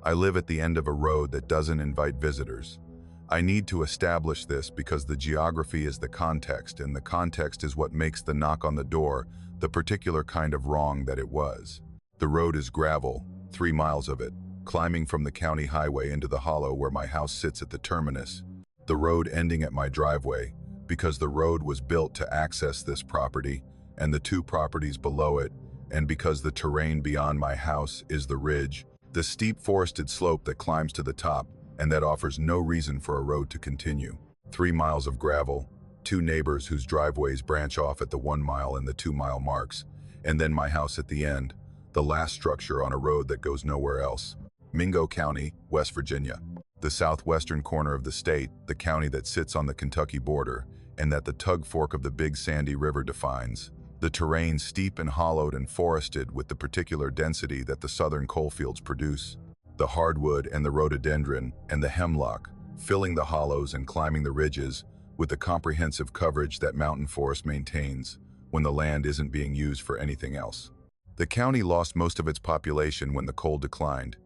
I live at the end of a road that doesn't invite visitors. I need to establish this because the geography is the context, and the context is what makes the knock on the door the particular kind of wrong that it was. The road is gravel, 3 miles of it, climbing from the county highway into the hollow where my house sits at the terminus. The road ending at my driveway, because the road was built to access this property and the 2 properties below it, and because the terrain beyond my house is the ridge, the steep forested slope that climbs to the top, and that offers no reason for a road to continue. 3 miles of gravel, 2 neighbors whose driveways branch off at the 1 mile and the 2 mile marks, and then my house at the end, the last structure on a road that goes nowhere else. Mingo County, West Virginia. The southwestern corner of the state, the county that sits on the Kentucky border, and that the tug fork of the Big Sandy River defines. The terrain steep and hollowed and forested with the particular density that the southern coalfields produce. The hardwood and the rhododendron and the hemlock, filling the hollows and climbing the ridges with the comprehensive coverage that mountain forest maintains when the land isn't being used for anything else. The county lost most of its population when the coal declined.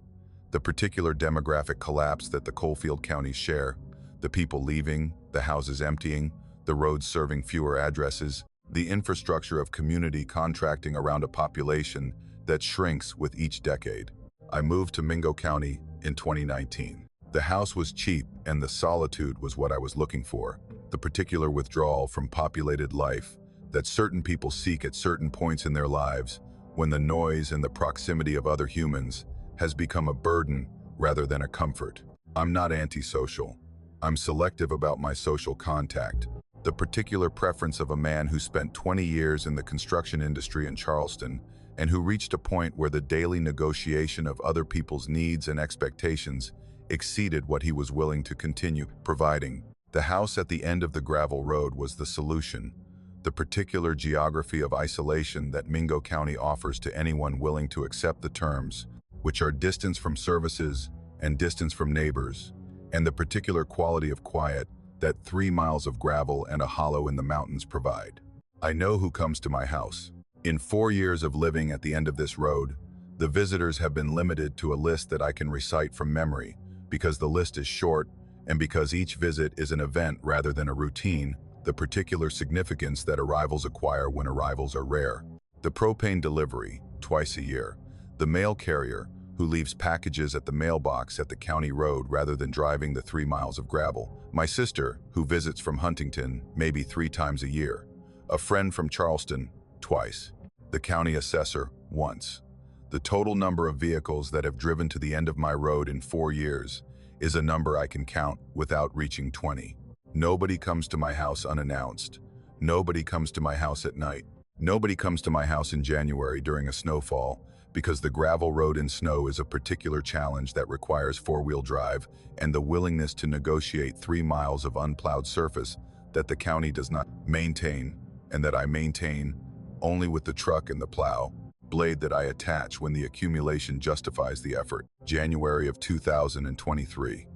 The particular demographic collapse that the coalfield counties share, the people leaving, the houses emptying, the roads serving fewer addresses, the infrastructure of community contracting around a population that shrinks with each decade. I moved to Mingo County in 2019. The house was cheap and the solitude was what I was looking for, the particular withdrawal from populated life that certain people seek at certain points in their lives when the noise and the proximity of other humans has become a burden rather than a comfort. I'm not antisocial. I'm selective about my social contact. The particular preference of a man who spent 20 years in the construction industry in Charleston and who reached a point where the daily negotiation of other people's needs and expectations exceeded what he was willing to continue providing. The house at the end of the gravel road was the solution, the particular geography of isolation that Mingo County offers to anyone willing to accept the terms, which are distance from services and distance from neighbors, and the particular quality of quiet that 3 miles of gravel and a hollow in the mountains provide. I know who comes to my house. In 4 years of living at the end of this road, the visitors have been limited to a list that I can recite from memory, because the list is short and because each visit is an event rather than a routine, the particular significance that arrivals acquire when arrivals are rare. The propane delivery, twice a year. The mail carrier, who leaves packages at the mailbox at the county road rather than driving the 3 miles of gravel. My sister, who visits from Huntington maybe 3 times a year. A friend from Charleston, twice. The county assessor, once. The total number of vehicles that have driven to the end of my road in 4 years is a number I can count without reaching 20. Nobody comes to my house unannounced. Nobody comes to my house at night. Nobody comes to my house in January during a snowfall, because the gravel road in snow is a particular challenge that requires 4-wheel drive and the willingness to negotiate 3 miles of unplowed surface that the county does not maintain, and that I maintain only with the truck and the plow blade that I attach when the accumulation justifies the effort. January of 2023,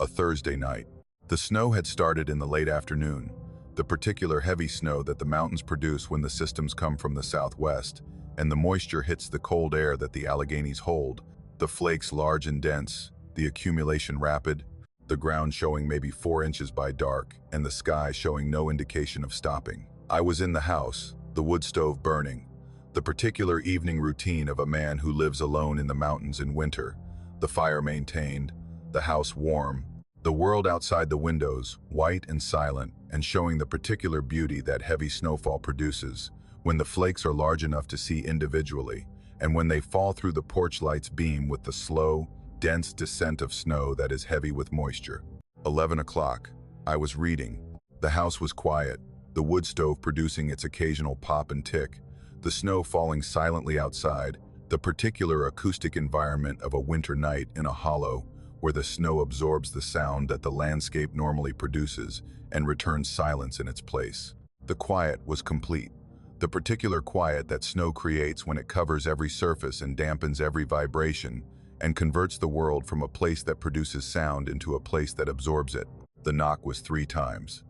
a Thursday night. The snow had started in the late afternoon, the particular heavy snow that the mountains produce when the systems come from the southwest, and the moisture hits the cold air that the Alleghenies hold, the flakes large and dense, the accumulation rapid, the ground showing maybe 4 inches by dark, and the sky showing no indication of stopping. I was in the house, the wood stove burning, the particular evening routine of a man who lives alone in the mountains in winter, the fire maintained, the house warm, the world outside the windows, white and silent, and showing the particular beauty that heavy snowfall produces, when the flakes are large enough to see individually, and when they fall through the porch light's beam with the slow, dense descent of snow that is heavy with moisture. 11 o'clock. I was reading. The house was quiet, the wood stove producing its occasional pop and tick, the snow falling silently outside, the particular acoustic environment of a winter night in a hollow where the snow absorbs the sound that the landscape normally produces and returns silence in its place. The quiet was complete. The particular quiet that snow creates when it covers every surface and dampens every vibration and converts the world from a place that produces sound into a place that absorbs it. The knock was 3 times.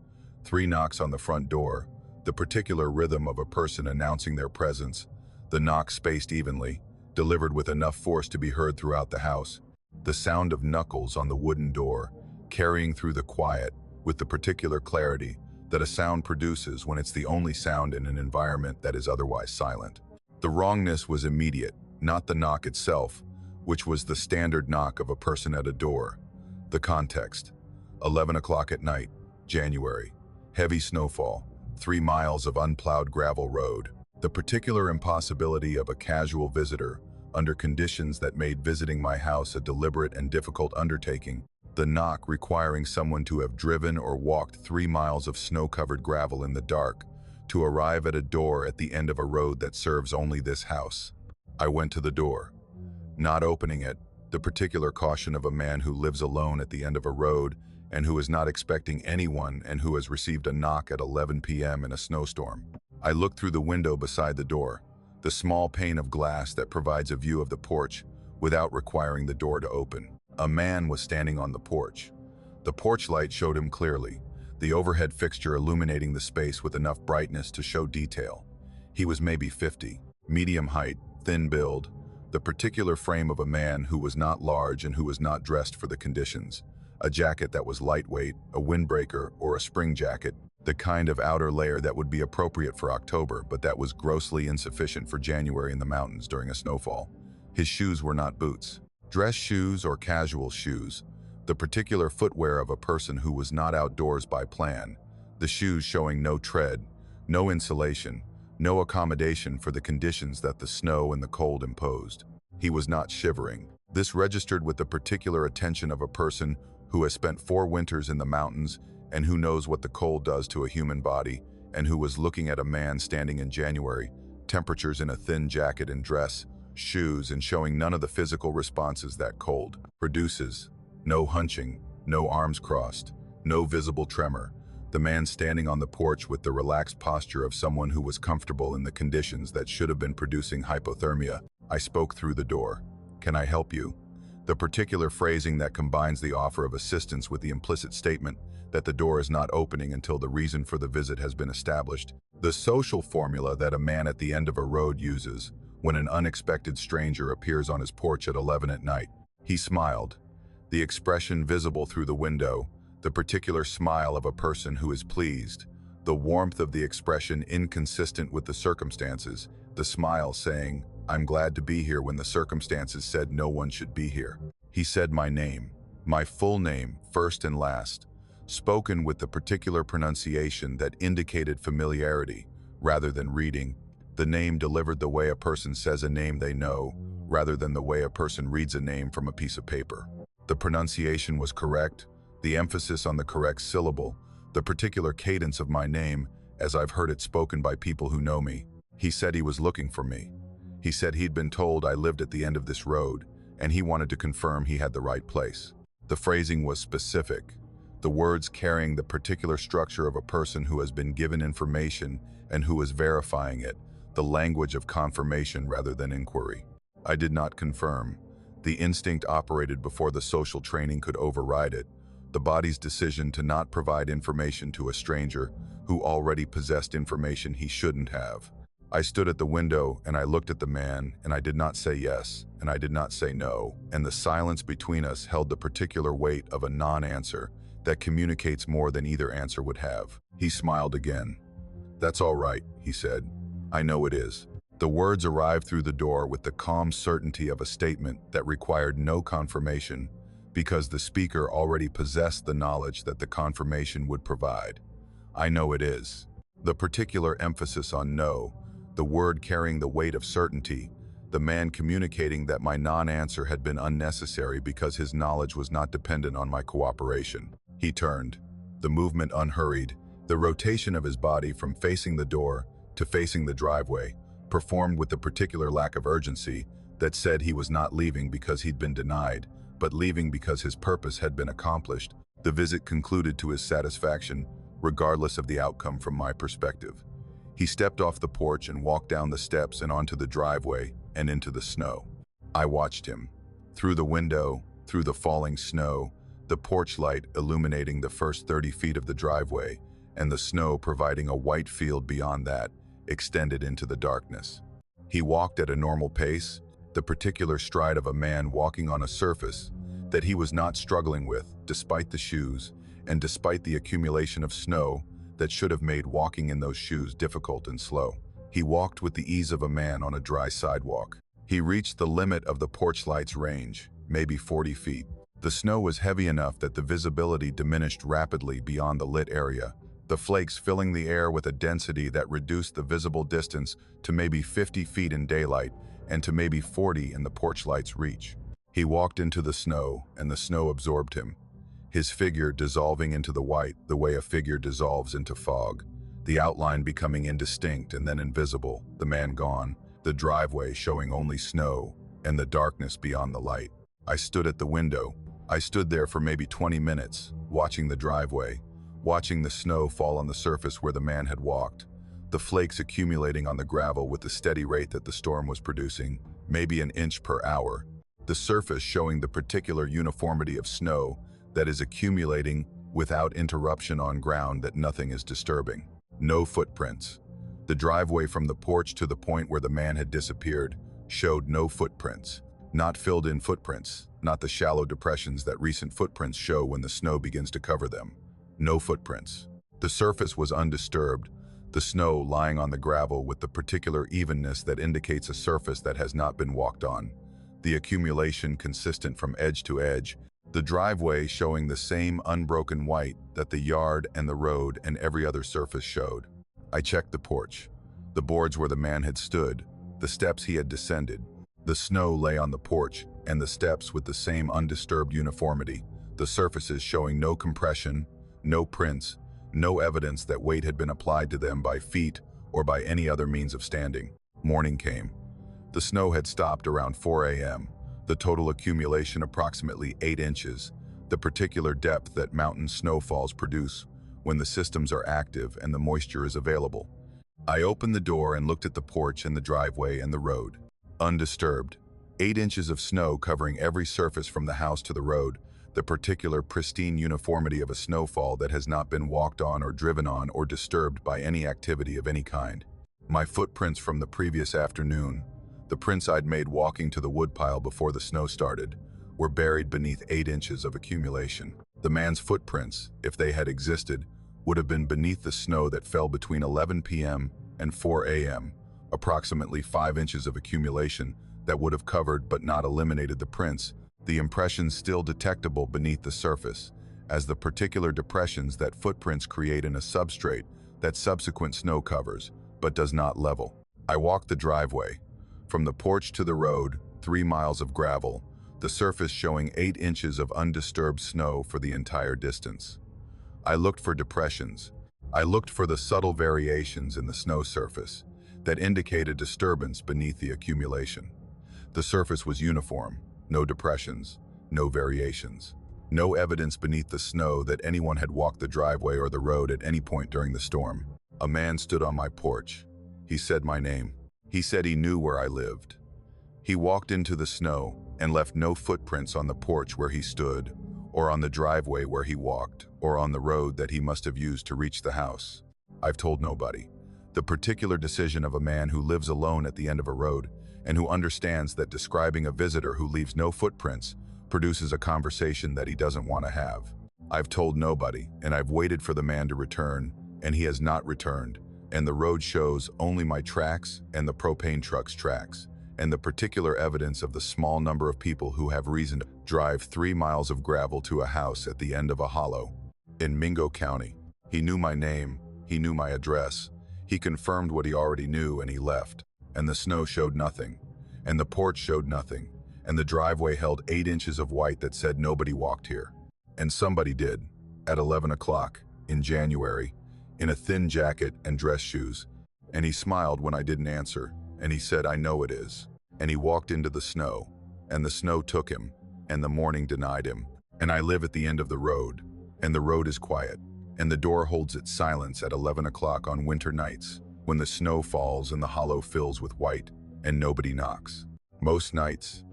3 knocks on the front door, the particular rhythm of a person announcing their presence, the knock spaced evenly, delivered with enough force to be heard throughout the house. The sound of knuckles on the wooden door, carrying through the quiet with the particular clarity that a sound produces when it's the only sound in an environment that is otherwise silent. The wrongness was immediate, not the knock itself, which was the standard knock of a person at a door. The context: 11 o'clock at night, January. Heavy snowfall, 3 miles of unplowed gravel road. The particular impossibility of a casual visitor under conditions that made visiting my house a deliberate and difficult undertaking. The knock requiring someone to have driven or walked 3 miles of snow-covered gravel in the dark to arrive at a door at the end of a road that serves only this house. I went to the door. Not opening it, the particular caution of a man who lives alone at the end of a road and who is not expecting anyone and who has received a knock at 11 p.m. in a snowstorm. I looked through the window beside the door, the small pane of glass that provides a view of the porch without requiring the door to open. A man was standing on the porch. The porch light showed him clearly, the overhead fixture illuminating the space with enough brightness to show detail. He was maybe 50, medium height, thin build, the particular frame of a man who was not large and who was not dressed for the conditions. A jacket that was lightweight, a windbreaker, or a spring jacket, the kind of outer layer that would be appropriate for October, but that was grossly insufficient for January in the mountains during a snowfall. His shoes were not boots. Dress shoes or casual shoes, the particular footwear of a person who was not outdoors by plan, the shoes showing no tread, no insulation, no accommodation for the conditions that the snow and the cold imposed. He was not shivering. This registered with the particular attention of a person who has spent 4 winters in the mountains and who knows what the cold does to a human body, and who was looking at a man standing in January, temperatures in a thin jacket and dress, shoes, and showing none of the physical responses that cold produces. No hunching, no arms crossed, no visible tremor. The man standing on the porch with the relaxed posture of someone who was comfortable in the conditions that should have been producing hypothermia. I spoke through the door. "Can I help you?" The particular phrasing that combines the offer of assistance with the implicit statement that the door is not opening until the reason for the visit has been established. The social formula that a man at the end of a road uses when an unexpected stranger appears on his porch at 11 at night. He smiled. The expression visible through the window, the particular smile of a person who is pleased, the warmth of the expression inconsistent with the circumstances, the smile saying, "I'm glad to be here," when the circumstances said no one should be here. He said my name, my full name, first and last, spoken with the particular pronunciation that indicated familiarity rather than reading. The name delivered the way a person says a name they know, rather than the way a person reads a name from a piece of paper. The pronunciation was correct, the emphasis on the correct syllable, the particular cadence of my name as I've heard it spoken by people who know me. He said he was looking for me. He said he'd been told I lived at the end of this road, and he wanted to confirm he had the right place. The phrasing was specific, the words carrying the particular structure of a person who has been given information and who is verifying it, the language of confirmation rather than inquiry. I did not confirm. The instinct operated before the social training could override it, the body's decision to not provide information to a stranger who already possessed information he shouldn't have. I stood at the window and I looked at the man, and I did not say yes, and I did not say no, and the silence between us held the particular weight of a non-answer that communicates more than either answer would have. He smiled again. "That's all right," he said. "I know it is." The words arrived through the door with the calm certainty of a statement that required no confirmation, because the speaker already possessed the knowledge that the confirmation would provide. "I know it is." The particular emphasis on no, the word carrying the weight of certainty, the man communicating that my non-answer had been unnecessary because his knowledge was not dependent on my cooperation. He turned, the movement unhurried, the rotation of his body from facing the door to facing the driveway, performed with the particular lack of urgency that said he was not leaving because he'd been denied, but leaving because his purpose had been accomplished. The visit concluded to his satisfaction, regardless of the outcome from my perspective. He stepped off the porch and walked down the steps and onto the driveway and into the snow. I watched him. Through the window, through the falling snow, the porch light illuminating the first 30 feet of the driveway, and the snow providing a white field beyond that, extended into the darkness. He walked at a normal pace, the particular stride of a man walking on a surface that he was not struggling with, despite the shoes, and despite the accumulation of snow that should have made walking in those shoes difficult and slow. He walked with the ease of a man on a dry sidewalk. He reached the limit of the porch light's range, maybe 40 feet. The snow was heavy enough that the visibility diminished rapidly beyond the lit area, the flakes filling the air with a density that reduced the visible distance to maybe 50 feet in daylight and to maybe 40 in the porch light's reach. He walked into the snow, and the snow absorbed him, his figure dissolving into the white the way a figure dissolves into fog, the outline becoming indistinct and then invisible, the man gone, the driveway showing only snow, and the darkness beyond the light. I stood at the window. I stood there for maybe 20 minutes, watching the driveway, watching the snow fall on the surface where the man had walked, the flakes accumulating on the gravel with the steady rate that the storm was producing, maybe an inch per hour, the surface showing the particular uniformity of snow that is accumulating without interruption on ground that nothing is disturbing. No footprints. The driveway from the porch to the point where the man had disappeared showed no footprints, not filled-in footprints, not the shallow depressions that recent footprints show when the snow begins to cover them. No footprints. The surface was undisturbed, the snow lying on the gravel with the particular evenness that indicates a surface that has not been walked on, the accumulation consistent from edge to edge, the driveway showing the same unbroken white that the yard and the road and every other surface showed. I checked the porch, the boards where the man had stood, the steps he had descended. The snow lay on the porch and the steps with the same undisturbed uniformity, the surfaces showing no compression, no prints, no evidence that weight had been applied to them by feet or by any other means of standing. Morning came. The snow had stopped around 4 a.m., the total accumulation approximately 8 inches, the particular depth that mountain snowfalls produce when the systems are active and the moisture is available. I opened the door and looked at the porch and the driveway and the road. Undisturbed. 8 inches of snow covering every surface from the house to the road, the particular pristine uniformity of a snowfall that has not been walked on or driven on or disturbed by any activity of any kind. My footprints from the previous afternoon, the prints I'd made walking to the woodpile before the snow started, were buried beneath 8 inches of accumulation. The man's footprints, if they had existed, would have been beneath the snow that fell between 11 p.m. and 4 a.m., approximately 5 inches of accumulation that would have covered but not eliminated the prints, the impressions still detectable beneath the surface, as the particular depressions that footprints create in a substrate that subsequent snow covers, but does not level. I walked the driveway. From the porch to the road, 3 miles of gravel, the surface showing 8 inches of undisturbed snow for the entire distance. I looked for depressions. I looked for the subtle variations in the snow surface that indicated disturbance beneath the accumulation. The surface was uniform, no depressions, no variations, no evidence beneath the snow that anyone had walked the driveway or the road at any point during the storm. A man stood on my porch. He said my name. He said he knew where I lived. He walked into the snow and left no footprints on the porch where he stood, or on the driveway where he walked, or on the road that he must have used to reach the house. I've told nobody. The particular decision of a man who lives alone at the end of a road and who understands that describing a visitor who leaves no footprints produces a conversation that he doesn't want to have. I've told nobody, and I've waited for the man to return, and he has not returned, and the road shows only my tracks and the propane truck's tracks, and the particular evidence of the small number of people who have reason to drive 3 miles of gravel to a house at the end of a hollow. In Mingo County, he knew my name, he knew my address, he confirmed what he already knew, and he left. And the snow showed nothing, and the porch showed nothing, and the driveway held 8 inches of white that said nobody walked here. And somebody did, at 11 o'clock, in January, in a thin jacket and dress shoes, and he smiled when I didn't answer, and he said, "I know it is." And he walked into the snow, and the snow took him, and the morning denied him. And I live at the end of the road, and the road is quiet, and the door holds its silence at 11 o'clock on winter nights, when the snow falls and the hollow fills with white, and nobody knocks. Most nights.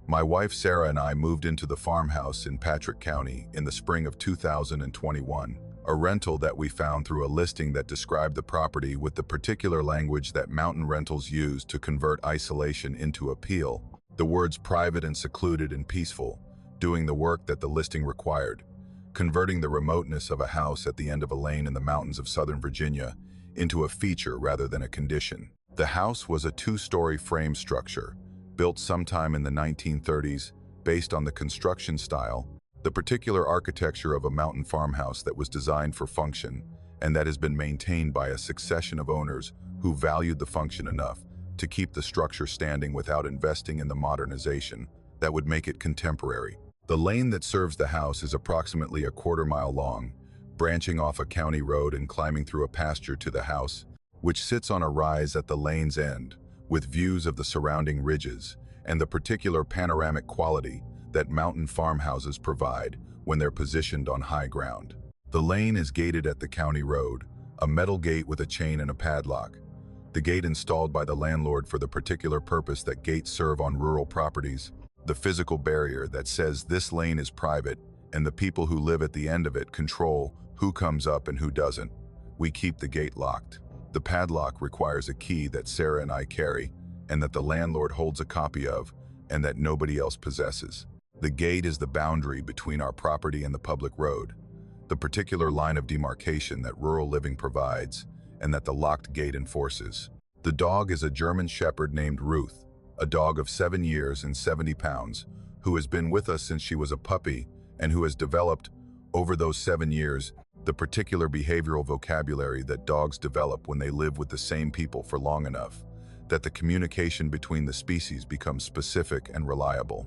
My wife Sarah and I moved into the farmhouse in Patrick County in the spring of 2021, a rental that we found through a listing that described the property with the particular language that mountain rentals use to convert isolation into appeal, the words private and secluded and peaceful, doing the work that the listing required, converting the remoteness of a house at the end of a lane in the mountains of Southern Virginia into a feature rather than a condition. The house was a two-story frame structure, built sometime in the 1930s, based on the construction style, the particular architecture of a mountain farmhouse that was designed for function, and that has been maintained by a succession of owners who valued the function enough to keep the structure standing without investing in the modernization that would make it contemporary. The lane that serves the house is approximately a quarter-mile long, branching off a county road and climbing through a pasture to the house, which sits on a rise at the lane's end, with views of the surrounding ridges and the particular panoramic quality that mountain farmhouses provide when they're positioned on high ground. The lane is gated at the county road, a metal gate with a chain and a padlock. The gate installed by the landlord for the particular purpose that gates serve on rural properties, the physical barrier that says this lane is private and the people who live at the end of it control who comes up and who doesn't. We keep the gate locked. The padlock requires a key that Sarah and I carry, and that the landlord holds a copy of, and that nobody else possesses. The gate is the boundary between our property and the public road, the particular line of demarcation that rural living provides, and that the locked gate enforces. The dog is a German Shepherd named Ruth, a dog of 7 years and 70 pounds, who has been with us since she was a puppy and who has developed, over those 7 years, the particular behavioral vocabulary that dogs develop when they live with the same people for long enough, that the communication between the species becomes specific and reliable.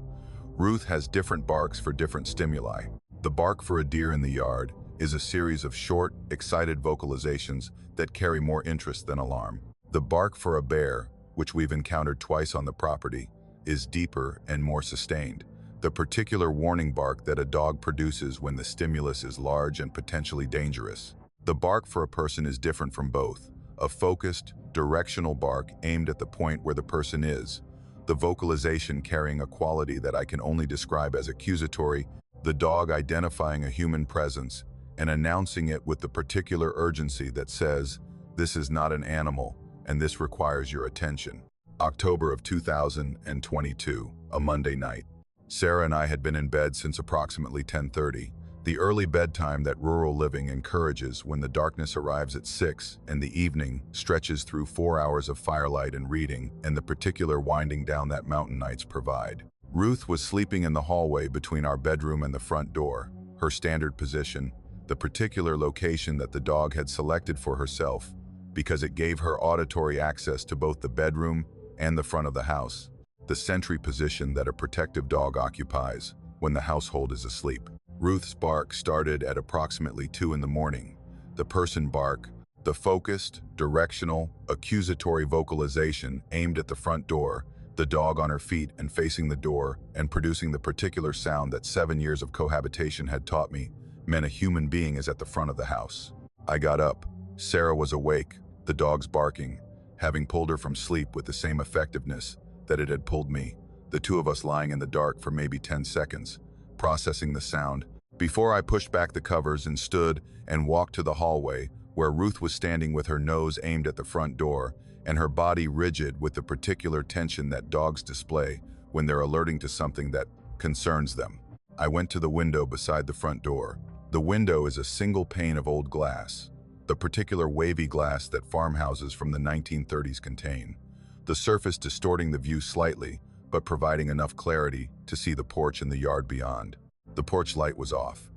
Ruth has different barks for different stimuli. The bark for a deer in the yard is a series of short, excited vocalizations that carry more interest than alarm. The bark for a bear, which we've encountered twice on the property, is deeper and more sustained. The particular warning bark that a dog produces when the stimulus is large and potentially dangerous. The bark for a person is different from both, a focused, directional bark aimed at the point where the person is, the vocalization carrying a quality that I can only describe as accusatory, the dog identifying a human presence and announcing it with the particular urgency that says, "This is not an animal, and this requires your attention." October of 2022, a Monday night. Sarah and I had been in bed since approximately 10:30, the early bedtime that rural living encourages when the darkness arrives at 6 and the evening stretches through 4 hours of firelight and reading and the particular winding down that mountain nights provide. Ruth was sleeping in the hallway between our bedroom and the front door, her standard position, the particular location that the dog had selected for herself because it gave her auditory access to both the bedroom and the front of the house, the sentry position that a protective dog occupies when the household is asleep. Ruth's bark started at approximately 2 in the morning. The person bark, the focused, directional, accusatory vocalization aimed at the front door, the dog on her feet and facing the door and producing the particular sound that 7 years of cohabitation had taught me meant a human being is at the front of the house. I got up. Sarah was awake, the dog's barking, having pulled her from sleep with the same effectiveness that it had pulled me, the two of us lying in the dark for maybe 10 seconds, processing the sound, before I pushed back the covers and stood and walked to the hallway where Ruth was standing with her nose aimed at the front door and her body rigid with the particular tension that dogs display when they're alerting to something that concerns them. I went to the window beside the front door. The window is a single pane of old glass, the particular wavy glass that farmhouses from the 1930s contain, the surface distorting the view slightly, but providing enough clarity to see the porch and the yard beyond. The porch light was off.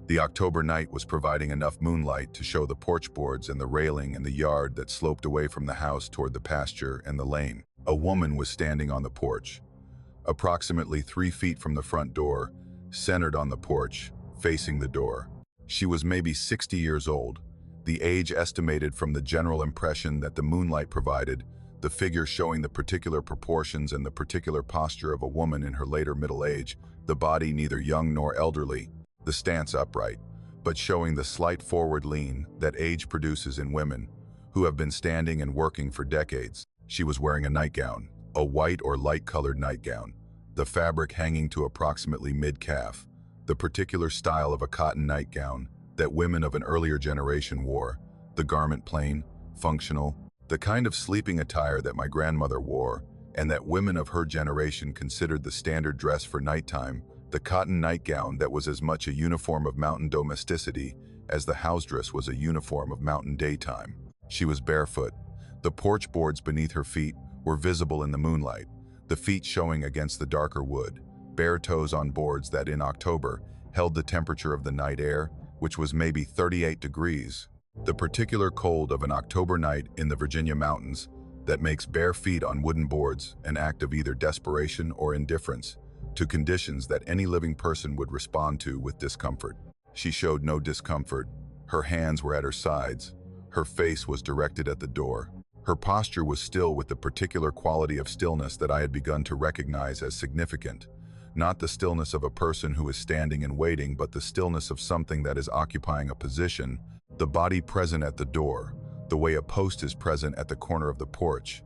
The October night was providing enough moonlight to show the porch boards and the railing and the yard that sloped away from the house toward the pasture and the lane. A woman was standing on the porch, approximately 3 feet from the front door, centered on the porch, facing the door. She was maybe 60 years old, the age estimated from the general impression that the moonlight provided, the figure showing the particular proportions and the particular posture of a woman in her later middle age, the body neither young nor elderly, the stance upright, but showing the slight forward lean that age produces in women who have been standing and working for decades. She was wearing a nightgown, a white or light-colored nightgown, the fabric hanging to approximately mid-calf, the particular style of a cotton nightgown that women of an earlier generation wore, the garment plain, functional, the kind of sleeping attire that my grandmother wore and that women of her generation considered the standard dress for nighttime The cotton nightgown that was as much a uniform of mountain domesticity as the housedress was a uniform of mountain daytime. She was barefoot. The porch boards beneath her feet were visible in the moonlight, the feet showing against the darker wood, bare toes on boards that in October held the temperature of the night air, which was maybe 38 degrees. The particular cold of an October night in the Virginia mountains that makes bare feet on wooden boards an act of either desperation or indifference to conditions that any living person would respond to with discomfort. She showed no discomfort. Her hands were at her sides. Her face was directed at the door. Her posture was still with the particular quality of stillness that I had begun to recognize as significant. Not the stillness of a person who is standing and waiting, but the stillness of something that is occupying a position, the body present at the door, the way a post is present at the corner of the porch.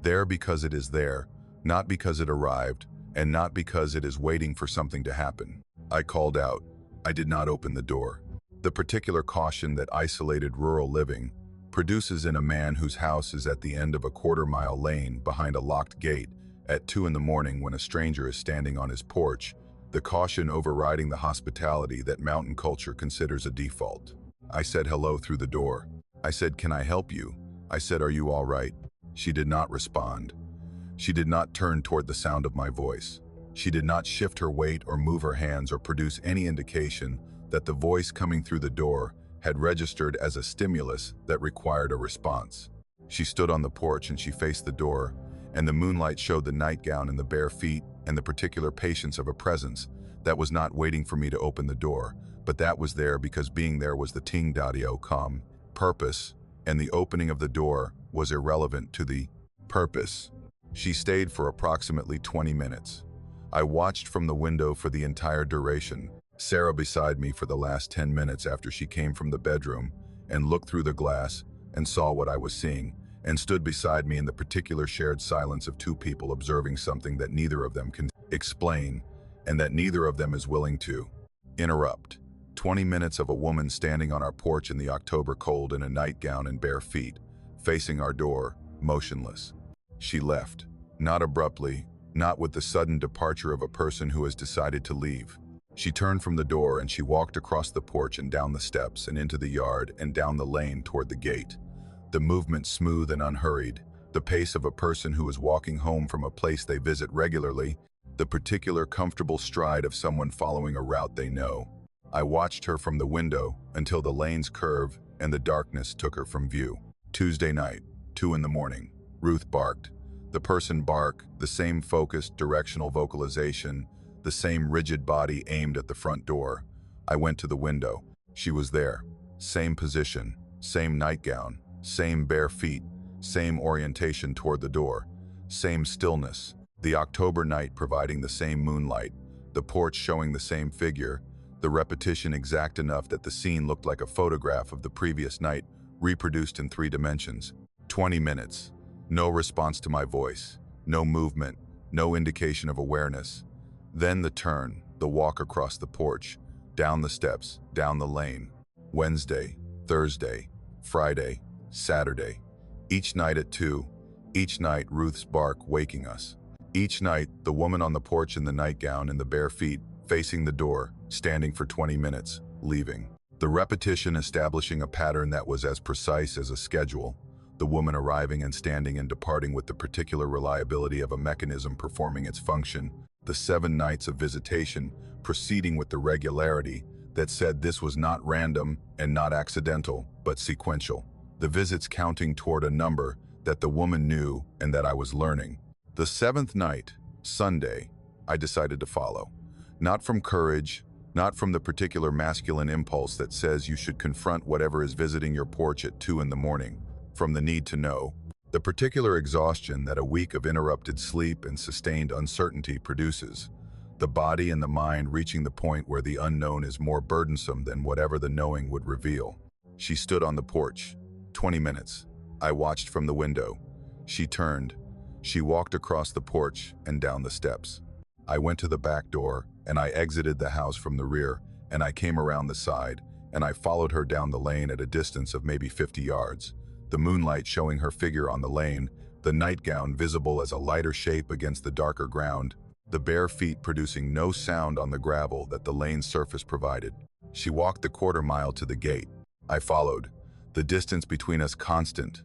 There because it is there, not because it arrived, and not because it is waiting for something to happen. I called out. I did not open the door. The particular caution that isolated rural living produces in a man whose house is at the end of a quarter-mile lane behind a locked gate at 2 in the morning when a stranger is standing on his porch, the caution overriding the hospitality that mountain culture considers a default. I said hello through the door. I said, "Can I help you?" I said, "Are you all right?" She did not respond. She did not turn toward the sound of my voice. She did not shift her weight or move her hands or produce any indication that the voice coming through the door had registered as a stimulus that required a response. She stood on the porch and she faced the door, and the moonlight showed the nightgown and the bare feet and the particular patience of a presence that was not waiting for me to open the door, but that was there because being there was the ting dadio com, purpose, and the opening of the door was irrelevant to the purpose. She stayed for approximately 20 minutes. I watched from the window for the entire duration, Sarah beside me for the last 10 minutes after she came from the bedroom, and looked through the glass and saw what I was seeing, and stood beside me in the particular shared silence of two people observing something that neither of them can explain, and that neither of them is willing to interrupt. 20 minutes of a woman standing on our porch in the October cold in a nightgown and bare feet, facing our door, motionless. She left, not abruptly, not with the sudden departure of a person who has decided to leave. She turned from the door and she walked across the porch and down the steps and into the yard and down the lane toward the gate. The movement smooth and unhurried, the pace of a person who is walking home from a place they visit regularly, the particular comfortable stride of someone following a route they know. I watched her from the window until the lane's curve and the darkness took her from view. Tuesday night, 2 in the morning. Ruth barked. The person bark, the same focused, directional vocalization, the same rigid body aimed at the front door. I went to the window. She was there. Same position, same nightgown, same bare feet, same orientation toward the door, same stillness. The October night providing the same moonlight, the porch showing the same figure, the repetition exact enough that the scene looked like a photograph of the previous night reproduced in 3 dimensions. 20 minutes. No response to my voice, no movement, no indication of awareness. Then the turn, the walk across the porch, down the steps, down the lane. Wednesday, Thursday, Friday, Saturday. Each night at 2, each night Ruth's bark waking us. Each night, the woman on the porch in the nightgown and the bare feet, facing the door, standing for 20 minutes, leaving. The repetition establishing a pattern that was as precise as a schedule. The woman arriving and standing and departing with the particular reliability of a mechanism performing its function. The 7 nights of visitation proceeding with the regularity that said this was not random and not accidental, but sequential. The visits counting toward a number that the woman knew and that I was learning. The 7th night, Sunday, I decided to follow. Not from courage, not from the particular masculine impulse that says you should confront whatever is visiting your porch at 2 in the morning. From the need to know, the particular exhaustion that a week of interrupted sleep and sustained uncertainty produces, the body and the mind reaching the point where the unknown is more burdensome than whatever the knowing would reveal. She stood on the porch. 20 minutes. I watched from the window. She turned. She walked across the porch and down the steps. I went to the back door and I exited the house from the rear and I came around the side and I followed her down the lane at a distance of maybe 50 yards. The moonlight showing her figure on the lane, the nightgown visible as a lighter shape against the darker ground. the bare feet producing no sound on the gravel that the lane's surface provided. She walked the quarter-mile to the gate. I followed, the distance between us constant,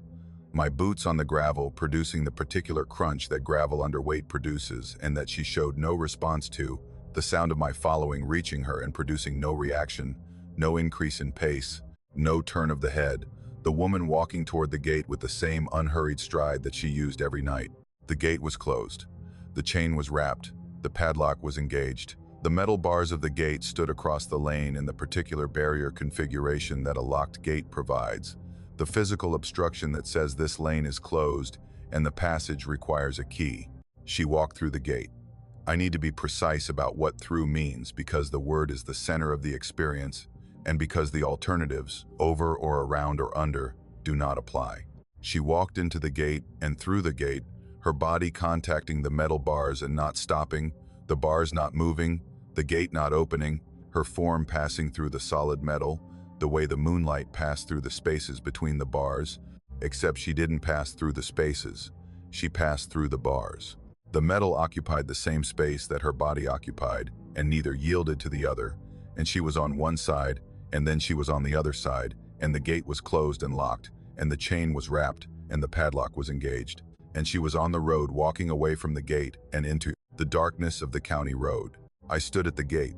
my boots on the gravel producing the particular crunch that gravel underweight produces and that she showed no response to, the sound of my following reaching her and producing no reaction, no increase in pace, no turn of the head, the woman walking toward the gate with the same unhurried stride that she used every night. The gate was closed. The chain was wrapped. The padlock was engaged. The metal bars of the gate stood across the lane in the particular barrier configuration that a locked gate provides, the physical obstruction that says this lane is closed and the passage requires a key. She walked through the gate. I need to be precise about what through means because the word is the center of the experience and because the alternatives, over or around or under, do not apply. She walked into the gate and through the gate, her body contacting the metal bars and not stopping, the bars not moving, the gate not opening, her form passing through the solid metal, the way the moonlight passed through the spaces between the bars, except she didn't pass through the spaces. She passed through the bars. The metal occupied the same space that her body occupied, and neither yielded to the other, and she was on one side, and then she was on the other side, and the gate was closed and locked, and the chain was wrapped, and the padlock was engaged, and she was on the road walking away from the gate and into the darkness of the county road. I stood at the gate.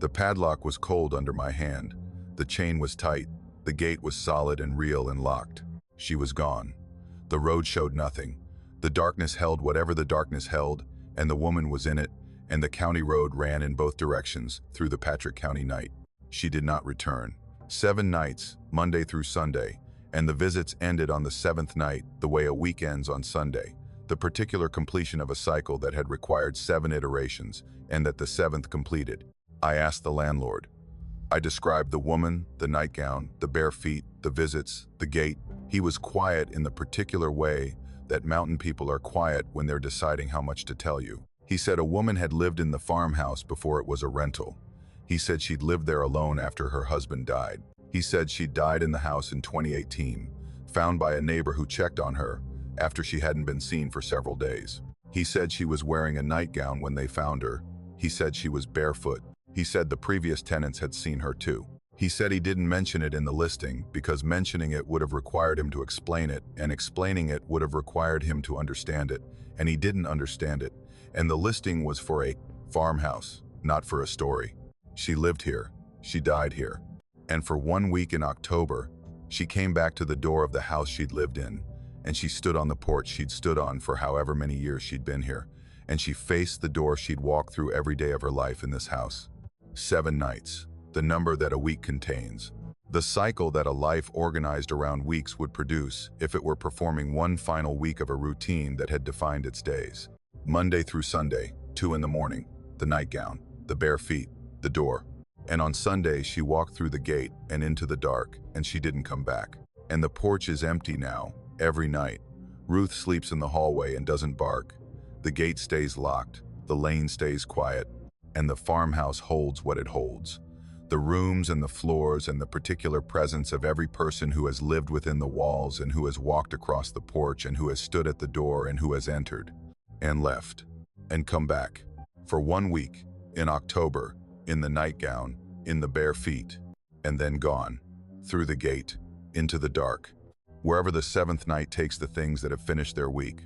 The padlock was cold under my hand. The chain was tight. The gate was solid and real and locked. She was gone. The road showed nothing. The darkness held whatever the darkness held, and the woman was in it, and the county road ran in both directions through the Patrick County night. She did not return. 7 nights, Monday through Sunday, and the visits ended on the 7th night, the way a week ends on Sunday, the particular completion of a cycle that had required 7 iterations, and that the 7th completed. I asked the landlord. I described the woman, the nightgown, the bare feet, the visits, the gate. He was quiet in the particular way that mountain people are quiet when they're deciding how much to tell you. He said a woman had lived in the farmhouse before it was a rental. He said she'd lived there alone after her husband died. He said she died in the house in 2018, found by a neighbor who checked on her after she hadn't been seen for several days. He said she was wearing a nightgown when they found her. He said she was barefoot. He said the previous tenants had seen her too. He said he didn't mention it in the listing because mentioning it would have required him to explain it, and explaining it would have required him to understand it, and he didn't understand it. And the listing was for a farmhouse, not for a story. She lived here. She died here. And for 1 week in October, she came back to the door of the house she'd lived in, and she stood on the porch she'd stood on for however many years she'd been here, and she faced the door she'd walked through every day of her life in this house. 7 nights, the number that a week contains. The cycle that a life organized around weeks would produce if it were performing one final week of a routine that had defined its days. Monday through Sunday, 2 in the morning, the nightgown, the bare feet, the door. And on Sunday, she walked through the gate and into the dark, and she didn't come back. And the porch is empty now, every night. Ruth sleeps in the hallway and doesn't bark. The gate stays locked, the lane stays quiet, and the farmhouse holds what it holds. The rooms and the floors and the particular presence of every person who has lived within the walls and who has walked across the porch and who has stood at the door and who has entered and left and come back. For 1 week, in October, in the nightgown, in the bare feet, and then gone, through the gate, into the dark, wherever the 7th night takes the things that have finished their week.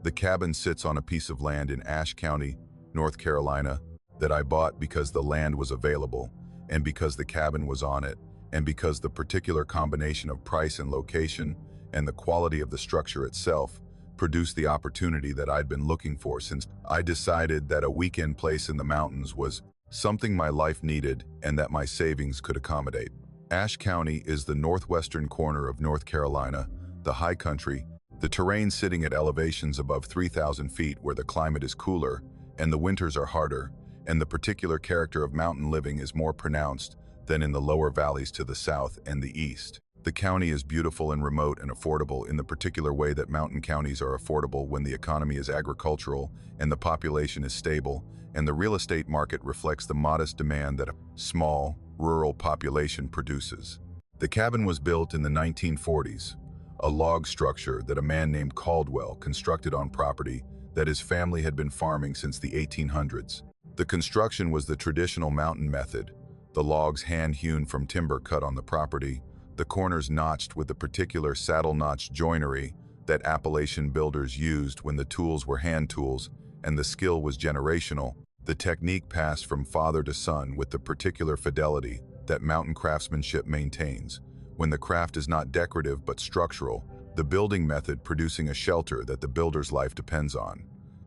The cabin sits on a piece of land in Ashe County, North Carolina, that I bought because the land was available, and because the cabin was on it, and because the particular combination of price and location, and the quality of the structure itself, produced the opportunity that I'd been looking for since I decided that a weekend place in the mountains was something my life needed and that my savings could accommodate. Ashe County is the northwestern corner of North Carolina, the high country, the terrain sitting at elevations above 3,000 feet where the climate is cooler and the winters are harder, and the particular character of mountain living is more pronounced than in the lower valleys to the south and the east. The county is beautiful and remote and affordable in the particular way that mountain counties are affordable when the economy is agricultural and the population is stable, and the real estate market reflects the modest demand that a small, rural population produces. The cabin was built in the 1940s, a log structure that a man named Caldwell constructed on property that his family had been farming since the 1800s. The construction was the traditional mountain method, the logs hand-hewn from timber cut on the property, the corners notched with the particular saddle-notch joinery that Appalachian builders used when the tools were hand tools and the skill was generational. The technique passed from father to son with the particular fidelity that mountain craftsmanship maintains, when the craft is not decorative but structural, the building method producing a shelter that the builder's life depends on.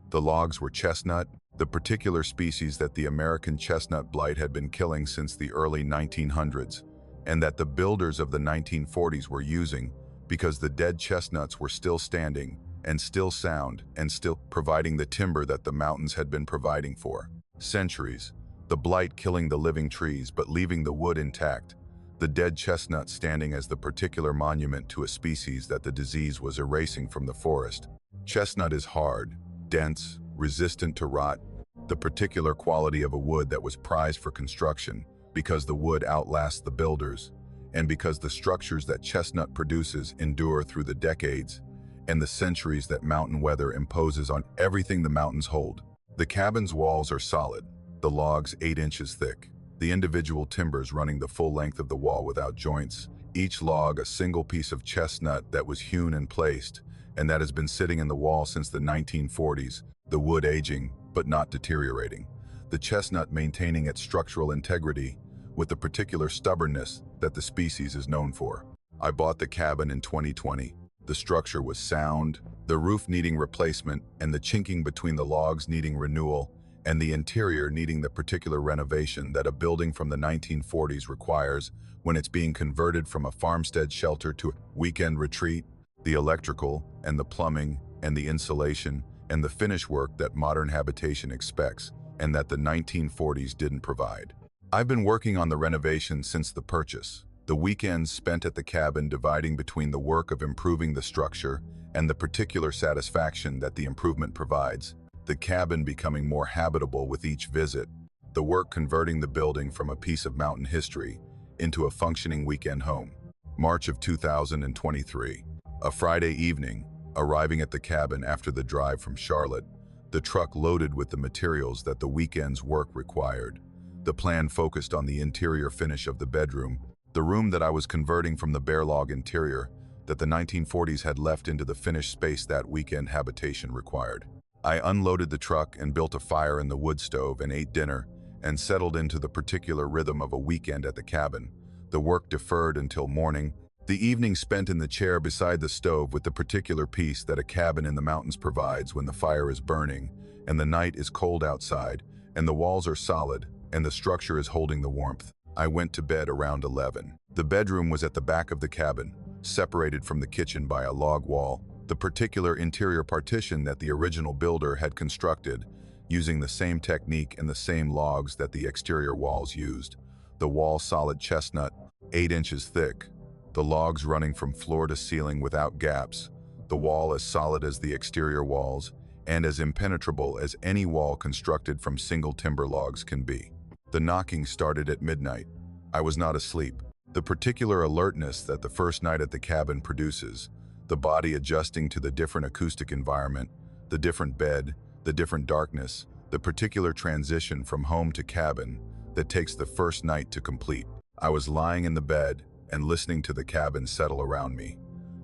The logs were chestnut, the particular species that the American chestnut blight had been killing since the early 1900s, and that the builders of the 1940s were using because the dead chestnuts were still standing and still sound and still providing the timber that the mountains had been providing for centuries. The blight killing the living trees but leaving the wood intact, the dead chestnut standing as the particular monument to a species that the disease was erasing from the forest. Chestnut is hard, dense, resistant to rot, the particular quality of a wood that was prized for construction because the wood outlasts the builders, and because the structures that chestnut produces endure through the decades and the centuries that mountain weather imposes on everything the mountains hold. The cabin's walls are solid, the logs 8 inches thick, the individual timbers running the full length of the wall without joints, each log a single piece of chestnut that was hewn and placed, and that has been sitting in the wall since the 1940s, the wood aging but not deteriorating, the chestnut maintaining its structural integrity with the particular stubbornness that the species is known for. I bought the cabin in 2020. The structure was sound, the roof needing replacement and the chinking between the logs needing renewal, and the interior needing the particular renovation that a building from the 1940s requires when it's being converted from a farmstead shelter to a weekend retreat. The electrical and the plumbing and the insulation and the finish work that modern habitation expects and that the 1940s didn't provide. I've been working on the renovation since the purchase, the weekends spent at the cabin dividing between the work of improving the structure and the particular satisfaction that the improvement provides, the cabin becoming more habitable with each visit, the work converting the building from a piece of mountain history into a functioning weekend home. March of 2023, a Friday evening, arriving at the cabin after the drive from Charlotte, the truck loaded with the materials that the weekend's work required. The plan focused on the interior finish of the bedroom, the room that I was converting from the bare log interior that the 1940s had left into the finished space that weekend habitation required. I unloaded the truck and built a fire in the wood stove and ate dinner and settled into the particular rhythm of a weekend at the cabin. The work deferred until morning, the evening spent in the chair beside the stove with the particular peace that a cabin in the mountains provides when the fire is burning and the night is cold outside and the walls are solid and the structure is holding the warmth. I went to bed around 11. The bedroom was at the back of the cabin, separated from the kitchen by a log wall, the particular interior partition that the original builder had constructed, using the same technique and the same logs that the exterior walls used. The wall solid chestnut, 8 inches thick, the logs running from floor to ceiling without gaps, the wall as solid as the exterior walls, and as impenetrable as any wall constructed from single timber logs can be. The knocking started at midnight. I was not asleep. The particular alertness that the first night at the cabin produces, the body adjusting to the different acoustic environment, the different bed, the different darkness, the particular transition from home to cabin that takes the first night to complete. I was lying in the bed and listening to the cabin settle around me,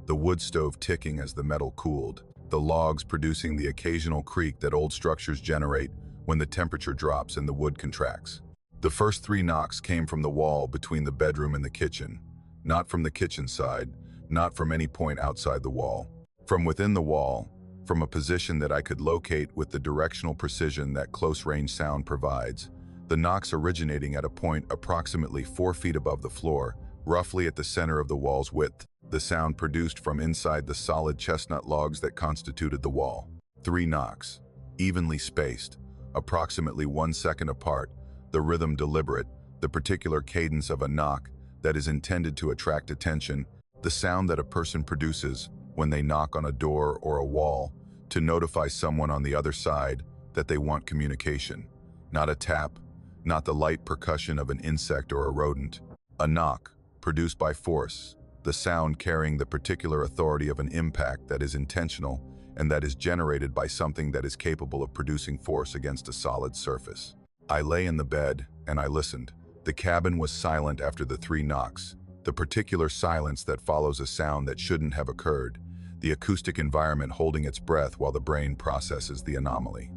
the wood stove ticking as the metal cooled, the logs producing the occasional creak that old structures generate when the temperature drops and the wood contracts. The first 3 knocks came from the wall between the bedroom and the kitchen, not from the kitchen side, not from any point outside the wall. From within the wall, from a position that I could locate with the directional precision that close-range sound provides, the knocks originating at a point approximately 4 feet above the floor, roughly at the center of the wall's width, the sound produced from inside the solid chestnut logs that constituted the wall. 3 knocks, evenly spaced, approximately 1 second apart, the rhythm deliberate, the particular cadence of a knock that is intended to attract attention, the sound that a person produces when they knock on a door or a wall to notify someone on the other side that they want communication. Not a tap, not the light percussion of an insect or a rodent. A knock, produced by force, the sound carrying the particular authority of an impact that is intentional and that is generated by something that is capable of producing force against a solid surface. I lay in the bed, and I listened. The cabin was silent after the 3 knocks, the particular silence that follows a sound that shouldn't have occurred, the acoustic environment holding its breath while the brain processes the anomaly.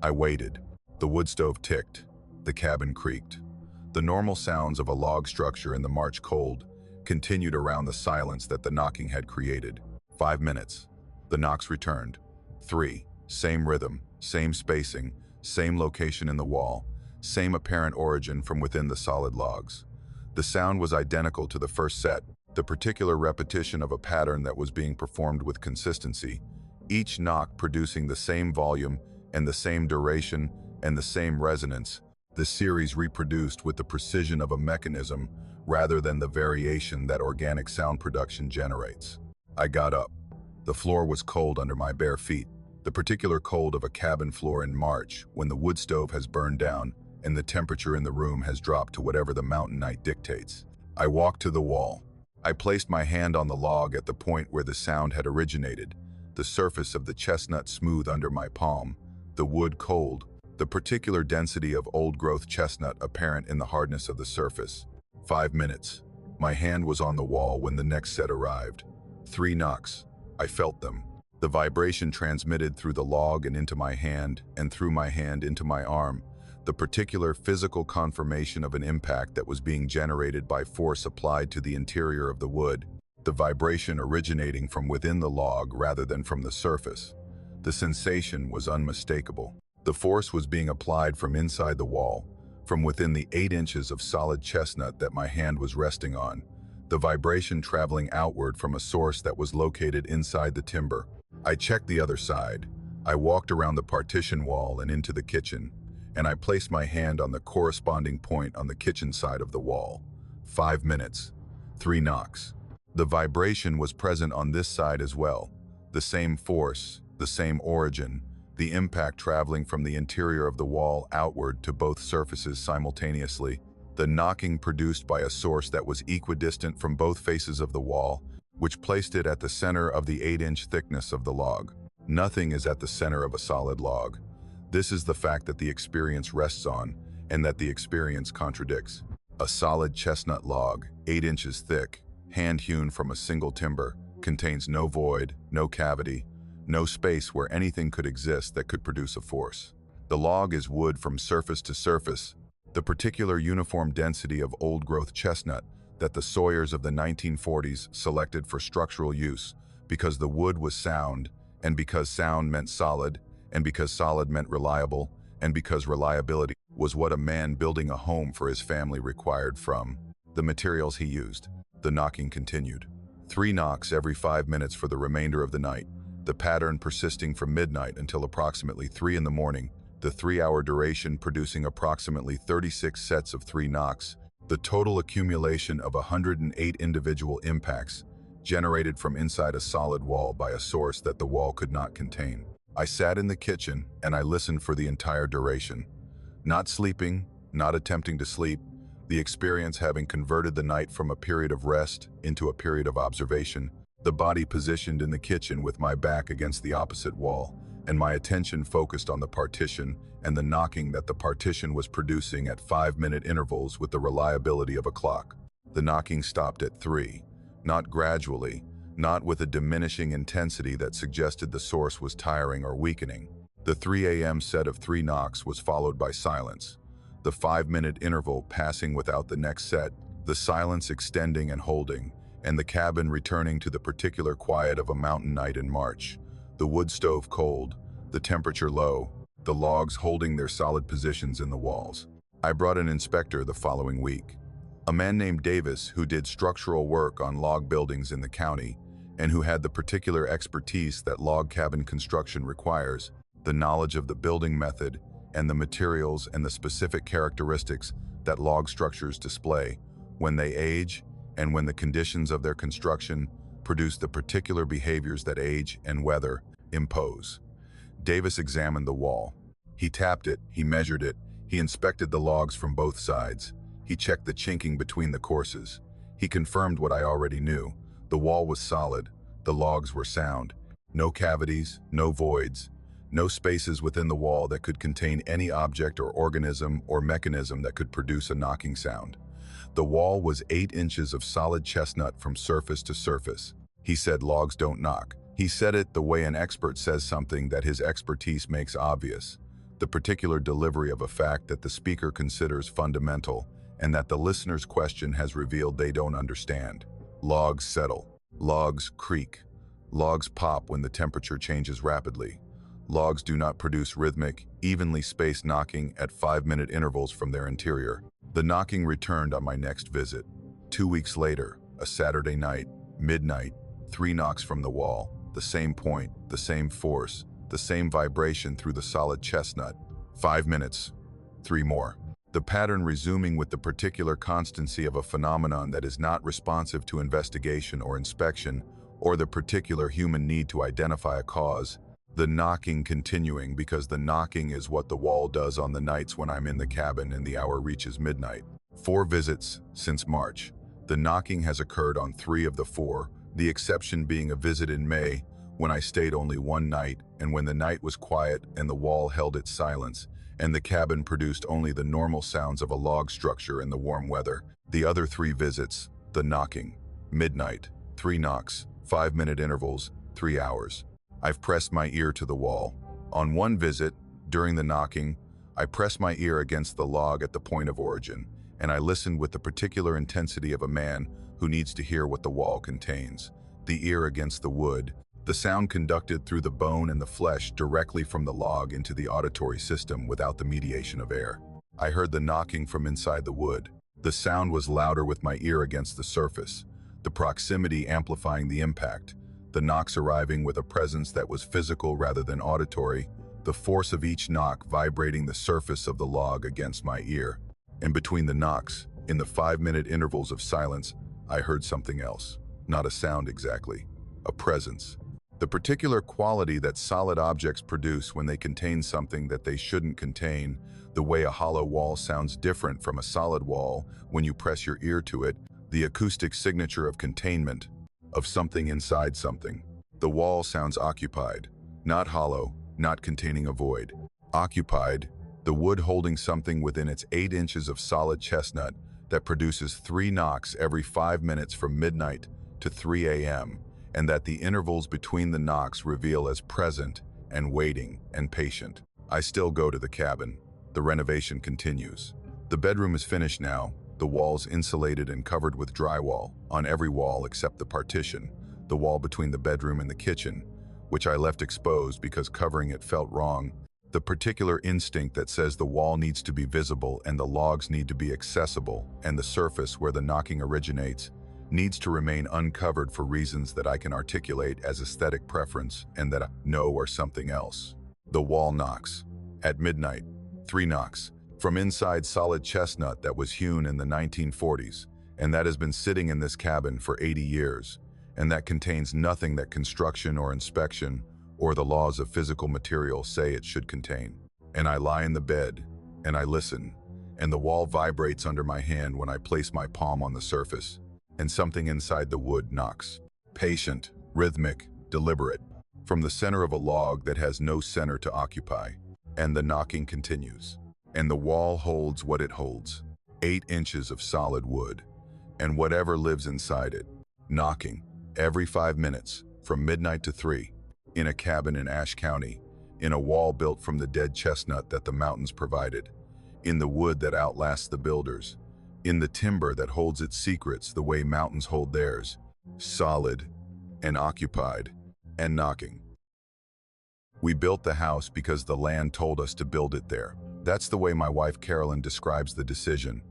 I waited. The wood stove ticked. The cabin creaked. The normal sounds of a log structure in the March cold continued around the silence that the knocking had created. 5 minutes. The knocks returned. 3. Same rhythm, same spacing, same location in the wall, same apparent origin from within the solid logs. The sound was identical to the first set, the particular repetition of a pattern that was being performed with consistency, each knock producing the same volume and the same duration and the same resonance, the series reproduced with the precision of a mechanism rather than the variation that organic sound production generates. I got up. The floor was cold under my bare feet, the particular cold of a cabin floor in March when the wood stove has burned down and the temperature in the room has dropped to whatever the mountain night dictates. I walked to the wall. I placed my hand on the log at the point where the sound had originated, the surface of the chestnut smooth under my palm, the wood cold, the particular density of old-growth chestnut apparent in the hardness of the surface. 5 minutes. My hand was on the wall when the next set arrived. 3 knocks. I felt them. The vibration transmitted through the log and into my hand, and through my hand into my arm, the particular physical confirmation of an impact that was being generated by force applied to the interior of the wood, the vibration originating from within the log rather than from the surface. The sensation was unmistakable. The force was being applied from inside the wall, from within the 8 inches of solid chestnut that my hand was resting on, the vibration traveling outward from a source that was located inside the timber. I checked the other side. I walked around the partition wall and into the kitchen, and I placed my hand on the corresponding point on the kitchen side of the wall. 5 minutes. 3 knocks. The vibration was present on this side as well. The same force, the same origin, the impact traveling from the interior of the wall outward to both surfaces simultaneously, the knocking produced by a source that was equidistant from both faces of the wall, which placed it at the center of the 8-inch thickness of the log. Nothing is at the center of a solid log. This is the fact that the experience rests on, and that the experience contradicts. A solid chestnut log, 8 inches thick, hand-hewn from a single timber, contains no void, no cavity, no space where anything could exist that could produce a force. The log is wood from surface to surface, the particular uniform density of old-growth chestnut that the sawyers of the 1940s selected for structural use because the wood was sound, and because sound meant solid, and because solid meant reliable, and because reliability was what a man building a home for his family required from the materials he used. The knocking continued. 3 knocks every 5 minutes for the remainder of the night, the pattern persisting from midnight until approximately 3 in the morning, the 3-hour duration producing approximately 36 sets of 3 knocks, the total accumulation of 108 individual impacts generated from inside a solid wall by a source that the wall could not contain. I sat in the kitchen and I listened for the entire duration. Not sleeping, not attempting to sleep, the experience having converted the night from a period of rest into a period of observation, the body positioned in the kitchen with my back against the opposite wall, and my attention focused on the partition and the knocking that the partition was producing at 5-minute intervals with the reliability of a clock. The knocking stopped at 3, not gradually, not with a diminishing intensity that suggested the source was tiring or weakening. The 3 a.m. set of 3 knocks was followed by silence, the 5-minute interval passing without the next set, the silence extending and holding, and the cabin returning to the particular quiet of a mountain night in March, the wood stove cold, the temperature low, the logs holding their solid positions in the walls. I brought an inspector the following week, a man named Davis who did structural work on log buildings in the county, and who had the particular expertise that log cabin construction requires, the knowledge of the building method and the materials and the specific characteristics that log structures display when they age and when the conditions of their construction produce the particular behaviors that age and weather impose. Davis examined the wall. He tapped it, he measured it, he inspected the logs from both sides. He checked the chinking between the courses. He confirmed what I already knew. The wall was solid, the logs were sound. No cavities, no voids, no spaces within the wall that could contain any object or organism or mechanism that could produce a knocking sound. The wall was 8 inches of solid chestnut from surface to surface. He said logs don't knock. He said it the way an expert says something that his expertise makes obvious, the particular delivery of a fact that the speaker considers fundamental and that the listener's question has revealed they don't understand. Logs settle. Logs creak. Logs pop when the temperature changes rapidly. Logs do not produce rhythmic, evenly spaced knocking at 5-minute intervals from their interior. The knocking returned on my next visit. 2 weeks later, a Saturday night, midnight, 3 knocks from the wall, the same point, the same force, the same vibration through the solid chestnut. 5 minutes, 3 more. The pattern resuming with the particular constancy of a phenomenon that is not responsive to investigation or inspection, or the particular human need to identify a cause. The knocking continuing because the knocking is what the wall does on the nights when I'm in the cabin and the hour reaches midnight. 4 visits since March. The knocking has occurred on 3 of the 4, the exception being a visit in May when I stayed only 1 night and when the night was quiet and the wall held its silence and the cabin produced only the normal sounds of a log structure in the warm weather. The other 3 visits, the knocking, midnight, 3 knocks, 5-minute intervals, 3 hours. I've pressed my ear to the wall. On 1 visit, during the knocking, I pressed my ear against the log at the point of origin, and I listened with the particular intensity of a man who needs to hear what the wall contains. The ear against the wood, the sound conducted through the bone and the flesh directly from the log into the auditory system without the mediation of air. I heard the knocking from inside the wood. The sound was louder with my ear against the surface, the proximity amplifying the impact, the knocks arriving with a presence that was physical rather than auditory, the force of each knock vibrating the surface of the log against my ear. And between the knocks, in the 5-minute intervals of silence, I heard something else. Not a sound exactly, a presence. The particular quality that solid objects produce when they contain something that they shouldn't contain, the way a hollow wall sounds different from a solid wall when you press your ear to it, the acoustic signature of containment, of something inside something. The wall sounds occupied, not hollow, not containing a void. Occupied, the wood holding something within its 8 inches of solid chestnut that produces 3 knocks every 5 minutes from midnight to 3 a.m., and that the intervals between the knocks reveal as present and waiting and patient. I still go to the cabin. The renovation continues. The bedroom is finished now, the walls insulated and covered with drywall, on every wall except the partition, the wall between the bedroom and the kitchen, which I left exposed because covering it felt wrong. The particular instinct that says the wall needs to be visible and the logs need to be accessible, and the surface where the knocking originates needs to remain uncovered for reasons that I can articulate as aesthetic preference and that I know are something else. The wall knocks. At midnight, 3 knocks. From inside solid chestnut that was hewn in the 1940s, and that has been sitting in this cabin for 80 years, and that contains nothing that construction or inspection or the laws of physical material say it should contain. And I lie in the bed, and I listen, and the wall vibrates under my hand when I place my palm on the surface, and something inside the wood knocks. Patient, rhythmic, deliberate, from the center of a log that has no center to occupy. And the knocking continues. And the wall holds what it holds. 8 inches of solid wood. And whatever lives inside it. Knocking, every 5 minutes, from midnight to 3, in a cabin in Ashe County, in a wall built from the dead chestnut that the mountains provided, in the wood that outlasts the builders, in the timber that holds its secrets the way mountains hold theirs, solid and occupied and knocking. We built the house because the land told us to build it there. That's the way my wife Carolyn describes the decision,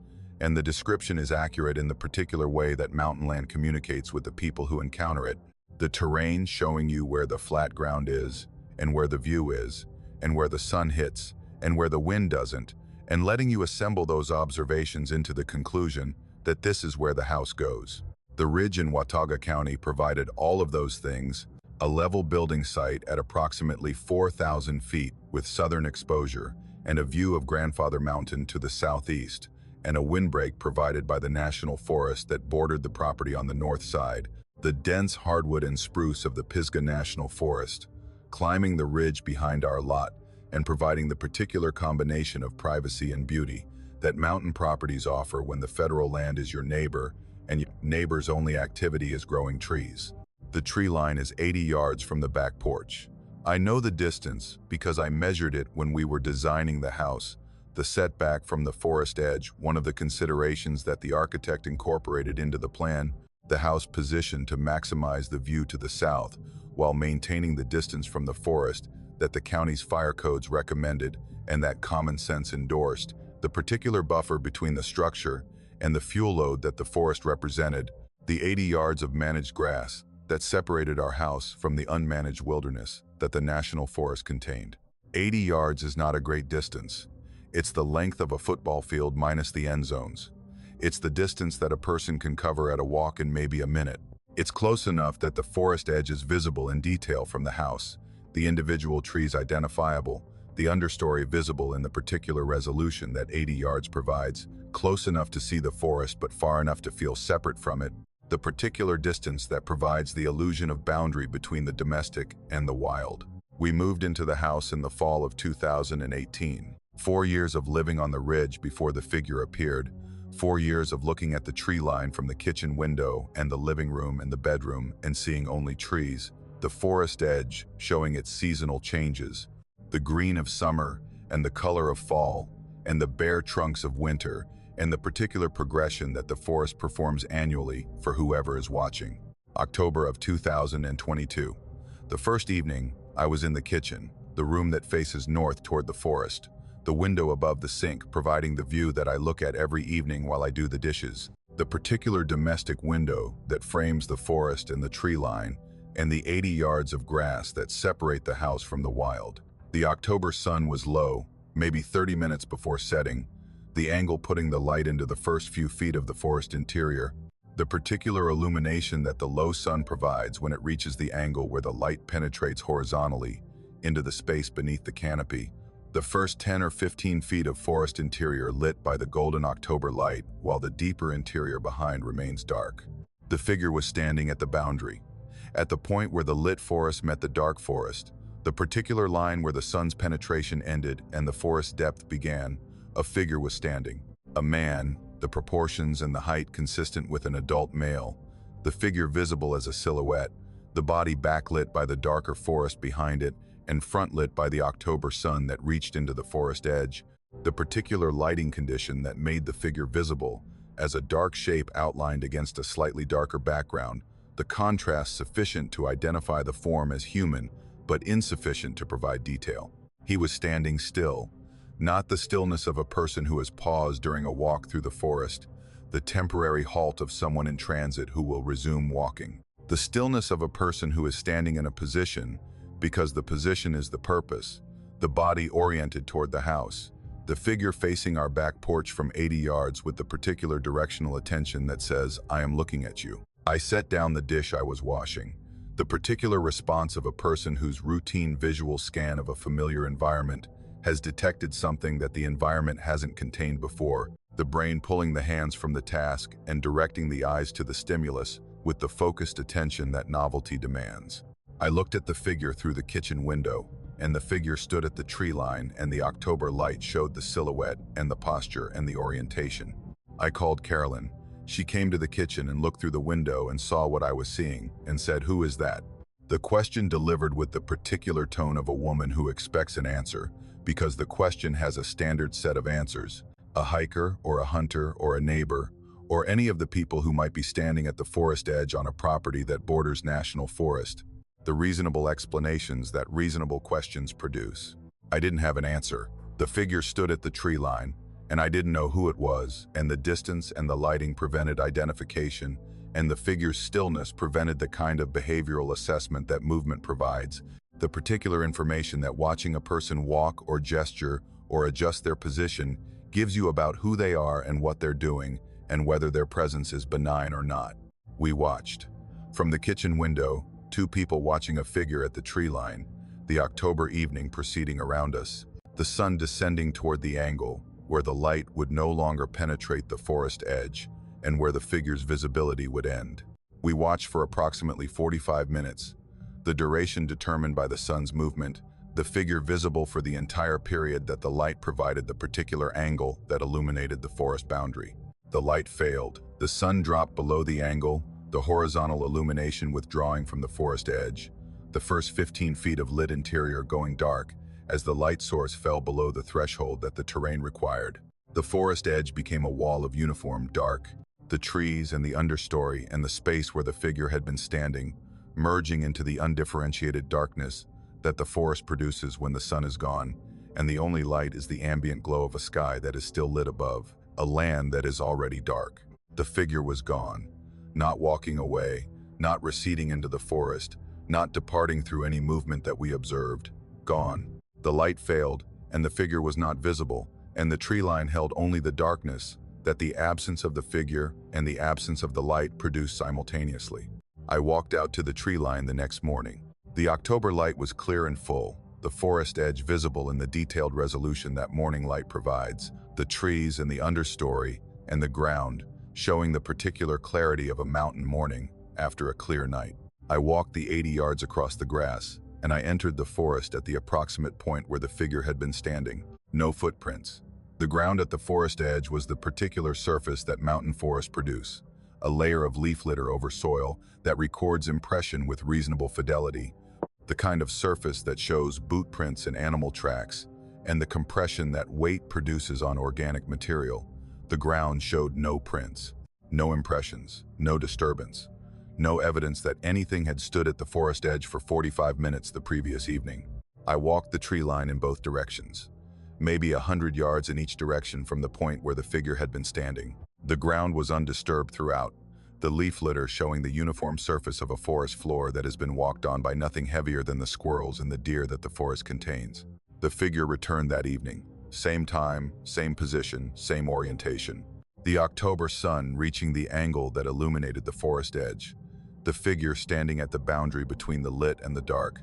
and the description is accurate in the particular way that mountain land communicates with the people who encounter it. The terrain showing you where the flat ground is, and where the view is, and where the sun hits, and where the wind doesn't, and letting you assemble those observations into the conclusion that this is where the house goes. The ridge in Watauga County provided all of those things, a level building site at approximately 4,000 feet with southern exposure, and a view of Grandfather Mountain to the southeast, and a windbreak provided by the national forest that bordered the property on the north side, The dense hardwood and spruce of the Pisgah National Forest, climbing the ridge behind our lot and providing the particular combination of privacy and beauty that mountain properties offer when the federal land is your neighbor and your neighbor's only activity is growing trees. The tree line is 80 yards from the back porch. I know the distance because I measured it when we were designing the house. The setback from the forest edge, one of the considerations that the architect incorporated into the plan, the house positioned to maximize the view to the south while maintaining the distance from the forest that the county's fire codes recommended and that common sense endorsed. The particular buffer between the structure and the fuel load that the forest represented, the 80 yards of managed grass that separated our house from the unmanaged wilderness that the national forest contained. 80 yards is not a great distance. It's the length of a football field minus the end zones. It's the distance that a person can cover at a walk in maybe a minute. It's close enough that the forest edge is visible in detail from the house, the individual trees identifiable, the understory visible in the particular resolution that 80 yards provides, close enough to see the forest but far enough to feel separate from it, the particular distance that provides the illusion of boundary between the domestic and the wild. We moved into the house in the fall of 2018. 4 years of living on the ridge before the figure appeared, 4 years of looking at the tree line from the kitchen window and the living room and the bedroom and seeing only trees, the forest edge showing its seasonal changes, the green of summer and the color of fall, and the bare trunks of winter, and the particular progression that the forest performs annually for whoever is watching. October of 2022. The first evening, I was in the kitchen, the room that faces north toward the forest, the window above the sink providing the view that I look at every evening while I do the dishes, the particular domestic window that frames the forest and the tree line, and the 80 yards of grass that separate the house from the wild. The October sun was low, maybe 30 minutes before setting, the angle putting the light into the first few feet of the forest interior, the particular illumination that the low sun provides when it reaches the angle where the light penetrates horizontally into the space beneath the canopy, the first 10 or 15 feet of forest interior lit by the golden October light while the deeper interior behind remains dark. The figure was standing at the boundary, at the point where the lit forest met the dark forest, the particular line where the sun's penetration ended and the forest depth began. A figure was standing. A man, the proportions and the height consistent with an adult male, the figure visible as a silhouette, the body backlit by the darker forest behind it and front-lit by the October sun that reached into the forest edge, the particular lighting condition that made the figure visible as a dark shape outlined against a slightly darker background, the contrast sufficient to identify the form as human but insufficient to provide detail. He was standing still, not the stillness of a person who has paused during a walk through the forest, the temporary halt of someone in transit who will resume walking. The stillness of a person who is standing in a position because the position is the purpose, the body oriented toward the house, the figure facing our back porch from 80 yards with the particular directional attention that says, "I am looking at you." I set down the dish I was washing, the particular response of a person whose routine visual scan of a familiar environment has detected something that the environment hasn't contained before, the brain pulling the hands from the task and directing the eyes to the stimulus with the focused attention that novelty demands. I looked at the figure through the kitchen window, and the figure stood at the tree line and the October light showed the silhouette and the posture and the orientation. I called Carolyn. She came to the kitchen and looked through the window and saw what I was seeing and said, "Who is that?" The question delivered with the particular tone of a woman who expects an answer, because the question has a standard set of answers. A hiker or a hunter or a neighbor, or any of the people who might be standing at the forest edge on a property that borders national forest. The reasonable explanations that reasonable questions produce. I didn't have an answer. The figure stood at the tree line, and I didn't know who it was, and the distance and the lighting prevented identification, and the figure's stillness prevented the kind of behavioral assessment that movement provides, the particular information that watching a person walk or gesture or adjust their position gives you about who they are and what they're doing, and whether their presence is benign or not. We watched. From the kitchen window, two people watching a figure at the tree line, the October evening proceeding around us, the sun descending toward the angle where the light would no longer penetrate the forest edge and where the figure's visibility would end. We watched for approximately 45 minutes, the duration determined by the sun's movement, the figure visible for the entire period that the light provided the particular angle that illuminated the forest boundary. The light failed. The sun dropped below the angle, the horizontal illumination withdrawing from the forest edge, the first 15 feet of lit interior going dark as the light source fell below the threshold that the terrain required. The forest edge became a wall of uniform dark, the trees and the understory and the space where the figure had been standing, merging into the undifferentiated darkness that the forest produces when the sun is gone, and the only light is the ambient glow of a sky that is still lit above, a land that is already dark. The figure was gone, not walking away, not receding into the forest, not departing through any movement that we observed. Gone. The light failed, and the figure was not visible, and the tree line held only the darkness that the absence of the figure and the absence of the light produced simultaneously. I walked out to the tree line the next morning. The October light was clear and full, the forest edge visible in the detailed resolution that morning light provides, the trees and the understory and the ground showing the particular clarity of a mountain morning after a clear night. I walked the 80 yards across the grass, and I entered the forest at the approximate point where the figure had been standing. No footprints. The ground at the forest edge was the particular surface that mountain forests produce, a layer of leaf litter over soil that records impression with reasonable fidelity, the kind of surface that shows boot prints and animal tracks, and the compression that weight produces on organic material. The ground showed no prints, no impressions, no disturbance, no evidence that anything had stood at the forest edge for 45 minutes the previous evening. I walked the tree line in both directions, maybe 100 yards in each direction from the point where the figure had been standing. The ground was undisturbed throughout, the leaf litter showing the uniform surface of a forest floor that has been walked on by nothing heavier than the squirrels and the deer that the forest contains. The figure returned that evening. Same time, same position, same orientation. The October sun reaching the angle that illuminated the forest edge. The figure standing at the boundary between the lit and the dark,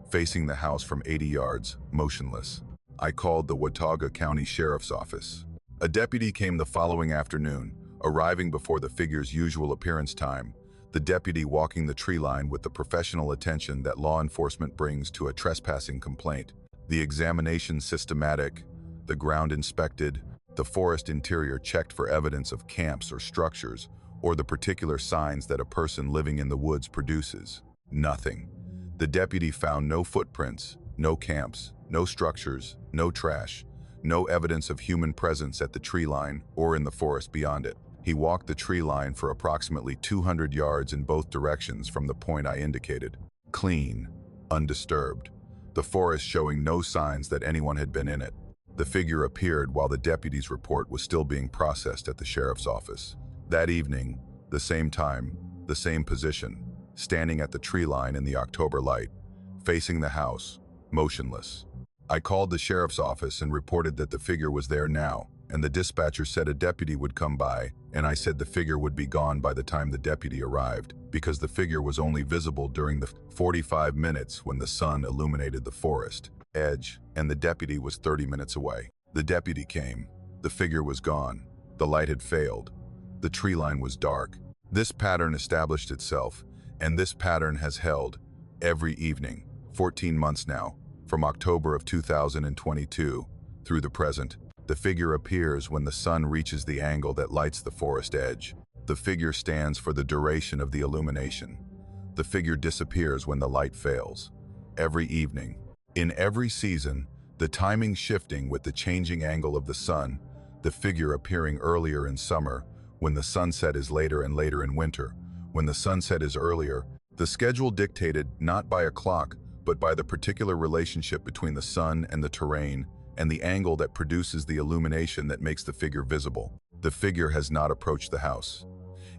facing the house from 80 yards, motionless. I called the Watauga County Sheriff's Office. A deputy came the following afternoon, arriving before the figure's usual appearance time, the deputy walking the tree line with the professional attention that law enforcement brings to a trespassing complaint. The examination systematic, the ground inspected, the forest interior checked for evidence of camps or structures, or the particular signs that a person living in the woods produces. Nothing. The deputy found no footprints, no camps, no structures, no trash, no evidence of human presence at the tree line or in the forest beyond it. He walked the tree line for approximately 200 yards in both directions from the point I indicated. Clean, undisturbed. The forest showing no signs that anyone had been in it. The figure appeared while the deputy's report was still being processed at the sheriff's office. That evening, the same time, the same position, standing at the tree line in the October light, facing the house, motionless. I called the sheriff's office and reported that the figure was there now, and the dispatcher said a deputy would come by, and I said the figure would be gone by the time the deputy arrived, because the figure was only visible during the 45 minutes when the sun illuminated the forest edge, and the deputy was 30 minutes away. The deputy came. The figure was gone. The light had failed. The tree line was dark. This pattern established itself, and this pattern has held every evening, 14 months now, from October of 2022 through the present. The figure appears when the sun reaches the angle that lights the forest edge. The figure stands for the duration of the illumination. The figure disappears when the light fails. Every evening. In every season, the timing shifting with the changing angle of the sun, the figure appearing earlier in summer, when the sunset is later and later in winter. When the sunset is earlier, the schedule dictated not by a clock, but by the particular relationship between the sun and the terrain, and the angle that produces the illumination that makes the figure visible. The figure has not approached the house.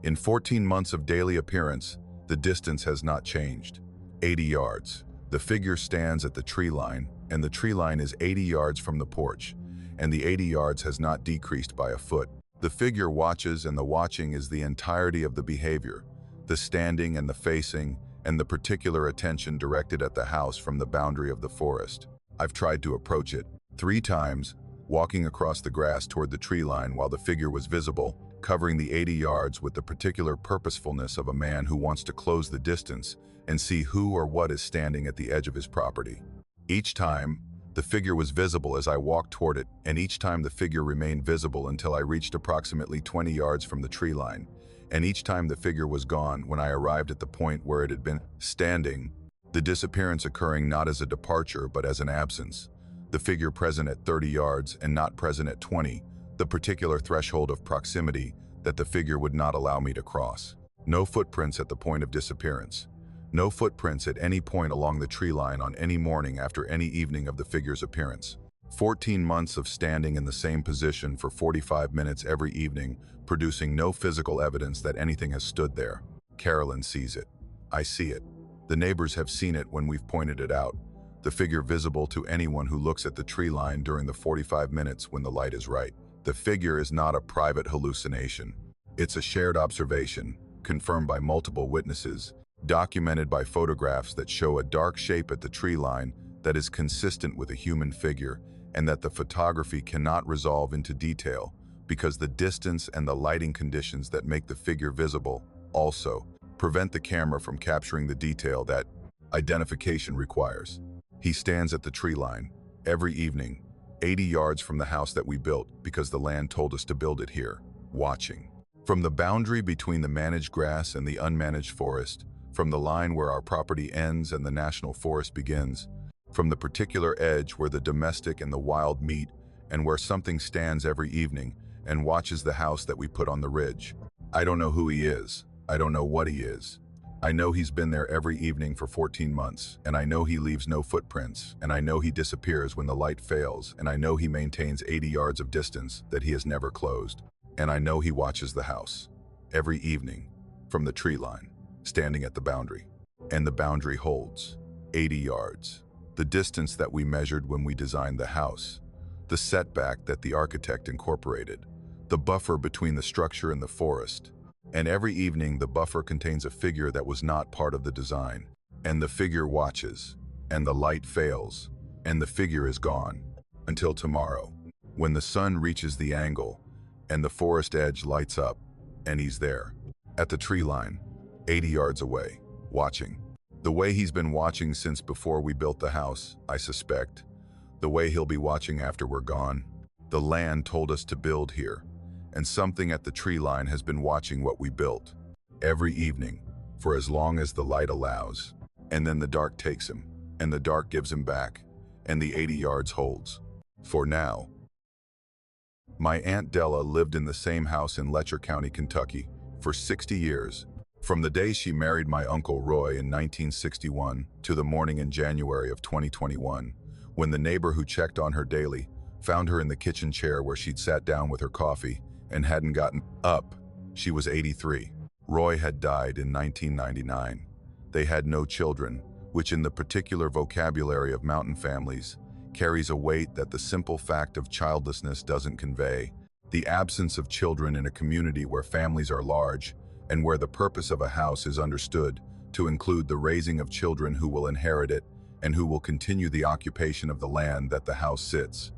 In 14 months of daily appearance, the distance has not changed. 80 yards. The figure stands at the tree line, and the tree line is 80 yards from the porch, and the 80 yards has not decreased by a foot. The figure watches, and the watching is the entirety of the behavior, the standing and the facing, and the particular attention directed at the house from the boundary of the forest. I've tried to approach it 3 times. walking across the grass toward the tree line while the figure was visible, covering the 80 yards with the particular purposefulness of a man who wants to close the distance and see who or what is standing at the edge of his property. Each time, the figure was visible as I walked toward it, and each time the figure remained visible until I reached approximately 20 yards from the tree line, and each time the figure was gone when I arrived at the point where it had been standing, the disappearance occurring not as a departure but as an absence, the figure present at 30 yards and not present at 20, the particular threshold of proximity that the figure would not allow me to cross. No footprints at the point of disappearance. No footprints at any point along the tree line on any morning after any evening of the figure's appearance. 14 months of standing in the same position for 45 minutes every evening, producing no physical evidence that anything has stood there. Carolyn sees it. I see it. The neighbors have seen it when we've pointed it out. The figure visible to anyone who looks at the tree line during the 45 minutes when the light is right. The figure is not a private hallucination. It's a shared observation, confirmed by multiple witnesses, documented by photographs that show a dark shape at the tree line that is consistent with a human figure, and that the photography cannot resolve into detail because the distance and the lighting conditions that make the figure visible also prevent the camera from capturing the detail that identification requires. He stands at the tree line every evening, 80 yards from the house that we built because the land told us to build it here, watching. From the boundary between the managed grass and the unmanaged forest, from the line where our property ends and the national forest begins, from the particular edge where the domestic and the wild meet, and where something stands every evening and watches the house that we put on the ridge. I don't know who he is. I don't know what he is. I know he's been there every evening for 14 months, and I know he leaves no footprints, and I know he disappears when the light fails, and I know he maintains 80 yards of distance that he has never closed, and I know he watches the house every evening from the tree line, standing at the boundary. And the boundary holds 80 yards, the distance that we measured when we designed the house, the setback that the architect incorporated, the buffer between the structure and the forest. And every evening the buffer contains a figure that was not part of the design. And the figure watches, and the light fails, and the figure is gone, until tomorrow, when the sun reaches the angle, and the forest edge lights up, and he's there, at the tree line, 80 yards away, watching. The way he's been watching since before we built the house, I suspect. The way he'll be watching after we're gone. The land told us to build here, and something at the tree line has been watching what we built every evening for as long as the light allows. And then the dark takes him, and the dark gives him back, and the 80 yards holds. For now. My Aunt Della lived in the same house in Letcher County, Kentucky, for 60 years, from the day she married my Uncle Roy in 1961 to the morning in January of 2021, when the neighbor who checked on her daily found her in the kitchen chair where she'd sat down with her coffee and hadn't gotten up. She was 83. Roy had died in 1999. They had no children, which in the particular vocabulary of mountain families carries a weight that the simple fact of childlessness doesn't convey. The absence of children in a community where families are large and where the purpose of a house is understood to include the raising of children who will inherit it and who will continue the occupation of the land that the house sits.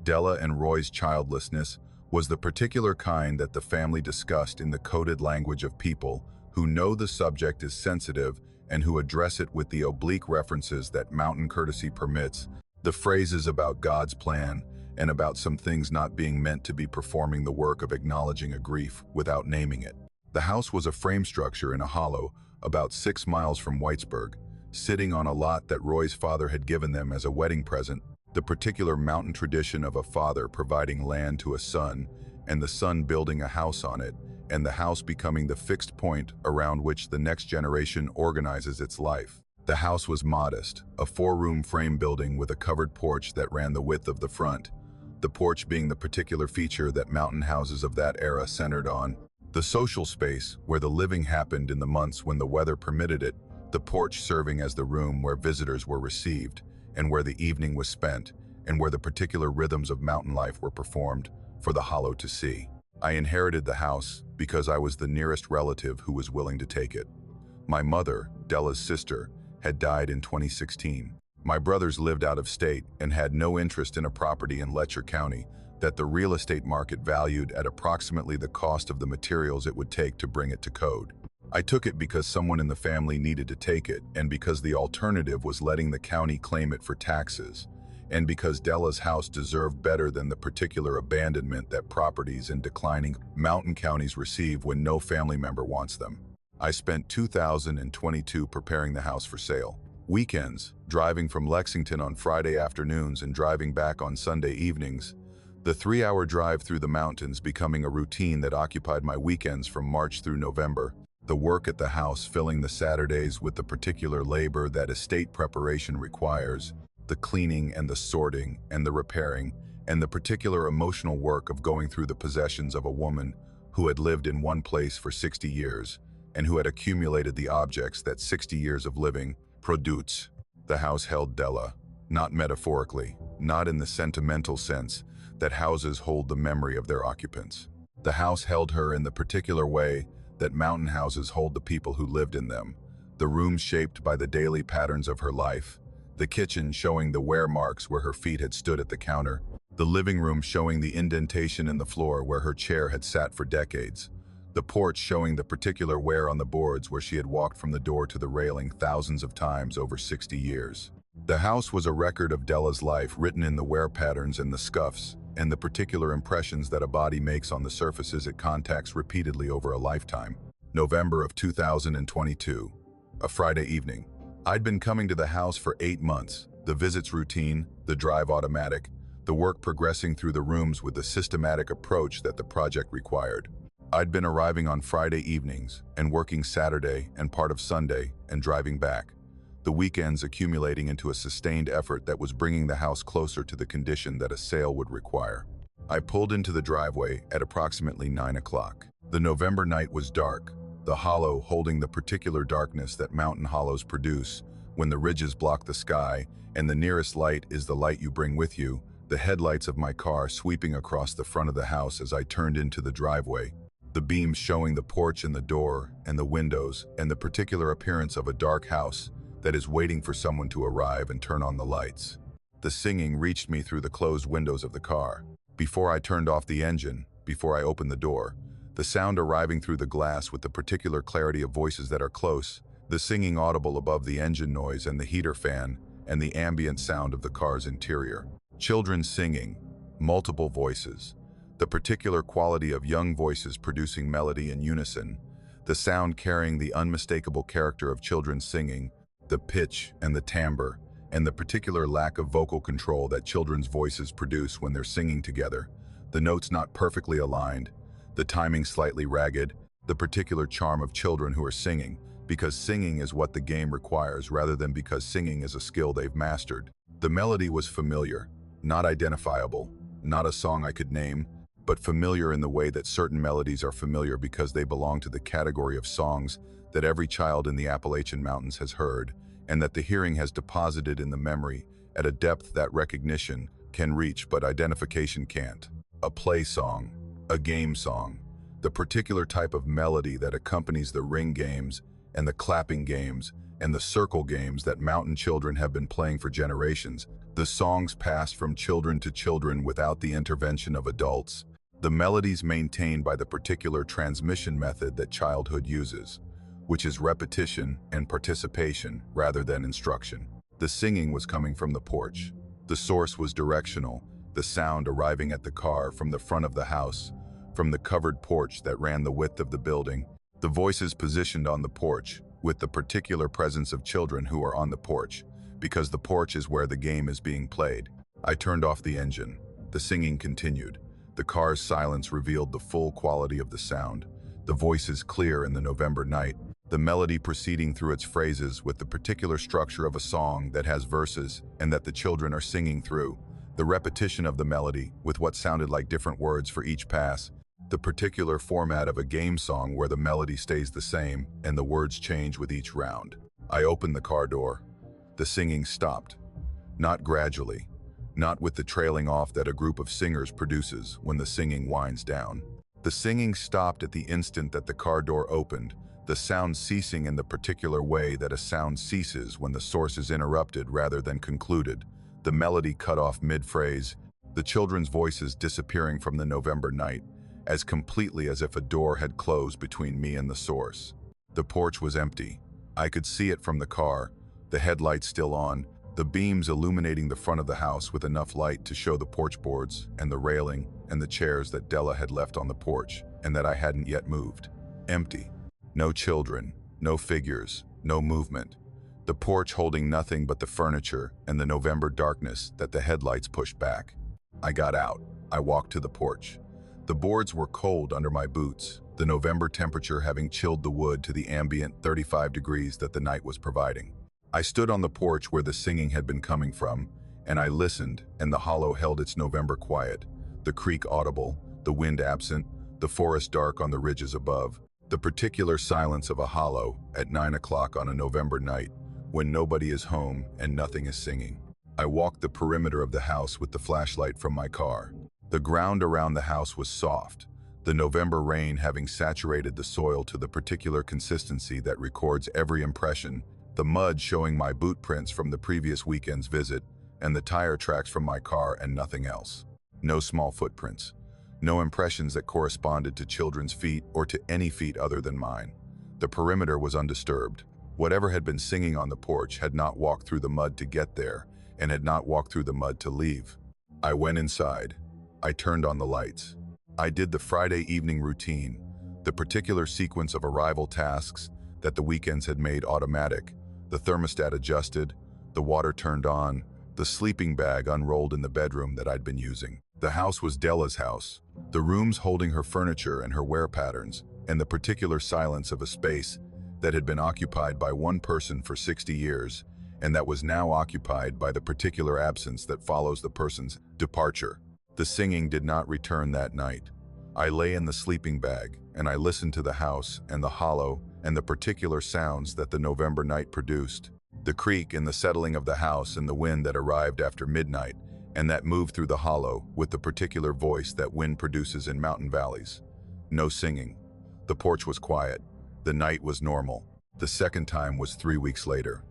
Della and Roy's childlessness was the particular kind that the family discussed in the coded language of people who know the subject is sensitive and who address it with the oblique references that mountain courtesy permits, the phrases about God's plan and about some things not being meant to be performing the work of acknowledging a grief without naming it. The house was a frame structure in a hollow about 6 miles from Whitesburg, sitting on a lot that Roy's father had given them as a wedding present, the particular mountain tradition of a father providing land to a son, and the son building a house on it, and the house becoming the fixed point around which the next generation organizes its life. The house was modest, a 4-room frame building with a covered porch that ran the width of the front, the porch being the particular feature that mountain houses of that era centered on. The social space, where the living happened in the months when the weather permitted it, the porch serving as the room where visitors were received, and where the evening was spent, and where the particular rhythms of mountain life were performed, for the hollow to see. I inherited the house because I was the nearest relative who was willing to take it. My mother, Della's sister, had died in 2016. My brothers lived out of state and had no interest in a property in Letcher County that the real estate market valued at approximately the cost of the materials it would take to bring it to code. I took it because someone in the family needed to take it, and because the alternative was letting the county claim it for taxes, and because Della's house deserved better than the particular abandonment that properties in declining mountain counties receive when no family member wants them. I spent 2022 preparing the house for sale. Weekends, driving from Lexington on Friday afternoons and driving back on Sunday evenings, the 3-hour drive through the mountains becoming a routine that occupied my weekends from March through November. The work at the house filling the Saturdays with the particular labor that estate preparation requires, the cleaning and the sorting and the repairing, and the particular emotional work of going through the possessions of a woman who had lived in one place for 60 years and who had accumulated the objects that 60 years of living produced. The house held Della, not metaphorically, not in the sentimental sense that houses hold the memory of their occupants. The house held her in the particular way that mountain houses hold the people who lived in them, the rooms shaped by the daily patterns of her life, the kitchen showing the wear marks where her feet had stood at the counter, the living room showing the indentation in the floor where her chair had sat for decades, the porch showing the particular wear on the boards where she had walked from the door to the railing thousands of times over 60 years. The house was a record of Della's life written in the wear patterns and the scuffs, and the particular impressions that a body makes on the surfaces it contacts repeatedly over a lifetime. November of 2022, a Friday evening. I'd been coming to the house for 8 months, the visits routine, the drive automatic, the work progressing through the rooms with the systematic approach that the project required. I'd been arriving on Friday evenings and working Saturday and part of Sunday and driving back, the weekends accumulating into a sustained effort that was bringing the house closer to the condition that a sale would require. I pulled into the driveway at approximately 9 o'clock. The November night was dark, the hollow holding the particular darkness that mountain hollows produce when the ridges block the sky and the nearest light is the light you bring with you, the headlights of my car sweeping across the front of the house as I turned into the driveway, the beams showing the porch and the door and the windows, and the particular appearance of a dark house that is waiting for someone to arrive and turn on the lights. The singing reached me through the closed windows of the car. Before I turned off the engine, before I opened the door, the sound arriving through the glass with the particular clarity of voices that are close, the singing audible above the engine noise and the heater fan, and the ambient sound of the car's interior. Children singing, multiple voices, the particular quality of young voices producing melody in unison, the sound carrying the unmistakable character of children singing, the pitch and the timbre, and the particular lack of vocal control that children's voices produce when they're singing together, the notes not perfectly aligned, the timing slightly ragged, the particular charm of children who are singing, because singing is what the game requires rather than because singing is a skill they've mastered. The melody was familiar, not identifiable, not a song I could name, but familiar in the way that certain melodies are familiar because they belong to the category of songs that every child in the Appalachian Mountains has heard, and that the hearing has deposited in the memory at a depth that recognition can reach but identification can't. A play song, a game song, the particular type of melody that accompanies the ring games and the clapping games and the circle games that mountain children have been playing for generations, the songs passed from children to children without the intervention of adults, the melodies maintained by the particular transmission method that childhood uses, which is repetition and participation rather than instruction. The singing was coming from the porch. The source was directional, the sound arriving at the car from the front of the house, from the covered porch that ran the width of the building, the voices positioned on the porch, with the particular presence of children who are on the porch, because the porch is where the game is being played. I turned off the engine. The singing continued. The car's silence revealed the full quality of the sound, the voices clear in the November night, the melody proceeding through its phrases with the particular structure of a song that has verses and that the children are singing through, the repetition of the melody with what sounded like different words for each pass, the particular format of a game song where the melody stays the same and the words change with each round. I opened the car door. The singing stopped. Not gradually, not with the trailing off that a group of singers produces when the singing winds down. The singing stopped at the instant that the car door opened, the sound ceasing in the particular way that a sound ceases when the source is interrupted rather than concluded, the melody cut off mid-phrase, the children's voices disappearing from the November night, as completely as if a door had closed between me and the source. The porch was empty. I could see it from the car, the headlights still on, the beams illuminating the front of the house with enough light to show the porch boards and the railing and the chairs that Della had left on the porch and that I hadn't yet moved. Empty. No children, no figures, no movement. The porch holding nothing but the furniture and the November darkness that the headlights pushed back. I got out. I walked to the porch. The boards were cold under my boots, the November temperature having chilled the wood to the ambient 35 degrees that the night was providing. I stood on the porch where the singing had been coming from, and I listened, and the hollow held its November quiet, the creek audible, the wind absent, the forest dark on the ridges above, the particular silence of a hollow at 9 o'clock on a November night, when nobody is home and nothing is singing. I walked the perimeter of the house with the flashlight from my car. The ground around the house was soft, the November rain having saturated the soil to the particular consistency that records every impression, the mud showing my boot prints from the previous weekend's visit, and the tire tracks from my car and nothing else. No small footprints. No impressions that corresponded to children's feet or to any feet other than mine. The perimeter was undisturbed. Whatever had been singing on the porch had not walked through the mud to get there, and had not walked through the mud to leave. I went inside. I turned on the lights. I did the Friday evening routine, the particular sequence of arrival tasks that the weekends had made automatic, the thermostat adjusted, the water turned on, the sleeping bag unrolled in the bedroom that I'd been using. The house was Della's house, the rooms holding her furniture and her wear patterns, and the particular silence of a space that had been occupied by one person for 60 years, and that was now occupied by the particular absence that follows the person's departure. The singing did not return that night. I lay in the sleeping bag, and I listened to the house and the hollow and the particular sounds that the November night produced. The creak and the settling of the house and the wind that arrived after midnight and that moved through the hollow with the particular voice that wind produces in mountain valleys. No singing. The porch was quiet. The night was normal. The second time was 3 weeks later.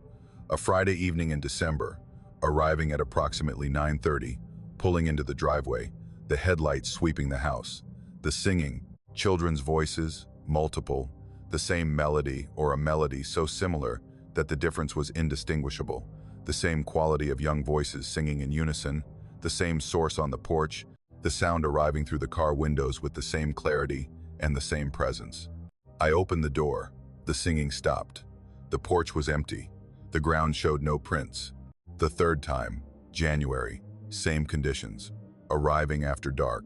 A Friday evening in December, arriving at approximately 9:30, pulling into the driveway, the headlights sweeping the house, the singing, children's voices, multiple, the same melody or a melody so similar that the difference was indistinguishable, the same quality of young voices singing in unison, the same source on the porch, the sound arriving through the car windows with the same clarity and the same presence. I opened the door. The singing stopped. The porch was empty. The ground showed no prints. The third time, January, same conditions, arriving after dark.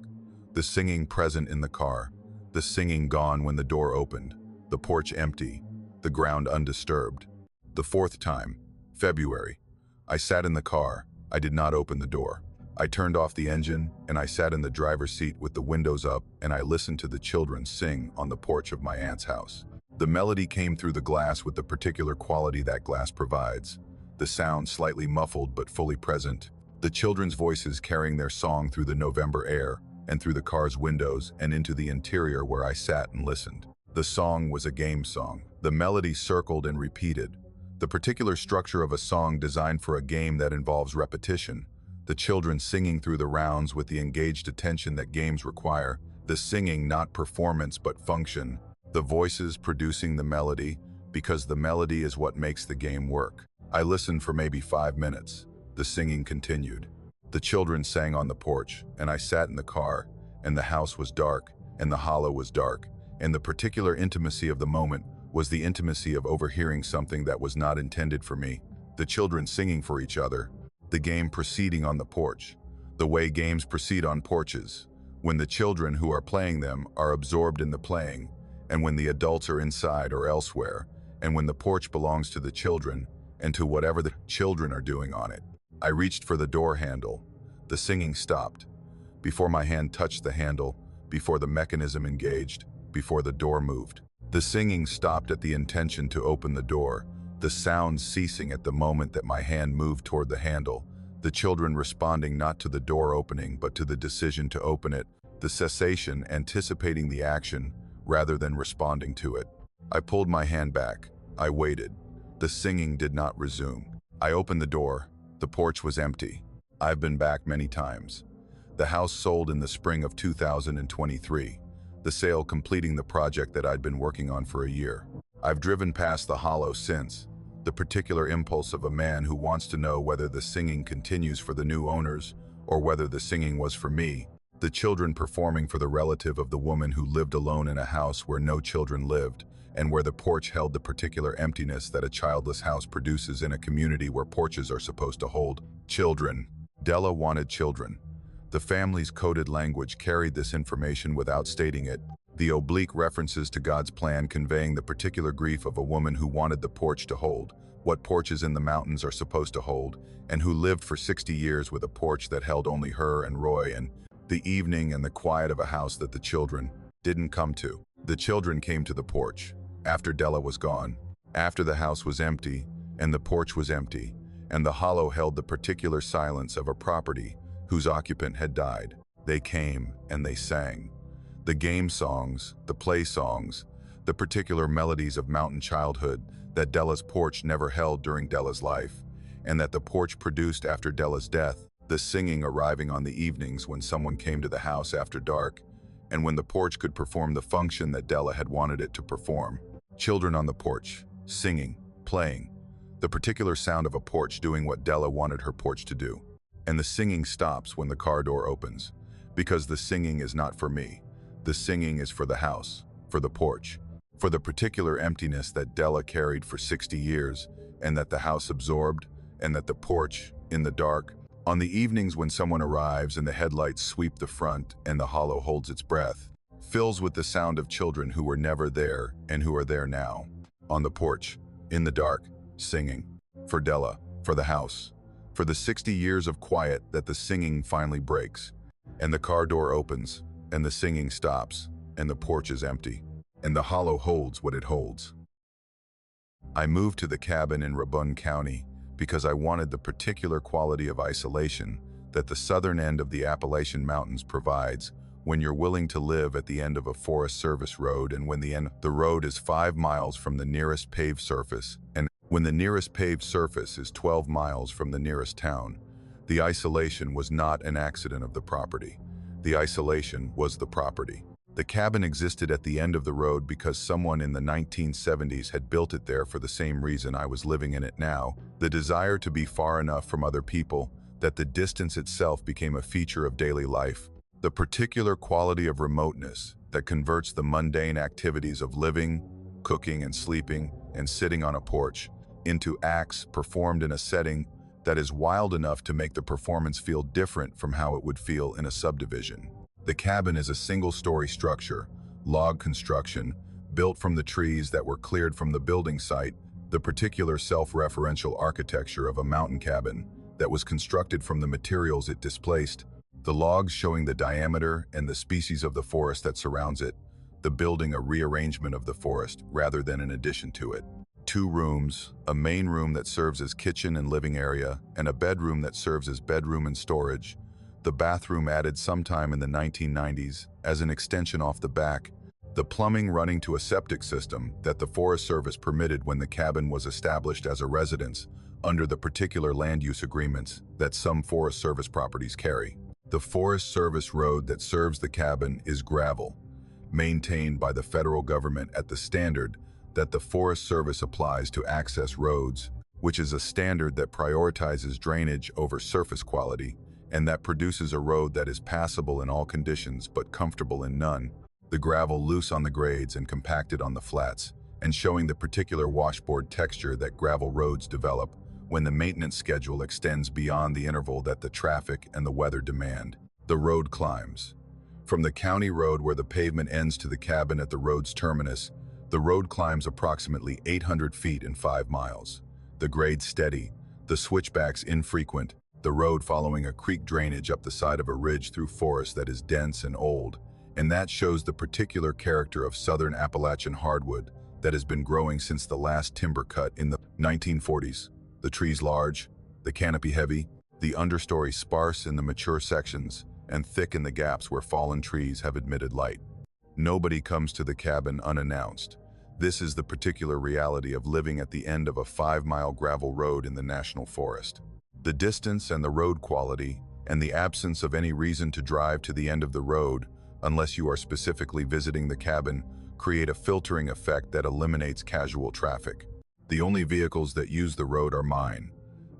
The singing present in the car, the singing gone when the door opened, the porch empty, the ground undisturbed. The fourth time, February, I sat in the car. I did not open the door. I turned off the engine and I sat in the driver's seat with the windows up and I listened to the children sing on the porch of my aunt's house. The melody came through the glass with the particular quality that glass provides. The sound slightly muffled but fully present. The children's voices carrying their song through the November air and through the car's windows and into the interior where I sat and listened. The song was a game song. The melody circled and repeated. The particular structure of a song designed for a game that involves repetition. The children singing through the rounds with the engaged attention that games require. The singing not performance but function. The voices producing the melody because the melody is what makes the game work. I listened for maybe 5 minutes. The singing continued. The children sang on the porch, and I sat in the car, and the house was dark, and the hollow was dark, and the particular intimacy of the moment was the intimacy of overhearing something that was not intended for me. The children singing for each other. The game proceeding on the porch. The way games proceed on porches, when the children who are playing them are absorbed in the playing, and when the adults are inside or elsewhere, and when the porch belongs to the children and to whatever the children are doing on it. I reached for the door handle. The singing stopped. Before my hand touched the handle, before the mechanism engaged, before the door moved. The singing stopped at the intention to open the door, the sound ceasing at the moment that my hand moved toward the handle, the children responding not to the door opening but to the decision to open it, the cessation anticipating the action rather than responding to it. I pulled my hand back. I waited. The singing did not resume. I opened the door. The porch was empty. I've been back many times. The house sold in the spring of 2023, the sale completing the project that I'd been working on for a year. I've driven past the hollow since, the particular impulse of a man who wants to know whether the singing continues for the new owners or whether the singing was for me, the children performing for the relative of the woman who lived alone in a house where no children lived and where the porch held the particular emptiness that a childless house produces in a community where porches are supposed to hold children. Della wanted children. The family's coded language carried this information without stating it, the oblique references to God's plan conveying the particular grief of a woman who wanted the porch to hold what porches in the mountains are supposed to hold, and who lived for 60 years with a porch that held only her and Roy and the evening and the quiet of a house that the children didn't come to. The children came to the porch after Della was gone, after the house was empty and the porch was empty, and the hollow held the particular silence of a property whose occupant had died. They came and they sang. The game songs, the play songs, the particular melodies of mountain childhood that Della's porch never held during Della's life, and that the porch produced after Della's death, the singing arriving on the evenings when someone came to the house after dark, and when the porch could perform the function that Della had wanted it to perform. Children on the porch, singing, playing, the particular sound of a porch doing what Della wanted her porch to do. And the singing stops when the car door opens, because the singing is not for me. The singing is for the house, for the porch, for the particular emptiness that Della carried for 60 years, and that the house absorbed, and that the porch, in the dark, on the evenings when someone arrives and the headlights sweep the front and the hollow holds its breath, fills with the sound of children who were never there and who are there now. On the porch, in the dark, singing. For Della, for the house, for the 60 years of quiet that the singing finally breaks, and the car door opens, and the singing stops, and the porch is empty, and the hollow holds what it holds. I moved to the cabin in Rabun County because I wanted the particular quality of isolation that the southern end of the Appalachian Mountains provides when you're willing to live at the end of a Forest Service road and when the road is 5 miles from the nearest paved surface, and when the nearest paved surface is 12 miles from the nearest town. The isolation was not an accident of the property. The isolation was the property. The cabin existed at the end of the road because someone in the 1970s had built it there for the same reason I was living in it now, the desire to be far enough from other people that the distance itself became a feature of daily life. The particular quality of remoteness that converts the mundane activities of living, cooking and sleeping and sitting on a porch into acts performed in a setting that is wild enough to make the performance feel different from how it would feel in a subdivision. The cabin is a single-story structure, log construction, built from the trees that were cleared from the building site, the particular self-referential architecture of a mountain cabin that was constructed from the materials it displaced, the logs showing the diameter and the species of the forest that surrounds it, the building a rearrangement of the forest rather than an addition to it. 2 rooms, a main room that serves as kitchen and living area, and a bedroom that serves as bedroom and storage. The bathroom added sometime in the 1990s as an extension off the back. The plumbing running to a septic system that the Forest Service permitted when the cabin was established as a residence under the particular land use agreements that some Forest Service properties carry. The Forest Service road that serves the cabin is gravel, maintained by the federal government at the standard that the Forest Service applies to access roads, which is a standard that prioritizes drainage over surface quality, and that produces a road that is passable in all conditions but comfortable in none. The gravel loose on the grades and compacted on the flats, and showing the particular washboard texture that gravel roads develop when the maintenance schedule extends beyond the interval that the traffic and the weather demand. The road climbs. From the county road where the pavement ends to the cabin at the road's terminus, the road climbs approximately 800 feet in 5 miles. The grade steady, the switchbacks infrequent, the road following a creek drainage up the side of a ridge through forest that is dense and old, and that shows the particular character of southern Appalachian hardwood that has been growing since the last timber cut in the 1940s. The trees large, the canopy heavy, the understory sparse in the mature sections, and thick in the gaps where fallen trees have admitted light. Nobody comes to the cabin unannounced. This is the particular reality of living at the end of a 5-mile gravel road in the national forest. The distance and the road quality, and the absence of any reason to drive to the end of the road, unless you are specifically visiting the cabin, create a filtering effect that eliminates casual traffic. The only vehicles that use the road are mine,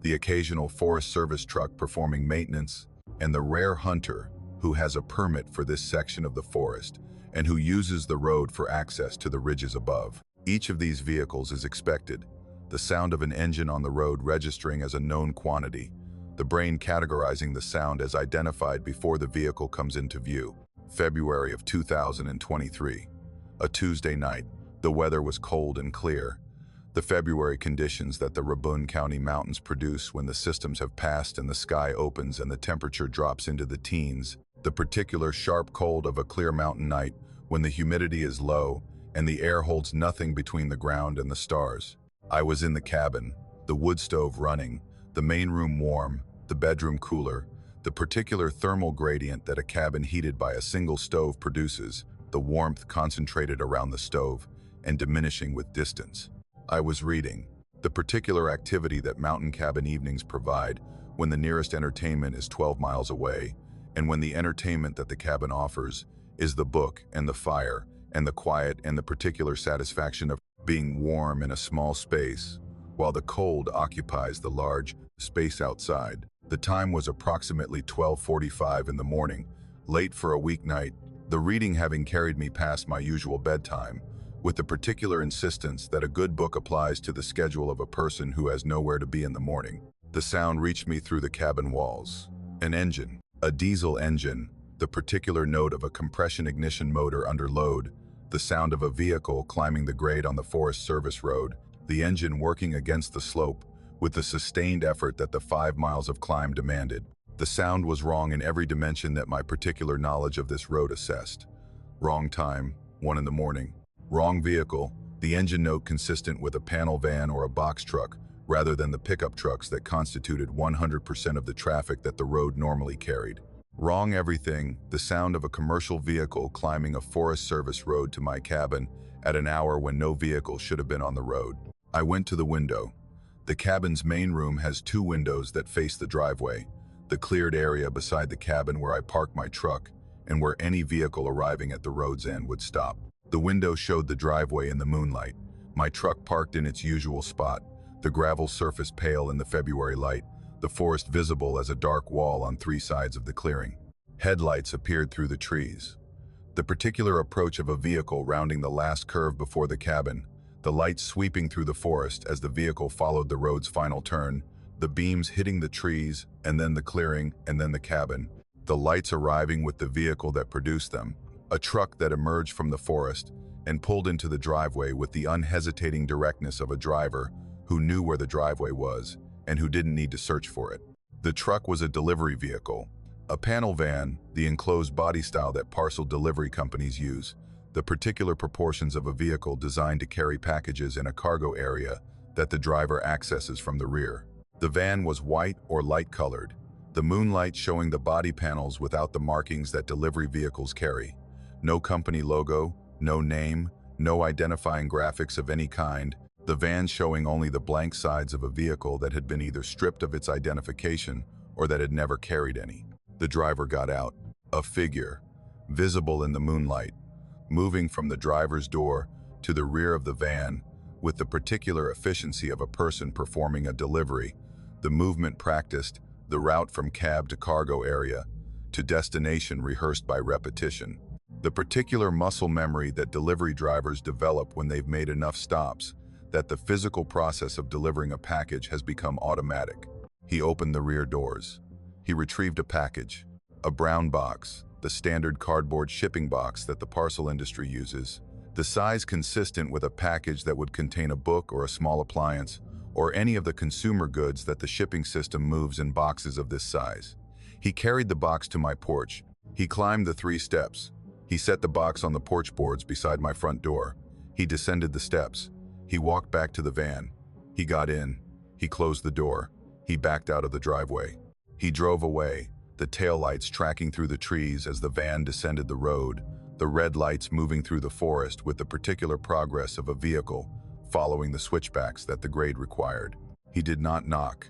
the occasional Forest Service truck performing maintenance, and the rare hunter who has a permit for this section of the forest and who uses the road for access to the ridges above. Each of these vehicles is expected, the sound of an engine on the road registering as a known quantity, the brain categorizing the sound as identified before the vehicle comes into view. February of 2023. A Tuesday night. The weather was cold and clear. The February conditions that the Rabun County mountains produce when the systems have passed and the sky opens and the temperature drops into the teens. The particular sharp cold of a clear mountain night when the humidity is low and the air holds nothing between the ground and the stars. I was in the cabin, the wood stove running, the main room warm, the bedroom cooler, the particular thermal gradient that a cabin heated by a single stove produces, the warmth concentrated around the stove and diminishing with distance. I was reading, the particular activity that mountain cabin evenings provide when the nearest entertainment is 12 miles away, and when the entertainment that the cabin offers is the book and the fire and the quiet and the particular satisfaction of being warm in a small space, while the cold occupies the large space outside. The time was approximately 12:45 in the morning, late for a weeknight, the reading having carried me past my usual bedtime, with the particular insistence that a good book applies to the schedule of a person who has nowhere to be in the morning. The sound reached me through the cabin walls. An engine, a diesel engine, the particular note of a compression ignition motor under load, the sound of a vehicle climbing the grade on the Forest Service road, the engine working against the slope with the sustained effort that the 5 miles of climb demanded. The sound was wrong in every dimension that my particular knowledge of this road assessed. Wrong time, 1 in the morning. Wrong vehicle, the engine note consistent with a panel van or a box truck, rather than the pickup trucks that constituted 100% of the traffic that the road normally carried. Wrong everything, the sound of a commercial vehicle climbing a Forest Service road to my cabin at an hour when no vehicle should have been on the road. I went to the window. The cabin's main room has 2 windows that face the driveway, the cleared area beside the cabin where I park my truck and where any vehicle arriving at the road's end would stop. The window showed the driveway in the moonlight, my truck parked in its usual spot, the gravel surface pale in the February light, the forest visible as a dark wall on 3 sides of the clearing. Headlights appeared through the trees. The particular approach of a vehicle rounding the last curve before the cabin, the lights sweeping through the forest as the vehicle followed the road's final turn, the beams hitting the trees, and then the clearing, and then the cabin, the lights arriving with the vehicle that produced them, a truck that emerged from the forest and pulled into the driveway with the unhesitating directness of a driver who knew where the driveway was and who didn't need to search for it. The truck was a delivery vehicle, a panel van, the enclosed body style that parcel delivery companies use, the particular proportions of a vehicle designed to carry packages in a cargo area that the driver accesses from the rear. The van was white or light-colored, the moonlight showing the body panels without the markings that delivery vehicles carry. No company logo, no name, no identifying graphics of any kind, the van showing only the blank sides of a vehicle that had been either stripped of its identification or that had never carried any. The driver got out, a figure, visible in the moonlight, moving from the driver's door to the rear of the van with the particular efficiency of a person performing a delivery, the movement practiced, the route from cab to cargo area to destination rehearsed by repetition. The particular muscle memory that delivery drivers develop when they've made enough stops, that the physical process of delivering a package has become automatic. He opened the rear doors. He retrieved a package, a brown box, the standard cardboard shipping box that the parcel industry uses, the size consistent with a package that would contain a book or a small appliance, or any of the consumer goods that the shipping system moves in boxes of this size. He carried the box to my porch. He climbed the 3 steps. He set the box on the porch boards beside my front door. He descended the steps. He walked back to the van. He got in. He closed the door. He backed out of the driveway. He drove away, the taillights tracking through the trees as the van descended the road, the red lights moving through the forest with the particular progress of a vehicle following the switchbacks that the grade required. He did not knock.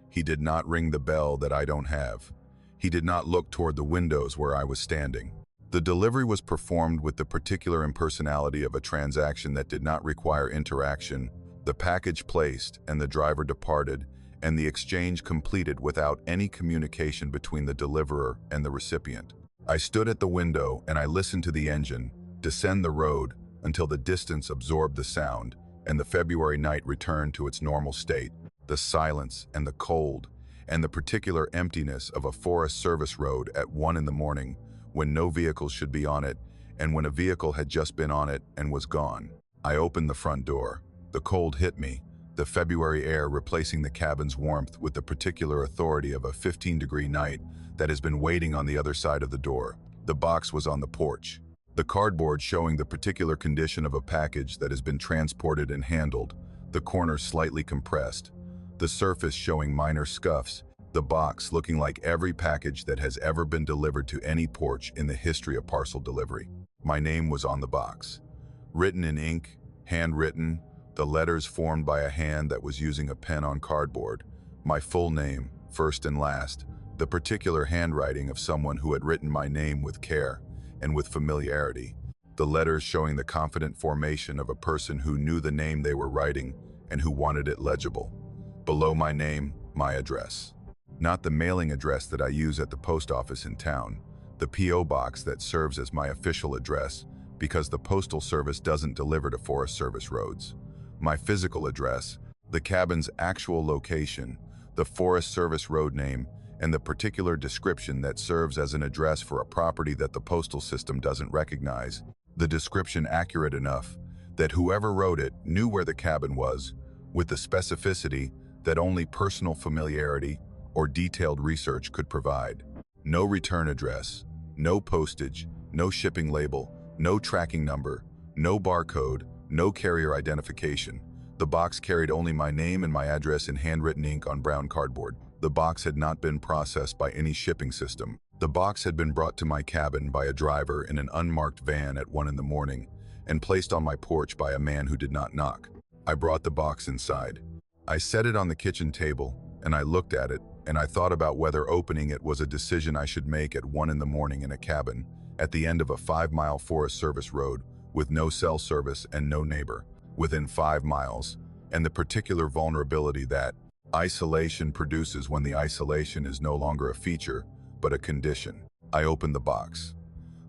He did not ring the bell that I don't have. He did not look toward the windows where I was standing. The delivery was performed with the particular impersonality of a transaction that did not require interaction, the package placed and the driver departed, and the exchange completed without any communication between the deliverer and the recipient. I stood at the window and I listened to the engine descend the road until the distance absorbed the sound and the February night returned to its normal state, the silence and the cold, and the particular emptiness of a Forest Service road at 1 in the morning when no vehicles should be on it and when a vehicle had just been on it and was gone. I opened the front door. The cold hit me, the February air replacing the cabin's warmth with the particular authority of a 15-degree night that has been waiting on the other side of the door. The box was on the porch. The cardboard showing the particular condition of a package that has been transported and handled, the corners slightly compressed, the surface showing minor scuffs, the box looking like every package that has ever been delivered to any porch in the history of parcel delivery. My name was on the box. Written in ink, handwritten, the letters formed by a hand that was using a pen on cardboard. My full name, first and last, the particular handwriting of someone who had written my name with care and with familiarity. The letters showing the confident formation of a person who knew the name they were writing and who wanted it legible. Below my name, my address. Not the mailing address that I use at the post office in town, the P.O. box that serves as my official address because the Postal Service doesn't deliver to Forest Service roads. My physical address, the cabin's actual location, the Forest Service road name, and the particular description that serves as an address for a property that the postal system doesn't recognize. The description accurate enough that whoever wrote it knew where the cabin was, with the specificity that only personal familiarity or detailed research could provide. No return address, no postage, no shipping label, no tracking number, no barcode, no carrier identification. The box carried only my name and my address in handwritten ink on brown cardboard. The box had not been processed by any shipping system. The box had been brought to my cabin by a driver in an unmarked van at 1 in the morning and placed on my porch by a man who did not knock. I brought the box inside. I set it on the kitchen table and I looked at it and I thought about whether opening it was a decision I should make at 1 in the morning in a cabin at the end of a 5-mile Forest Service road with no cell service and no neighbor within 5 miles, and the particular vulnerability that isolation produces when the isolation is no longer a feature, but a condition. I opened the box.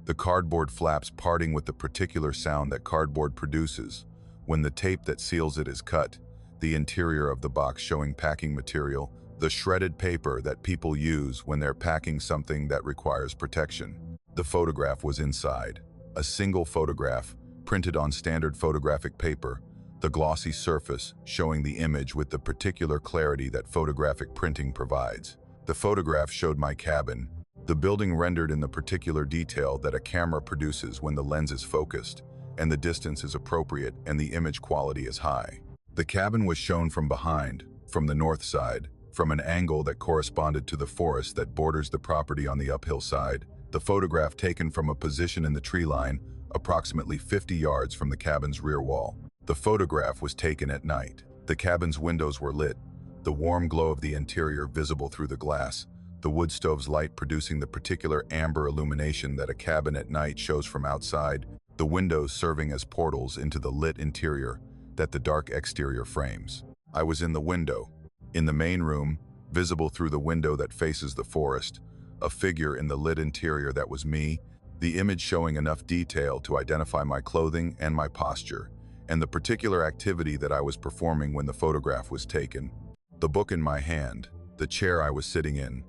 The cardboard flaps parting with the particular sound that cardboard produces when the tape that seals it is cut, the interior of the box showing packing material, the shredded paper that people use when they're packing something that requires protection. The photograph was inside. A single photograph, printed on standard photographic paper, the glossy surface showing the image with the particular clarity that photographic printing provides. The photograph showed my cabin, the building rendered in the particular detail that a camera produces when the lens is focused, and the distance is appropriate and the image quality is high. The cabin was shown from behind, from the north side, from an angle that corresponded to the forest that borders the property on the uphill side. The photograph taken from a position in the tree line, approximately 50 yards from the cabin's rear wall. The photograph was taken at night. The cabin's windows were lit, the warm glow of the interior visible through the glass, the wood stove's light producing the particular amber illumination that a cabin at night shows from outside, the windows serving as portals into the lit interior that the dark exterior frames. I was in the window. In the main room, visible through the window that faces the forest, a figure in the lit interior that was me, the image showing enough detail to identify my clothing and my posture, and the particular activity that I was performing when the photograph was taken. The book in my hand, the chair I was sitting in,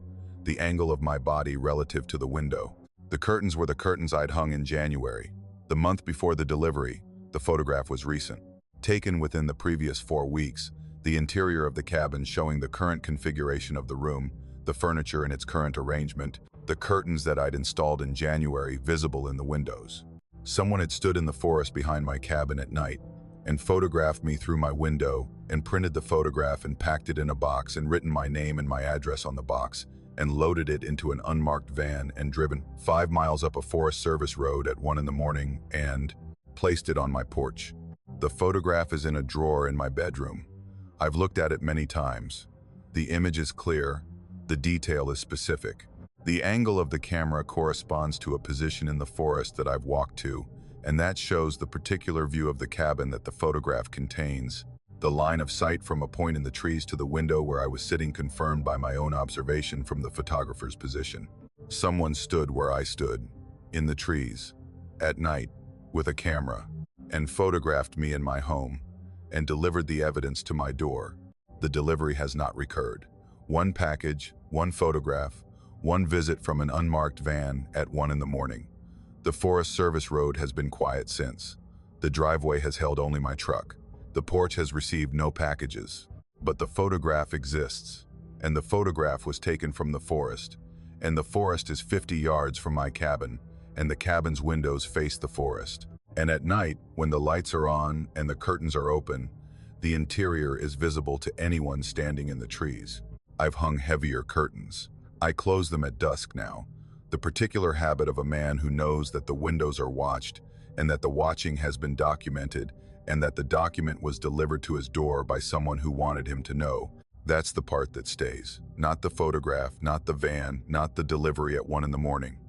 the angle of my body relative to the window. The curtains were the curtains I'd hung in January. The month before the delivery, the photograph was recent. Taken within the previous 4 weeks, the interior of the cabin showing the current configuration of the room, the furniture in its current arrangement, the curtains that I'd installed in January visible in the windows. Someone had stood in the forest behind my cabin at night and photographed me through my window and printed the photograph and packed it in a box and written my name and my address on the box and loaded it into an unmarked van and driven 5 miles up a Forest Service road at 1 in the morning and placed it on my porch. The photograph is in a drawer in my bedroom. I've looked at it many times. The image is clear. The detail is specific. The angle of the camera corresponds to a position in the forest that I've walked to, and that shows the particular view of the cabin that the photograph contains. The line of sight from a point in the trees to the window where I was sitting confirmed by my own observation from the photographer's position. Someone stood where I stood, in the trees, at night, with a camera, and photographed me in my home, and delivered the evidence to my door. The delivery has not recurred. One package, one photograph, one visit from an unmarked van at 1 in the morning. The Forest Service road has been quiet since. The driveway has held only my truck. The porch has received no packages. But the photograph exists, and the photograph was taken from the forest, and the forest is 50 yards from my cabin, and the cabin's windows face the forest. And at night, when the lights are on and the curtains are open, the interior is visible to anyone standing in the trees. I've hung heavier curtains. I close them at dusk now, the particular habit of a man who knows that the windows are watched and that the watching has been documented and that the document was delivered to his door by someone who wanted him to know. That's the part that stays. Not the photograph, not the van, not the delivery at 1 in the morning.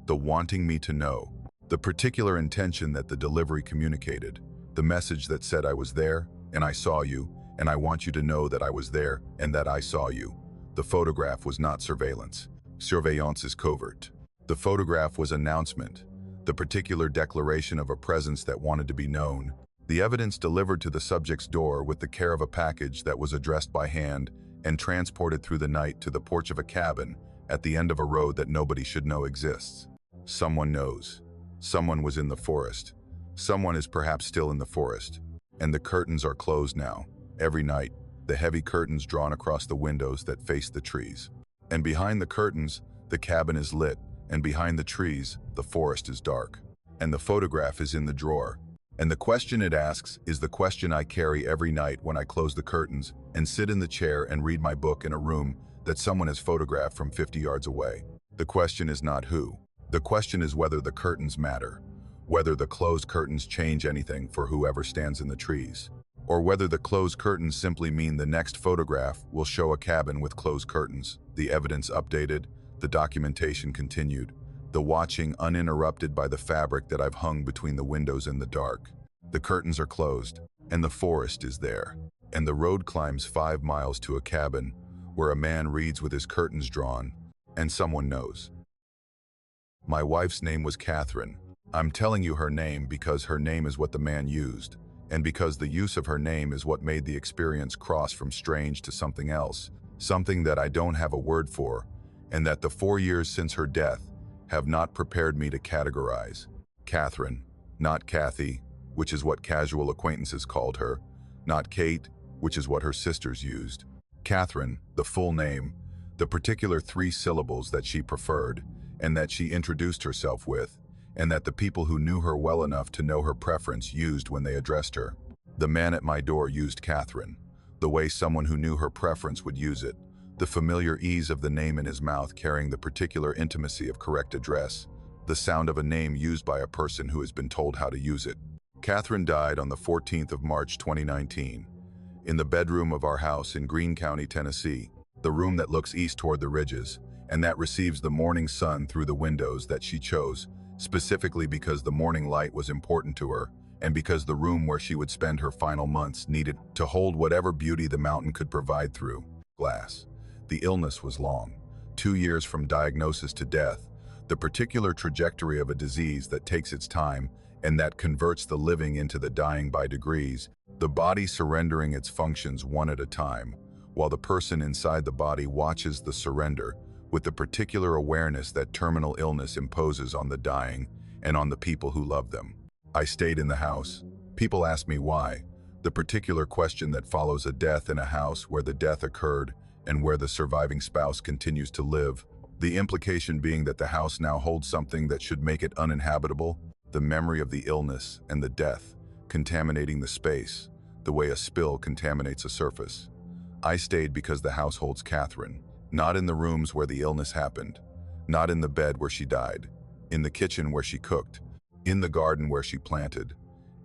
The wanting me to know. The particular intention that the delivery communicated. The message that said I was there and I saw you and I want you to know that I was there and that I saw you. The photograph was not surveillance. Surveillance is covert. The photograph was announcement. The particular declaration of a presence that wanted to be known. The evidence delivered to the subject's door with the care of a package that was addressed by hand and transported through the night to the porch of a cabin at the end of a road that nobody should know exists. Someone knows. Someone was in the forest. Someone is perhaps still in the forest. And the curtains are closed now. Every night, the heavy curtains drawn across the windows that face the trees. And behind the curtains, the cabin is lit, and behind the trees, the forest is dark. And the photograph is in the drawer. And the question it asks is the question I carry every night when I close the curtains and sit in the chair and read my book in a room that someone has photographed from 50 yards away. The question is not who. The question is whether the curtains matter, whether the closed curtains change anything for whoever stands in the trees, or whether the closed curtains simply mean the next photograph will show a cabin with closed curtains, the evidence updated, the documentation continued, the watching uninterrupted by the fabric that I've hung between the windows in the dark. The curtains are closed, and the forest is there, and the road climbs 5 miles to a cabin where a man reads with his curtains drawn, and someone knows. My wife's name was Catherine. I'm telling you her name because her name is what the man used, and because the use of her name is what made the experience cross from strange to something else, something that I don't have a word for, and that the 4 years since her death have not prepared me to categorize. Catherine, not Kathy, which is what casual acquaintances called her, not Kate, which is what her sisters used. Catherine, the full name, the particular 3 syllables that she preferred, and that she introduced herself with, and that the people who knew her well enough to know her preference used when they addressed her. The man at my door used Catherine, the way someone who knew her preference would use it, the familiar ease of the name in his mouth carrying the particular intimacy of correct address, the sound of a name used by a person who has been told how to use it. Catherine died on the 14th of March 2019, in the bedroom of our house in Greene County, Tennessee, the room that looks east toward the ridges, and that receives the morning sun through the windows that she chose, specifically because the morning light was important to her, and because the room where she would spend her final months needed to hold whatever beauty the mountain could provide through glass. The illness was long, 2 years from diagnosis to death, the particular trajectory of a disease that takes its time and that converts the living into the dying by degrees, the body surrendering its functions one at a time, while the person inside the body watches the surrender with the particular awareness that terminal illness imposes on the dying and on the people who love them. I stayed in the house. People ask me why. The particular question that follows a death in a house where the death occurred and where the surviving spouse continues to live, the implication being that the house now holds something that should make it uninhabitable, the memory of the illness and the death, contaminating the space, the way a spill contaminates a surface. I stayed because the house holds Catherine, Not in the rooms where the illness happened, not in the bed where she died, in the kitchen where she cooked, in the garden where she planted,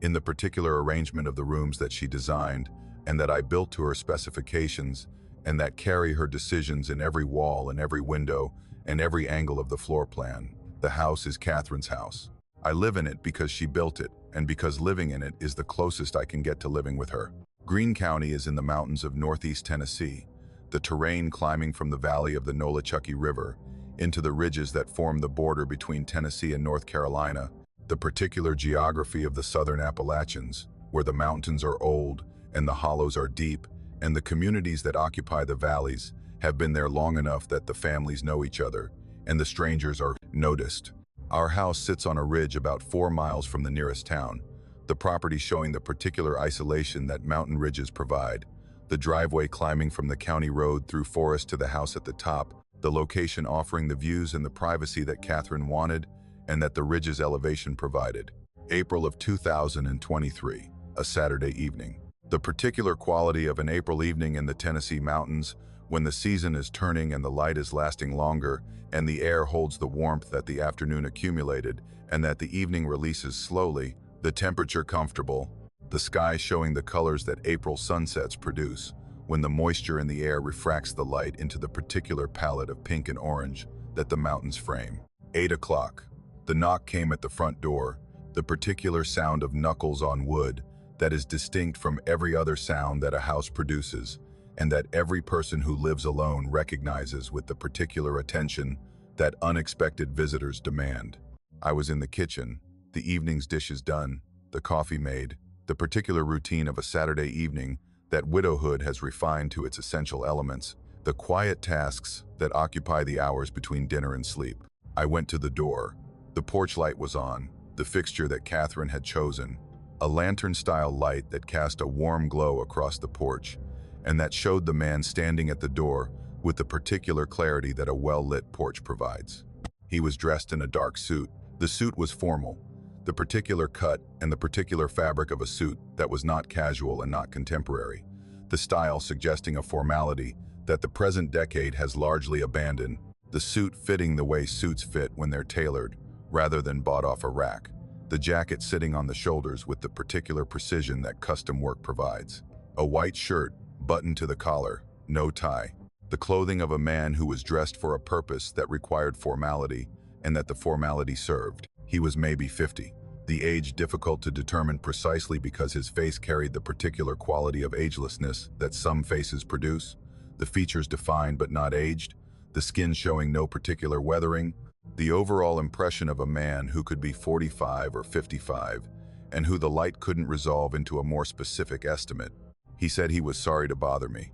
in the particular arrangement of the rooms that she designed and that I built to her specifications and that carry her decisions in every wall and every window and every angle of the floor plan. The house is Catherine's house. I live in it because she built it, and because living in it is the closest I can get to living with her. Greene County is in the mountains of northeast Tennessee, the terrain climbing from the valley of the Nolichucky River into the ridges that form the border between Tennessee and North Carolina, the particular geography of the southern Appalachians, where the mountains are old and the hollows are deep, and the communities that occupy the valleys have been there long enough that the families know each other, and the strangers are noticed. Our house sits on a ridge about 4 miles from the nearest town, the property showing the particular isolation that mountain ridges provide, the driveway climbing from the county road through forest to the house at the top, the location offering the views and the privacy that Catherine wanted and that the ridge's elevation provided. April of 2023, a Saturday evening. The particular quality of an April evening in the Tennessee mountains, when the season is turning and the light is lasting longer and the air holds the warmth that the afternoon accumulated and that the evening releases slowly, the temperature comfortable, the sky showing the colors that April sunsets produce, when the moisture in the air refracts the light into the particular palette of pink and orange that the mountains frame. 8 o'clock. The knock came at the front door, the particular sound of knuckles on wood that is distinct from every other sound that a house produces, and that every person who lives alone recognizes with the particular attention that unexpected visitors demand. I was in the kitchen, the evening's dishes done, the coffee made, the particular routine of a Saturday evening that widowhood has refined to its essential elements, the quiet tasks that occupy the hours between dinner and sleep. I went to the door. The porch light was on, the fixture that Catherine had chosen, a lantern-style light that cast a warm glow across the porch, and that showed the man standing at the door with the particular clarity that a well-lit porch provides. He was dressed in a dark suit. The suit was formal, the particular cut and the particular fabric of a suit that was not casual and not contemporary, the style suggesting a formality that the present decade has largely abandoned, the suit fitting the way suits fit when they're tailored, rather than bought off a rack, the jacket sitting on the shoulders with the particular precision that custom work provides, a white shirt, buttoned to the collar, no tie, the clothing of a man who was dressed for a purpose that required formality and that the formality served. He was maybe 50, the age difficult to determine precisely because his face carried the particular quality of agelessness that some faces produce, the features defined but not aged, the skin showing no particular weathering, the overall impression of a man who could be 45 or 55 and who the light couldn't resolve into a more specific estimate. He said he was sorry to bother me.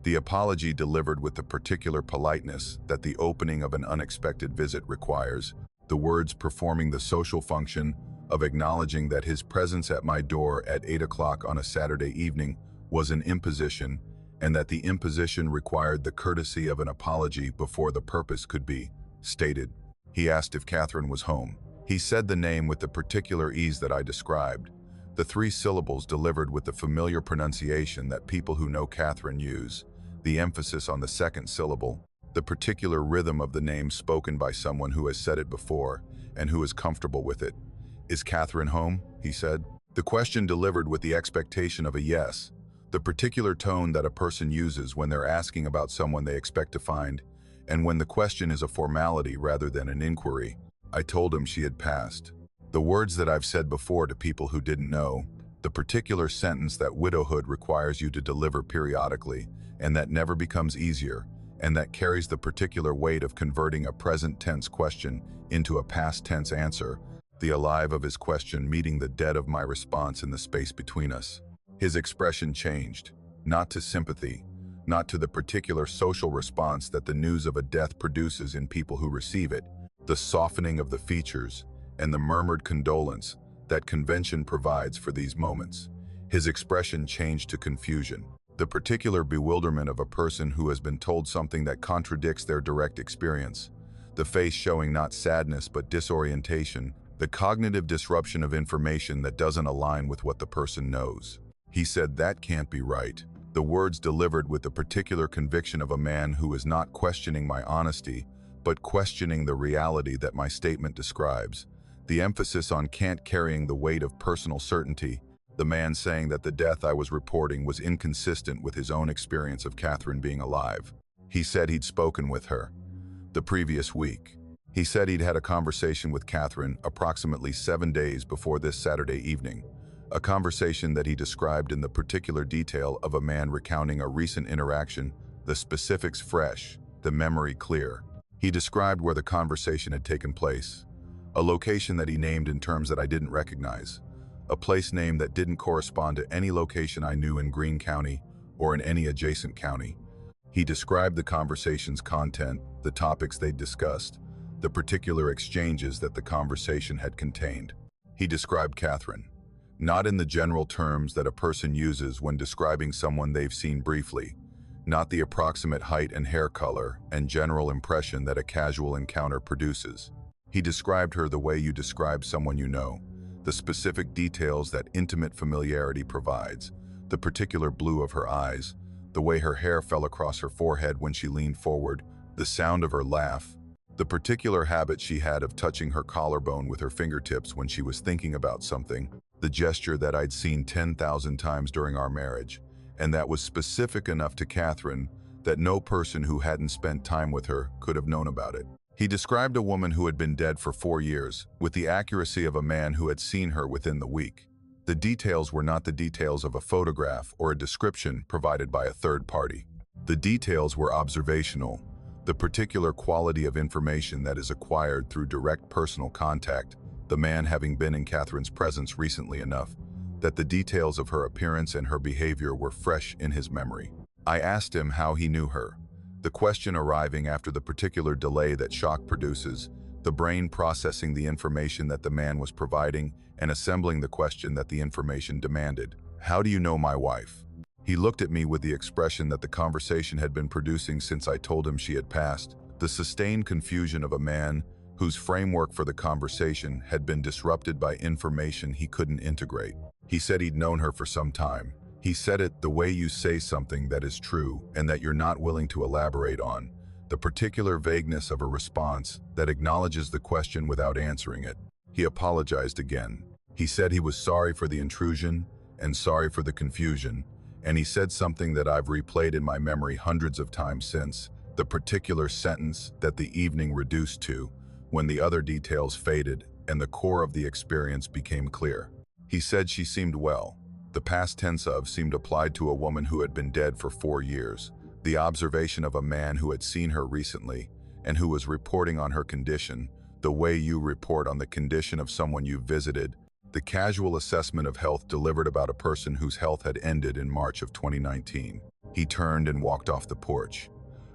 The apology delivered with the particular politeness that the opening of an unexpected visit requires, the words performing the social function of acknowledging that his presence at my door at 8 o'clock on a Saturday evening was an imposition, and that the imposition required the courtesy of an apology before the purpose could be stated. He asked if Catherine was home. He said the name with the particular ease that I described, the 3 syllables delivered with the familiar pronunciation that people who know Catherine use, the emphasis on the second syllable, the particular rhythm of the name spoken by someone who has said it before and who is comfortable with it. "Is Catherine home?" he said. The question delivered with the expectation of a yes, the particular tone that a person uses when they're asking about someone they expect to find, and when the question is a formality rather than an inquiry. I told him she had passed. The words that I've said before to people who didn't know, the particular sentence that widowhood requires you to deliver periodically, and that never becomes easier, and that carries the particular weight of converting a present tense question into a past tense answer, the alive of his question meeting the dead of my response in the space between us. His expression changed, not to sympathy, not to the particular social response that the news of a death produces in people who receive it, the softening of the features, and the murmured condolence that convention provides for these moments. His expression changed to confusion, the particular bewilderment of a person who has been told something that contradicts their direct experience, the face showing not sadness but disorientation, the cognitive disruption of information that doesn't align with what the person knows. He said, "That can't be right. the words delivered with the particular conviction of a man who is not questioning my honesty, but questioning the reality that my statement describes. The emphasis on can't carrying the weight of personal certainty, the man saying that the death I was reporting was inconsistent with his own experience of Catherine being alive. He said he'd spoken with her the previous week. He said he'd had a conversation with Catherine approximately 7 days before this Saturday evening, a conversation that he described in the particular detail of a man recounting a recent interaction, the specifics fresh, the memory clear. He described where the conversation had taken place, a location that he named in terms that I didn't recognize, a place name that didn't correspond to any location I knew in Greene County or in any adjacent county. He described the conversation's content, the topics they'd discussed, the particular exchanges that the conversation had contained. He described Catherine, not in the general terms that a person uses when describing someone they've seen briefly, not the approximate height and hair color and general impression that a casual encounter produces. He described her the way you describe someone you know, the specific details that intimate familiarity provides, the particular blue of her eyes, the way her hair fell across her forehead when she leaned forward, the sound of her laugh, the particular habit she had of touching her collarbone with her fingertips when she was thinking about something, the gesture that I'd seen 10,000 times during our marriage, and that was specific enough to Catherine that no person who hadn't spent time with her could have known about it. He described a woman who had been dead for 4 years with the accuracy of a man who had seen her within the week. The details were not the details of a photograph or a description provided by a third party. The details were observational, the particular quality of information that is acquired through direct personal contact, the man having been in Catherine's presence recently enough that the details of her appearance and her behavior were fresh in his memory. I asked him how he knew her, the question arriving after the particular delay that shock produces, the brain processing the information that the man was providing and assembling the question that the information demanded. How do you know my wife? He looked at me with the expression that the conversation had been producing since I told him she had passed, the sustained confusion of a man whose framework for the conversation had been disrupted by information he couldn't integrate. He said he'd known her for some time. He said it the way you say something that is true and that you're not willing to elaborate on, the particular vagueness of a response that acknowledges the question without answering it. He apologized again. He said he was sorry for the intrusion and sorry for the confusion, and he said something that I've replayed in my memory hundreds of times since, the particular sentence that the evening reduced to when the other details faded and the core of the experience became clear. He said she seemed well. The past tense of seemed applied to a woman who had been dead for 4 years, the observation of a man who had seen her recently and who was reporting on her condition, the way you report on the condition of someone you visited, the casual assessment of health delivered about a person whose health had ended in March of 2019. He turned and walked off the porch.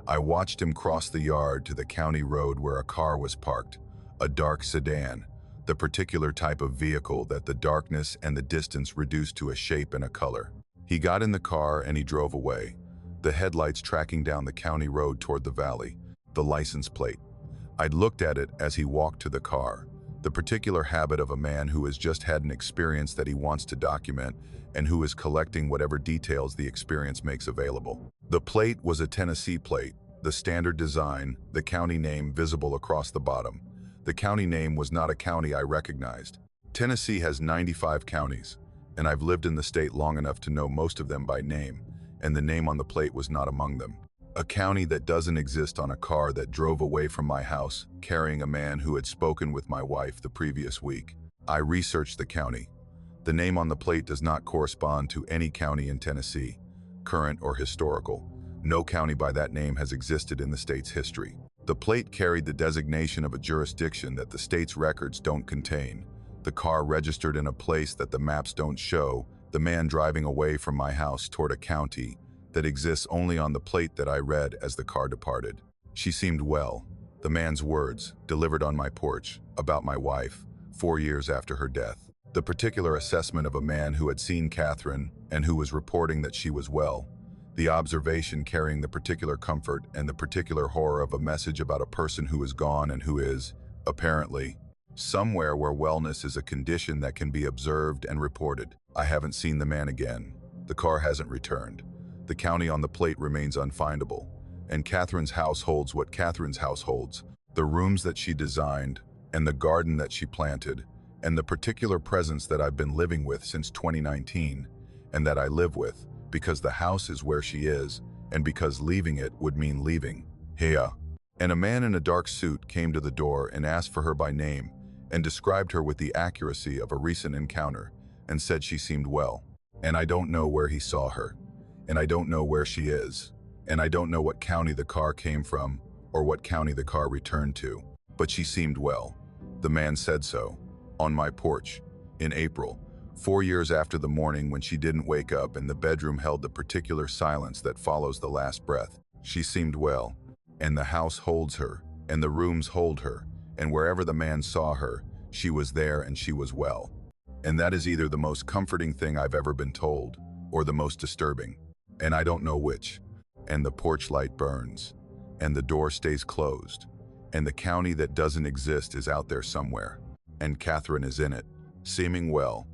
I watched him cross the yard to the county road where a car was parked, a dark sedan, the particular type of vehicle that the darkness and the distance reduced to a shape and a color. He got in the car and he drove away, the headlights tracking down the county road toward the valley, the license plate. I'd looked at it as he walked to the car, the particular habit of a man who has just had an experience that he wants to document and who is collecting whatever details the experience makes available. The plate was a Tennessee plate, the standard design, the county name visible across the bottom. The county name was not a county I recognized. Tennessee has 95 counties, and I've lived in the state long enough to know most of them by name, and the name on the plate was not among them. A county that doesn't exist on a car that drove away from my house, carrying a man who had spoken with my wife the previous week. I researched the county. The name on the plate does not correspond to any county in Tennessee, current or historical. No county by that name has existed in the state's history. The plate carried the designation of a jurisdiction that the state's records don't contain. The car registered in a place that the maps don't show, the man driving away from my house toward a county that exists only on the plate that I read as the car departed. She seemed well. The man's words, delivered on my porch, about my wife, 4 years after her death. The particular assessment of a man who had seen Catherine and who was reporting that she was well. The observation carrying the particular comfort and the particular horror of a message about a person who is gone and who is, apparently, somewhere where wellness is a condition that can be observed and reported. I haven't seen the man again. The car hasn't returned. The county on the plate remains unfindable, and Catherine's house holds what Catherine's house holds, the rooms that she designed, and the garden that she planted, and the particular presence that I've been living with since 2019, and that I live with, because the house is where she is, and because leaving it would mean leaving. Heya. And a man in a dark suit came to the door and asked for her by name, and described her with the accuracy of a recent encounter, and said she seemed well. And I don't know where he saw her, and I don't know where she is, and I don't know what county the car came from, or what county the car returned to, but she seemed well. The man said so, on my porch, in April, 4 years after the morning when she didn't wake up and the bedroom held the particular silence that follows the last breath. She seemed well, and the house holds her, and the rooms hold her, and wherever the man saw her, she was there and she was well. And that is either the most comforting thing I've ever been told, or the most disturbing, and I don't know which. And the porch light burns, and the door stays closed, and the county that doesn't exist is out there somewhere, and Catherine is in it, seeming well.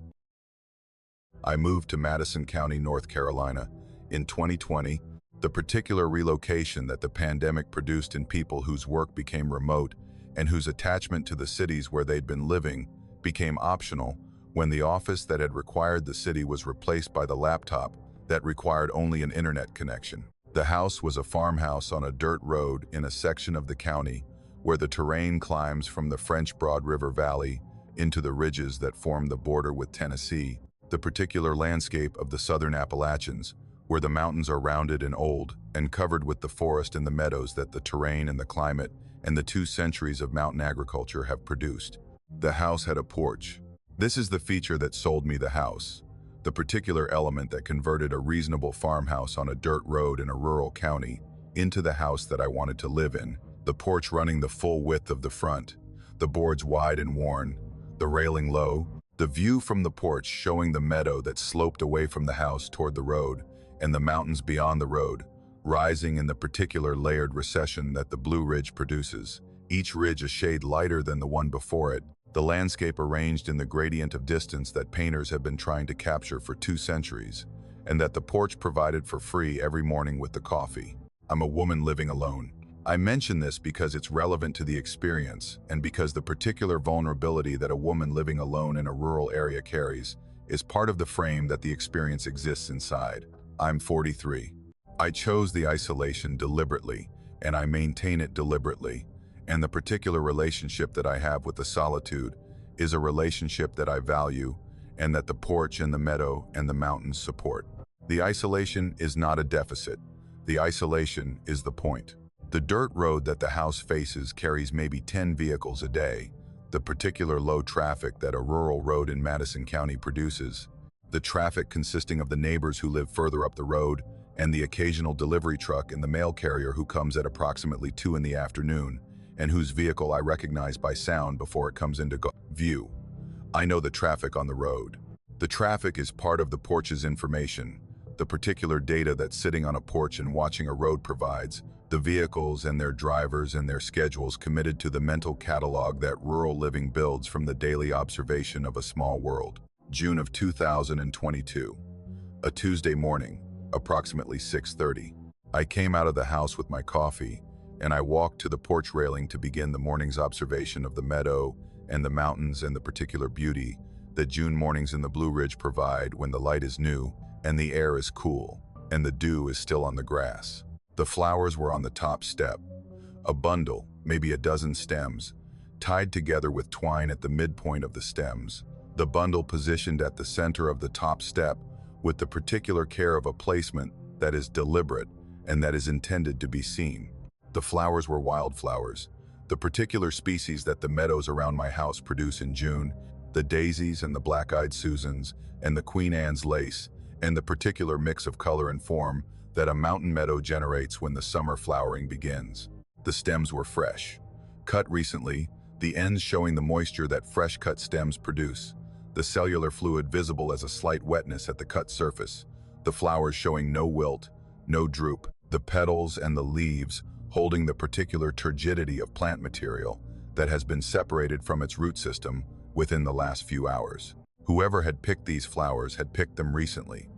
I moved to Madison County, North Carolina, in 2020, the particular relocation that the pandemic produced in people whose work became remote and whose attachment to the cities where they'd been living became optional when the office that had required the city was replaced by the laptop that required only an internet connection. The house was a farmhouse on a dirt road in a section of the county where the terrain climbs from the French Broad River Valley into the ridges that form the border with Tennessee, the particular landscape of the southern Appalachians, where the mountains are rounded and old and covered with the forest and the meadows that the terrain and the climate and the 2 centuries of mountain agriculture have produced. The house had a porch. This is the feature that sold me the house, the particular element that converted a reasonable farmhouse on a dirt road in a rural county into the house that I wanted to live in. The porch running the full width of the front, the boards wide and worn, the railing low, the view from the porch showing the meadow that sloped away from the house toward the road, and the mountains beyond the road, rising in the particular layered recession that the Blue Ridge produces, each ridge a shade lighter than the one before it, the landscape arranged in the gradient of distance that painters have been trying to capture for 2 centuries, and that the porch provided for free every morning with the coffee. I'm a woman living alone. I mention this because it's relevant to the experience and because the particular vulnerability that a woman living alone in a rural area carries is part of the frame that the experience exists inside. I'm 43. I chose the isolation deliberately, and I maintain it deliberately, and the particular relationship that I have with the solitude is a relationship that I value and that the porch and the meadow and the mountains support. The isolation is not a deficit. The isolation is the point. The dirt road that the house faces carries maybe 10 vehicles a day, the particular low traffic that a rural road in Madison County produces, the traffic consisting of the neighbors who live further up the road and the occasional delivery truck and the mail carrier who comes at approximately 2 in the afternoon and whose vehicle I recognize by sound before it comes into view. I know the traffic on the road. The traffic is part of the porch's information, the particular data that sitting on a porch and watching a road provides, the vehicles and their drivers and their schedules committed to the mental catalog that rural living builds from the daily observation of a small world. June of 2022. A Tuesday morning, approximately 6:30. I came out of the house with my coffee, and I walked to the porch railing to begin the morning's observation of the meadow and the mountains and the particular beauty that June mornings in the Blue Ridge provide when the light is new and the air is cool and the dew is still on the grass. The flowers were on the top step, a bundle, maybe a dozen stems, tied together with twine at the midpoint of the stems. The bundle positioned at the center of the top step with the particular care of a placement that is deliberate and that is intended to be seen. The flowers were wildflowers, the particular species that the meadows around my house produce in June, the daisies and the black-eyed Susans and the Queen Anne's lace, and the particular mix of color and form that a mountain meadow generates when the summer flowering begins. The stems were fresh, cut recently, the ends showing the moisture that fresh-cut stems produce, the cellular fluid visible as a slight wetness at the cut surface, the flowers showing no wilt, no droop, the petals and the leaves holding the particular turgidity of plant material that has been separated from its root system within the last few hours. Whoever had picked these flowers had picked them recently.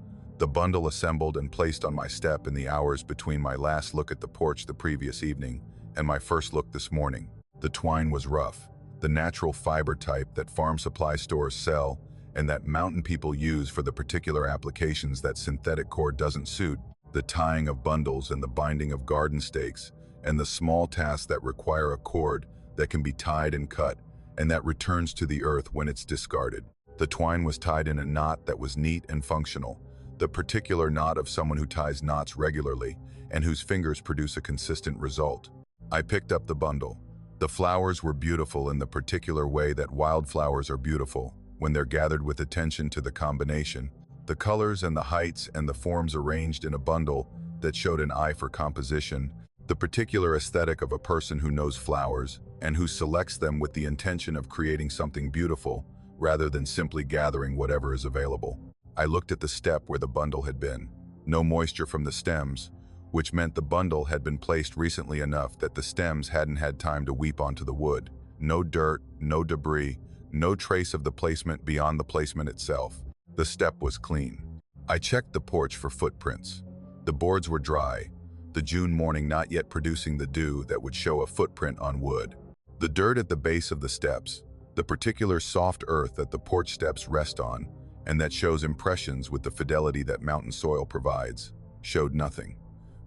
The bundle assembled and placed on my step in the hours between my last look at the porch the previous evening and my first look this morning. The twine was rough, the natural fiber type that farm supply stores sell and that mountain people use for the particular applications that synthetic cord doesn't suit. The tying of bundles and the binding of garden stakes and the small tasks that require a cord that can be tied and cut and that returns to the earth when it's discarded. The twine was tied in a knot that was neat and functional, the particular knot of someone who ties knots regularly and whose fingers produce a consistent result. I picked up the bundle. The flowers were beautiful in the particular way that wildflowers are beautiful, when they're gathered with attention to the combination, the colors and the heights and the forms arranged in a bundle that showed an eye for composition, the particular aesthetic of a person who knows flowers and who selects them with the intention of creating something beautiful rather than simply gathering whatever is available. I looked at the step where the bundle had been. No moisture from the stems, which meant the bundle had been placed recently enough that the stems hadn't had time to weep onto the wood. No dirt, no debris, no trace of the placement beyond the placement itself. The step was clean. I checked the porch for footprints. The boards were dry, the June morning not yet producing the dew that would show a footprint on wood. The dirt at the base of the steps, the particular soft earth that the porch steps rest on, and that shows impressions with the fidelity that mountain soil provides, showed nothing.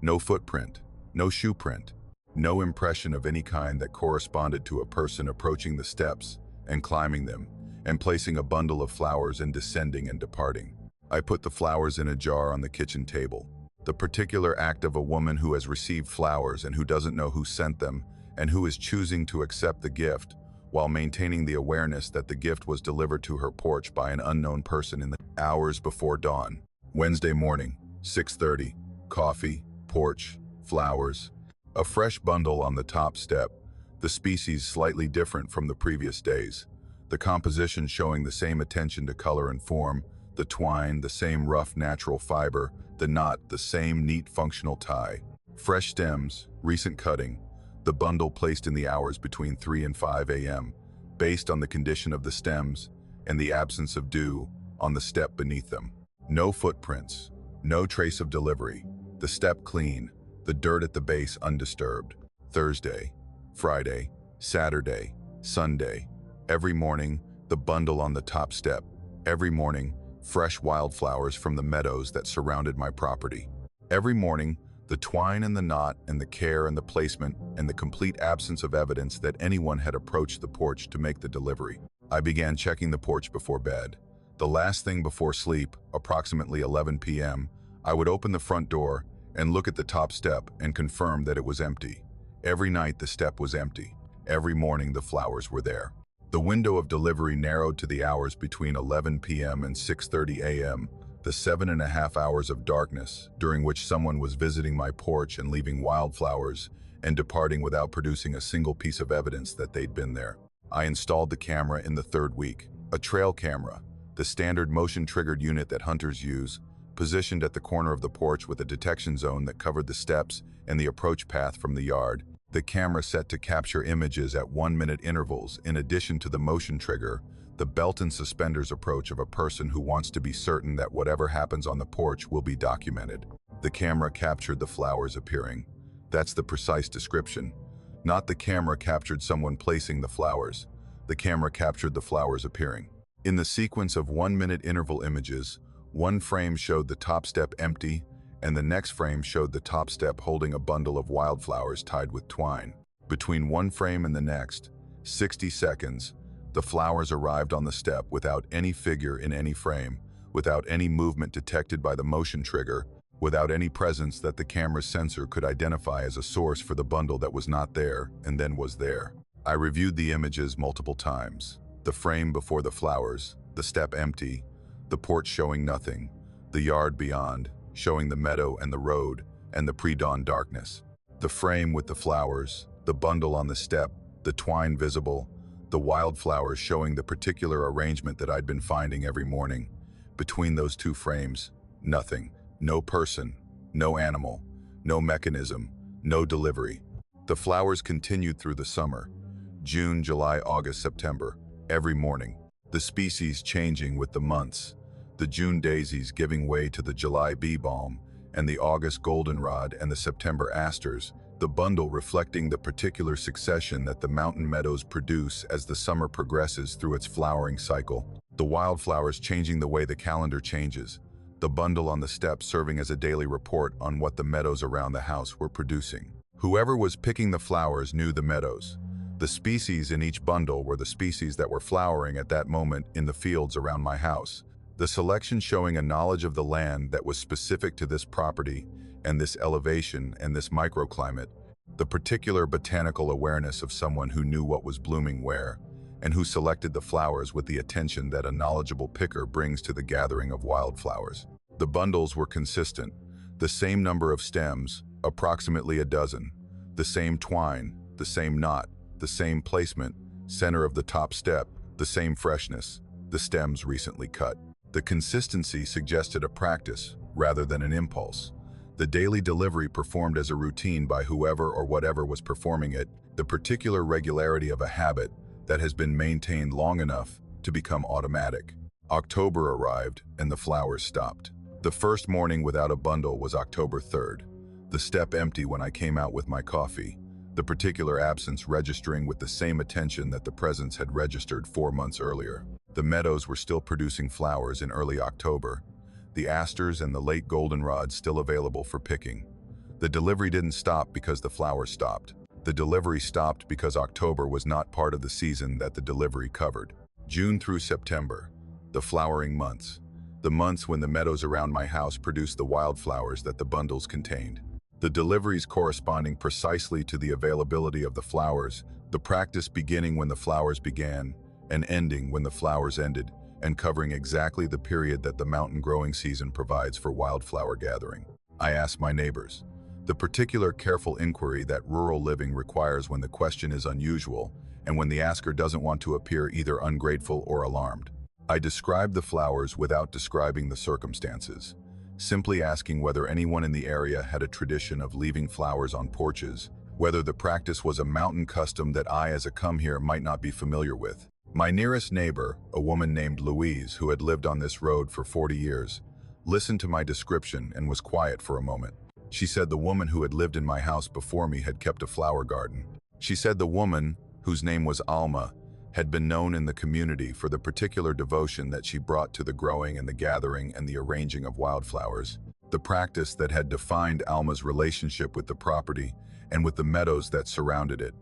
No footprint, no shoe print, no impression of any kind that corresponded to a person approaching the steps and climbing them, and placing a bundle of flowers and descending and departing. I put the flowers in a jar on the kitchen table. The particular act of a woman who has received flowers and who doesn't know who sent them and who is choosing to accept the gift while maintaining the awareness that the gift was delivered to her porch by an unknown person in the hours before dawn. Wednesday morning, 6:30, coffee, porch, flowers. A fresh bundle on the top step, the species slightly different from the previous days. The composition showing the same attention to color and form, the twine, the same rough natural fiber, the knot, the same neat functional tie. Fresh stems, recent cutting, the bundle placed in the hours between 3 and 5 a.m., based on the condition of the stems and the absence of dew on the step beneath them. No footprints, no trace of delivery, the step clean, the dirt at the base undisturbed. Thursday, Friday, Saturday, Sunday. Every morning, the bundle on the top step. Every morning, fresh wildflowers from the meadows that surrounded my property. Every morning, the twine and the knot and the care and the placement and the complete absence of evidence that anyone had approached the porch to make the delivery. I began checking the porch before bed. The last thing before sleep, approximately 11 p.m., I would open the front door and look at the top step and confirm that it was empty. Every night the step was empty. Every morning the flowers were there. The window of delivery narrowed to the hours between 11 p.m. and 6:30 a.m., the 7.5 hours of darkness during which someone was visiting my porch and leaving wildflowers and departing without producing a single piece of evidence that they'd been there. I installed the camera in the third week, a trail camera, the standard motion-triggered unit that hunters use, positioned at the corner of the porch with a detection zone that covered the steps and the approach path from the yard. The camera set to capture images at 1-minute intervals in addition to the motion trigger, the belt and suspenders approach of a person who wants to be certain that whatever happens on the porch will be documented. The camera captured the flowers appearing. That's the precise description. Not the camera captured someone placing the flowers. The camera captured the flowers appearing. In the sequence of 1-minute interval images, one frame showed the top step empty, and the next frame showed the top step holding a bundle of wildflowers tied with twine. Between one frame and the next, 60 seconds, the flowers arrived on the step without any figure in any frame, without any movement detected by the motion trigger, without any presence that the camera's sensor could identify as a source for the bundle that was not there and then was there. I reviewed the images multiple times. The frame before the flowers, the step empty, the porch showing nothing, the yard beyond, showing the meadow and the road and the pre-dawn darkness. The frame with the flowers, the bundle on the step, the twine visible, the wildflowers showing the particular arrangement that I'd been finding every morning. Between those two frames, nothing. No person, no animal, no mechanism, no delivery. The flowers continued through the summer, June, July, August, September, every morning. The species changing with the months. the June daisies giving way to the July bee balm, and the August goldenrod and the September asters, the bundle reflecting the particular succession that the mountain meadows produce as the summer progresses through its flowering cycle. The wildflowers changing the way the calendar changes, the bundle on the step serving as a daily report on what the meadows around the house were producing. Whoever was picking the flowers knew the meadows. The species in each bundle were the species that were flowering at that moment in the fields around my house. The selection showing a knowledge of the land that was specific to this property and this elevation and this microclimate, the particular botanical awareness of someone who knew what was blooming where, and who selected the flowers with the attention that a knowledgeable picker brings to the gathering of wildflowers. The bundles were consistent, the same number of stems, approximately a dozen, the same twine, the same knot, the same placement, center of the top step, the same freshness, the stems recently cut. The consistency suggested a practice rather than an impulse. The daily delivery performed as a routine by whoever or whatever was performing it, the particular regularity of a habit that has been maintained long enough to become automatic. October arrived and the flowers stopped. The first morning without a bundle was October 3rd. The step empty when I came out with my coffee, the particular absence registering with the same attention that the presence had registered 4 months earlier. The meadows were still producing flowers in early October, the asters and the late goldenrod still available for picking. The delivery didn't stop because the flowers stopped. The delivery stopped because October was not part of the season that the delivery covered. June through September, the flowering months, the months when the meadows around my house produced the wildflowers that the bundles contained. The deliveries corresponding precisely to the availability of the flowers, the practice beginning when the flowers began and ending when the flowers ended, and covering exactly the period that the mountain growing season provides for wildflower gathering. I asked my neighbors, the particular careful inquiry that rural living requires when the question is unusual and when the asker doesn't want to appear either ungrateful or alarmed. I described the flowers without describing the circumstances, simply asking whether anyone in the area had a tradition of leaving flowers on porches, whether the practice was a mountain custom that I as a come-here might not be familiar with. My nearest neighbor, a woman named Louise who had lived on this road for 40 years, listened to my description and was quiet for a moment. She said the woman who had lived in my house before me had kept a flower garden. She said the woman, whose name was Alma, had been known in the community for the particular devotion that she brought to the growing and the gathering and the arranging of wildflowers, the practice that had defined Alma's relationship with the property and with the meadows that surrounded it.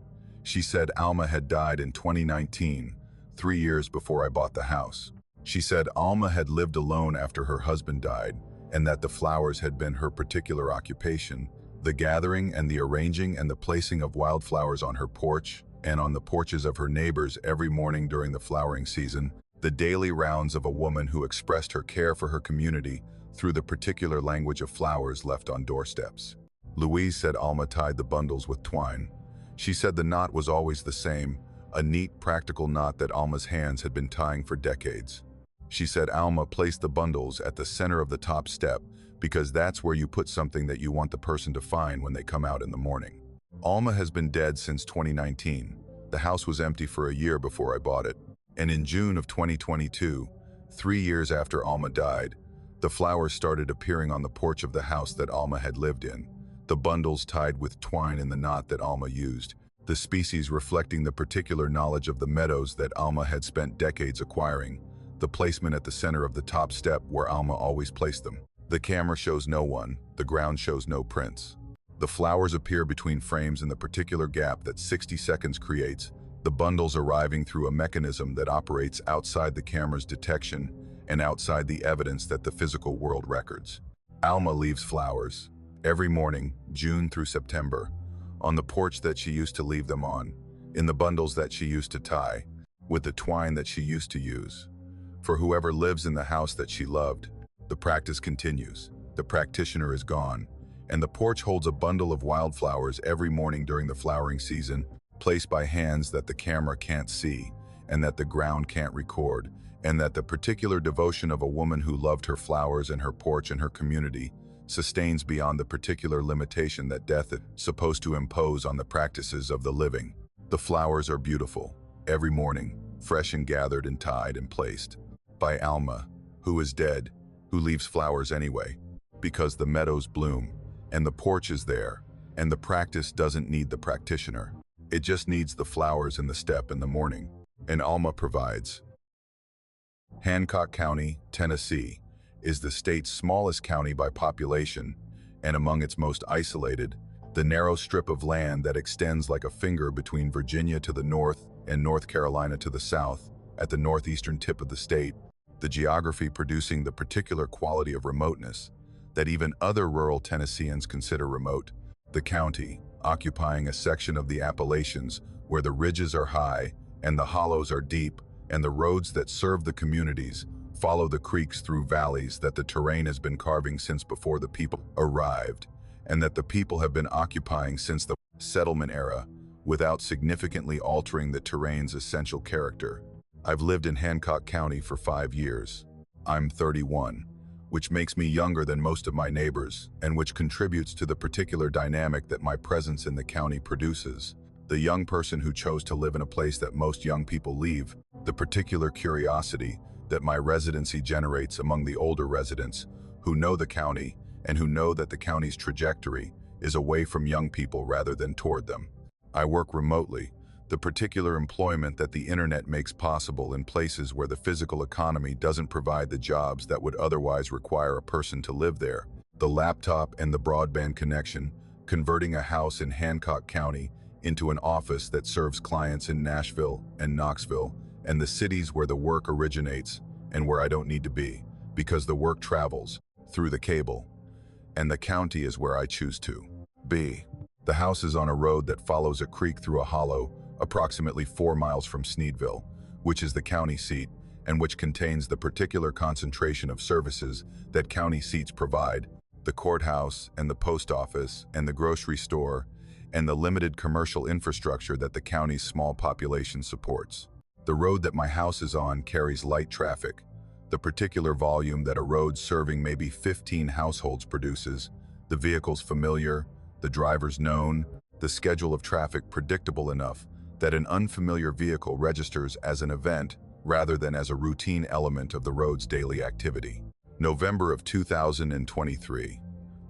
She said Alma had died in 2019, 3 years before I bought the house. She said Alma had lived alone after her husband died, and that the flowers had been her particular occupation, the gathering and the arranging and the placing of wildflowers on her porch and on the porches of her neighbors every morning during the flowering season, the daily rounds of a woman who expressed her care for her community through the particular language of flowers left on doorsteps. Louise said Alma tied the bundles with twine. She said the knot was always the same, a neat, practical knot that Alma's hands had been tying for decades. She said Alma placed the bundles at the center of the top step because that's where you put something that you want the person to find when they come out in the morning. Alma has been dead since 2019. The house was empty for a year before I bought it. And in June of 2022, 3 years after Alma died, the flowers started appearing on the porch of the house that Alma had lived in, the bundles tied with twine in the knot that Alma used, the species reflecting the particular knowledge of the meadows that Alma had spent decades acquiring, the placement at the center of the top step where Alma always placed them. The camera shows no one, the ground shows no prints. The flowers appear between frames in the particular gap that 60 seconds creates, the bundles arriving through a mechanism that operates outside the camera's detection and outside the evidence that the physical world records. Alma leaves flowers, every morning, June through September, on the porch that she used to leave them on, in the bundles that she used to tie, with the twine that she used to use. For whoever lives in the house that she loved, the practice continues, the practitioner is gone, and the porch holds a bundle of wildflowers every morning during the flowering season, placed by hands that the camera can't see, and that the ground can't record, and that the particular devotion of a woman who loved her flowers and her porch and her community sustains beyond the particular limitation that death is supposed to impose on the practices of the living. The flowers are beautiful, every morning, fresh and gathered and tied and placed. By Alma, Who is dead? Who leaves flowers anyway? Because the meadows bloom, and the porch is there, and the practice doesn't need the practitioner. It just needs the flowers in the step in the morning. And Alma provides. Hancock County, Tennessee, is the state's smallest county by population, and among its most isolated, the narrow strip of land that extends like a finger between Virginia to the north and North Carolina to the south, at the northeastern tip of the state, the geography producing the particular quality of remoteness that even other rural Tennesseans consider remote. The county, occupying a section of the Appalachians where the ridges are high and the hollows are deep, and the roads that serve the communities follow the creeks through valleys that the terrain has been carving since before the people arrived, and that the people have been occupying since the settlement era, without significantly altering the terrain's essential character. I've lived in Hancock County for 5 years. I'm 31, which makes me younger than most of my neighbors, and which contributes to the particular dynamic that my presence in the county produces. The young person who chose to live in a place that most young people leave, the particular curiosity that my residency generates among the older residents who know the county and who know that the county's trajectory is away from young people rather than toward them. I work remotely, the particular employment that the internet makes possible in places where the physical economy doesn't provide the jobs that would otherwise require a person to live there. The laptop and the broadband connection, converting a house in Hancock County into an office that serves clients in Nashville and Knoxville, and the cities where the work originates and where I don't need to be, because the work travels through the cable, and the county is where I choose to be. The house is on a road that follows a creek through a hollow, approximately 4 miles from Sneedville, which is the county seat, and which contains the particular concentration of services that county seats provide: the courthouse and the post office and the grocery store, and the limited commercial infrastructure that the county's small population supports. The road that my house is on carries light traffic, the particular volume that a road serving maybe 15 households produces, the vehicles familiar, the drivers known, the schedule of traffic predictable enough that an unfamiliar vehicle registers as an event rather than as a routine element of the road's daily activity. November of 2023,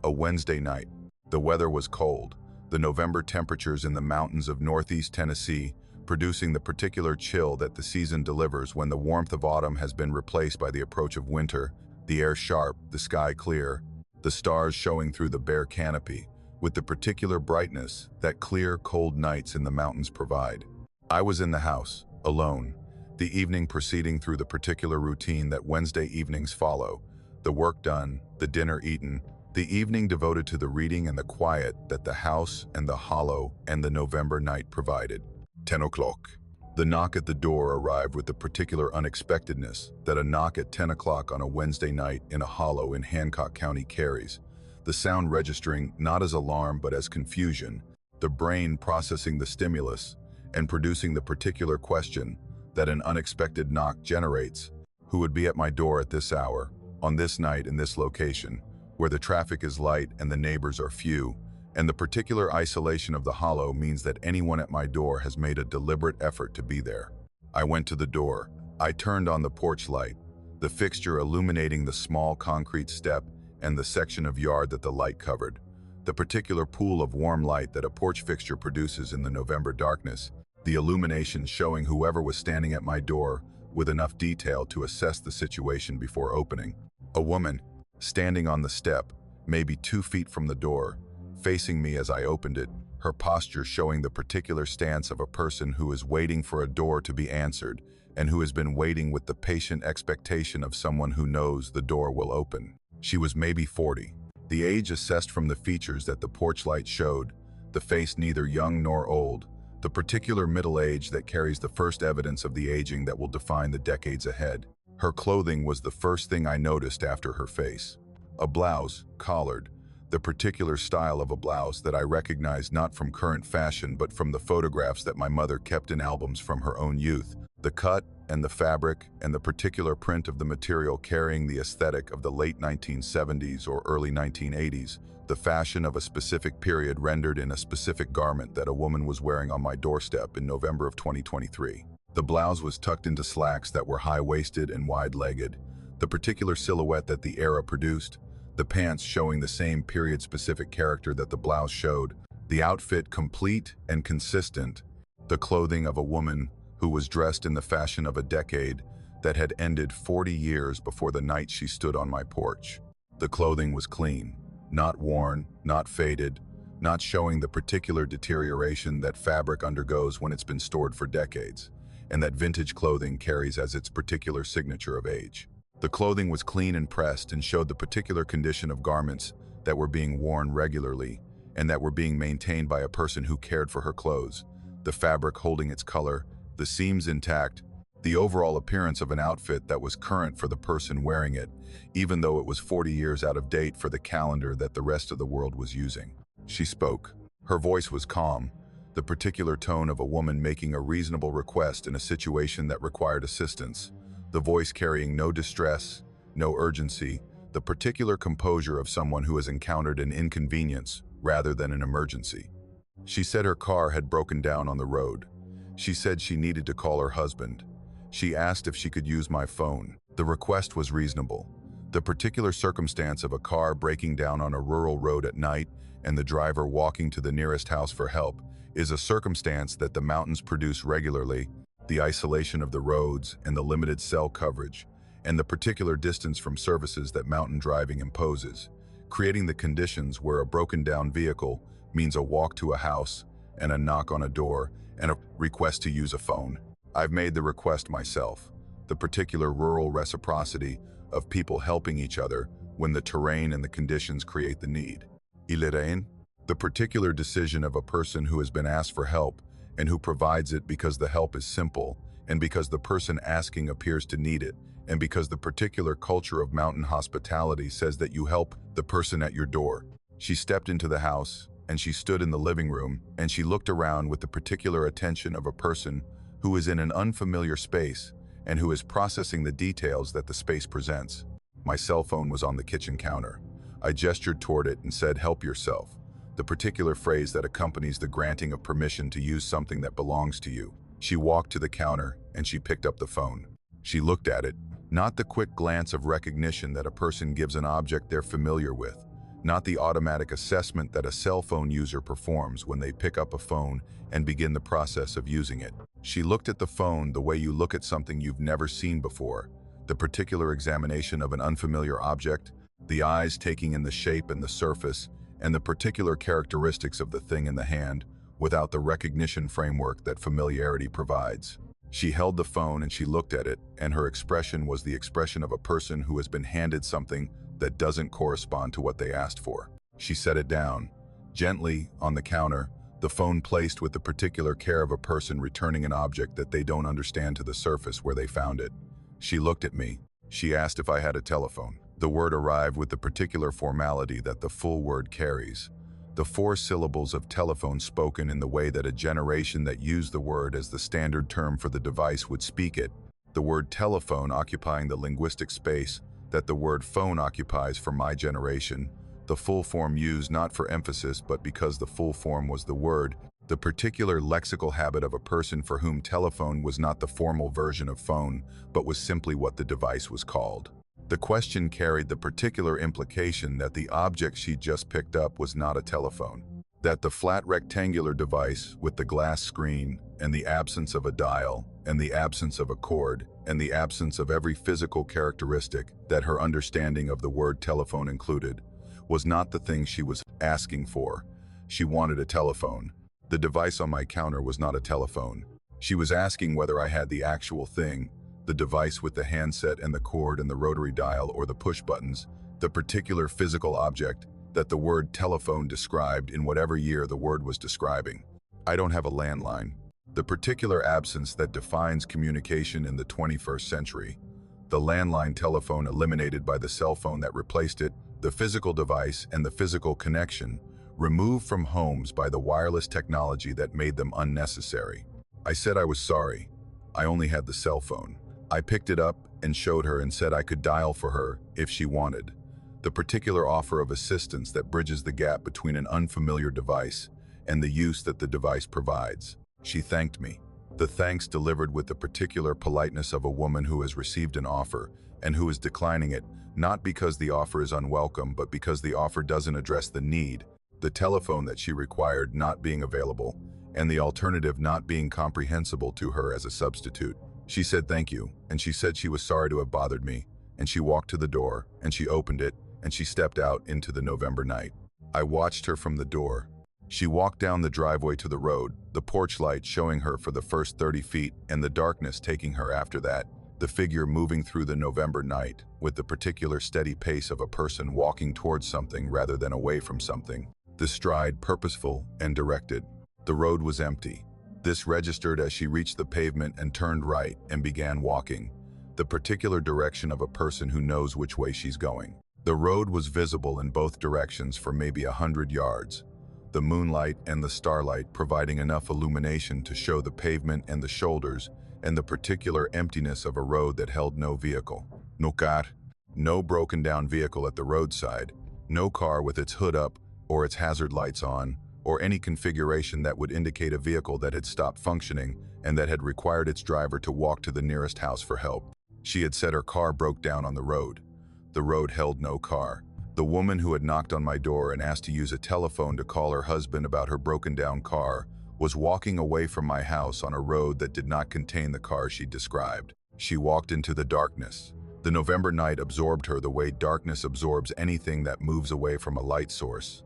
a Wednesday night. The weather was cold. The November temperatures in the mountains of northeast Tennessee producing the particular chill that the season delivers when the warmth of autumn has been replaced by the approach of winter, the air sharp, the sky clear, the stars showing through the bare canopy, with the particular brightness that clear, cold nights in the mountains provide. I was in the house, alone, the evening proceeding through the particular routine that Wednesday evenings follow, the work done, the dinner eaten, the evening devoted to the reading and the quiet that the house and the hollow and the November night provided. 10 o'clock. The knock at the door arrived with the particular unexpectedness that a knock at 10 o'clock on a Wednesday night in a hollow in Hancock County carries, the sound registering not as alarm but as confusion, the brain processing the stimulus and producing the particular question that an unexpected knock generates: who would be at my door at this hour, on this night in this location, where the traffic is light and the neighbors are few, and the particular isolation of the hollow means that anyone at my door has made a deliberate effort to be there. I went to the door. I turned on the porch light, the fixture illuminating the small concrete step and the section of yard that the light covered, the particular pool of warm light that a porch fixture produces in the November darkness, the illumination showing whoever was standing at my door with enough detail to assess the situation before opening. A woman, standing on the step, maybe 2 feet from the door, facing me as I opened it, her posture showing the particular stance of a person who is waiting for a door to be answered and who has been waiting with the patient expectation of someone who knows the door will open. She was maybe 40. The age assessed from the features that the porch light showed, the face neither young nor old, the particular middle age that carries the first evidence of the aging that will define the decades ahead. Her clothing was the first thing I noticed after her face. A blouse, collared, the particular style of a blouse that I recognized not from current fashion but from the photographs that my mother kept in albums from her own youth. The cut and the fabric and the particular print of the material carrying the aesthetic of the late 1970s or early 1980s, the fashion of a specific period rendered in a specific garment that a woman was wearing on my doorstep in November of 2023. The blouse was tucked into slacks that were high-waisted and wide-legged, the particular silhouette that the era produced, the pants showing the same period-specific character that the blouse showed, the outfit complete and consistent, the clothing of a woman who was dressed in the fashion of a decade that had ended 40 years before the night she stood on my porch. The clothing was clean, not worn, not faded, not showing the particular deterioration that fabric undergoes when it's been stored for decades, and that vintage clothing carries as its particular signature of age. The clothing was clean and pressed and showed the particular condition of garments that were being worn regularly and that were being maintained by a person who cared for her clothes, the fabric holding its color, the seams intact, the overall appearance of an outfit that was current for the person wearing it, even though it was 40 years out of date for the calendar that the rest of the world was using. She spoke. Her voice was calm, the particular tone of a woman making a reasonable request in a situation that required assistance, the voice carrying no distress, no urgency, the particular composure of someone who has encountered an inconvenience rather than an emergency. She said her car had broken down on the road. She said she needed to call her husband. She asked if she could use my phone. The request was reasonable. The particular circumstance of a car breaking down on a rural road at night and the driver walking to the nearest house for help is a circumstance that the mountains produce regularly. The isolation of the roads and the limited cell coverage and the particular distance from services that mountain driving imposes, creating the conditions where a broken down vehicle means a walk to a house and a knock on a door and a request to use a phone. I've made the request myself, the particular rural reciprocity of people helping each other when the terrain and the conditions create the need. Ilirain, the particular decision of a person who has been asked for help and who provides it because the help is simple and because the person asking appears to need it and because the particular culture of mountain hospitality says that you help the person at your door. She stepped into the house and she stood in the living room and she looked around with the particular attention of a person who is in an unfamiliar space and who is processing the details that the space presents. My cell phone was on the kitchen counter. I gestured toward it and said, "Help yourself," the particular phrase that accompanies the granting of permission to use something that belongs to you. She walked to the counter and she picked up the phone. She looked at it, not the quick glance of recognition that a person gives an object they're familiar with, not the automatic assessment that a cell phone user performs when they pick up a phone and begin the process of using it. She looked at the phone the way you look at something you've never seen before, the particular examination of an unfamiliar object, the eyes taking in the shape and the surface, and the particular characteristics of the thing in the hand, without the recognition framework that familiarity provides. She held the phone and she looked at it, and her expression was the expression of a person who has been handed something that doesn't correspond to what they asked for. She set it down, gently, on the counter, the phone placed with the particular care of a person returning an object that they don't understand to the surface where they found it. She looked at me. She asked if I had a telephone. The word arrived with the particular formality that the full word carries. The 4 syllables of telephone spoken in the way that a generation that used the word as the standard term for the device would speak it. The word telephone occupying the linguistic space that the word phone occupies for my generation. The full form used not for emphasis but because the full form was the word, the particular lexical habit of a person for whom telephone was not the formal version of phone, but was simply what the device was called. The question carried the particular implication that the object she just picked up was not a telephone, that the flat rectangular device with the glass screen and the absence of a dial and the absence of a cord and the absence of every physical characteristic that her understanding of the word telephone included was not the thing she was asking for. She wanted a telephone. The device on my counter was not a telephone. She was asking whether I had the actual thing, the device with the handset and the cord and the rotary dial or the push buttons, the particular physical object that the word telephone described in whatever year the word was describing. I don't have a landline. The particular absence that defines communication in the 21st century. The landline telephone eliminated by the cell phone that replaced it, the physical device and the physical connection, removed from homes by the wireless technology that made them unnecessary. I said I was sorry. I only had the cell phone. I picked it up and showed her and said I could dial for her if she wanted. The particular offer of assistance that bridges the gap between an unfamiliar device and the use that the device provides. She thanked me. The thanks delivered with the particular politeness of a woman who has received an offer and who is declining it, not because the offer is unwelcome, but because the offer doesn't address the need, the telephone that she required not being available, and the alternative not being comprehensible to her as a substitute. She said thank you, and she said she was sorry to have bothered me, and she walked to the door, and she opened it, and she stepped out into the November night. I watched her from the door. She walked down the driveway to the road, the porch light showing her for the first 30 feet, and the darkness taking her after that, the figure moving through the November night with the particular steady pace of a person walking towards something rather than away from something, the stride purposeful and directed. The road was empty. This registered as she reached the pavement and turned right and began walking, the particular direction of a person who knows which way she's going. The road was visible in both directions for maybe 100 yards, the moonlight and the starlight providing enough illumination to show the pavement and the shoulders and the particular emptiness of a road that held no vehicle. No car, no broken down vehicle at the roadside, no car with its hood up or its hazard lights on, or any configuration that would indicate a vehicle that had stopped functioning and that had required its driver to walk to the nearest house for help. She had said her car broke down on the road. The road held no car. The woman who had knocked on my door and asked to use a telephone to call her husband about her broken down car was walking away from my house on a road that did not contain the car she described. She walked into the darkness. The November night absorbed her the way darkness absorbs anything that moves away from a light source.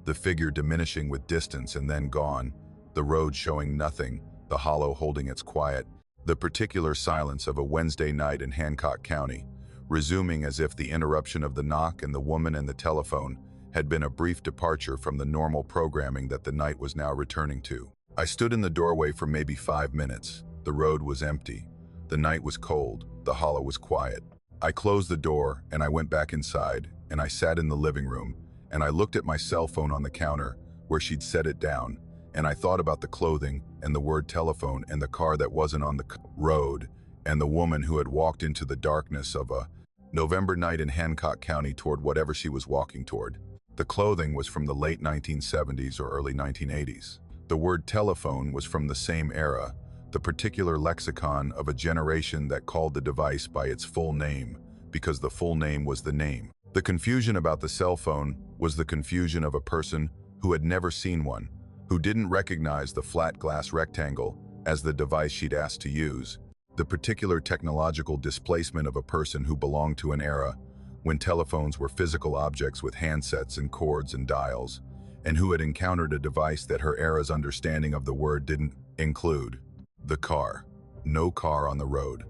The figure diminishing with distance and then gone, the road showing nothing, the hollow holding its quiet, the particular silence of a Wednesday night in Hancock County, resuming as if the interruption of the knock and the woman and the telephone had been a brief departure from the normal programming that the night was now returning to. I stood in the doorway for maybe 5 minutes. The road was empty. The night was cold. The hollow was quiet. I closed the door and I went back inside and I sat in the living room and I looked at my cell phone on the counter where she'd set it down, and I thought about the clothing and the word telephone and the car that wasn't on the road and the woman who had walked into the darkness of a November night in Hancock County toward whatever she was walking toward. The clothing was from the late 1970s or early 1980s. The word telephone was from the same era, the particular lexicon of a generation that called the device by its full name, because the full name was the name. The confusion about the cell phone was the confusion of a person who had never seen one, who didn't recognize the flat glass rectangle as the device she'd asked to use, the particular technological displacement of a person who belonged to an era when telephones were physical objects with handsets and cords and dials, and who had encountered a device that her era's understanding of the word didn't include. The car. No car on the road.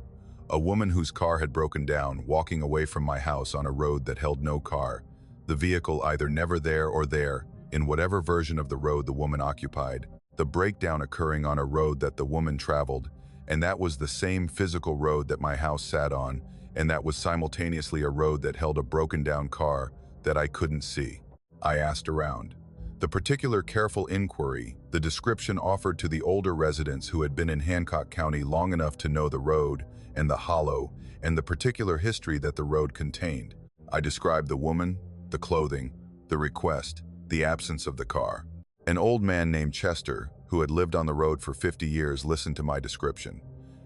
A woman whose car had broken down, walking away from my house on a road that held no car. The vehicle either never there or there, in whatever version of the road the woman occupied. The breakdown occurring on a road that the woman traveled, and that was the same physical road that my house sat on, and that was simultaneously a road that held a broken down car that I couldn't see. I asked around. The particular careful inquiry, the description offered to the older residents who had been in Hancock County long enough to know the road and the hollow and the particular history that the road contained. I described the woman, the clothing, the request, the absence of the car. An old man named Chester, who had lived on the road for 50 years, listened to my description.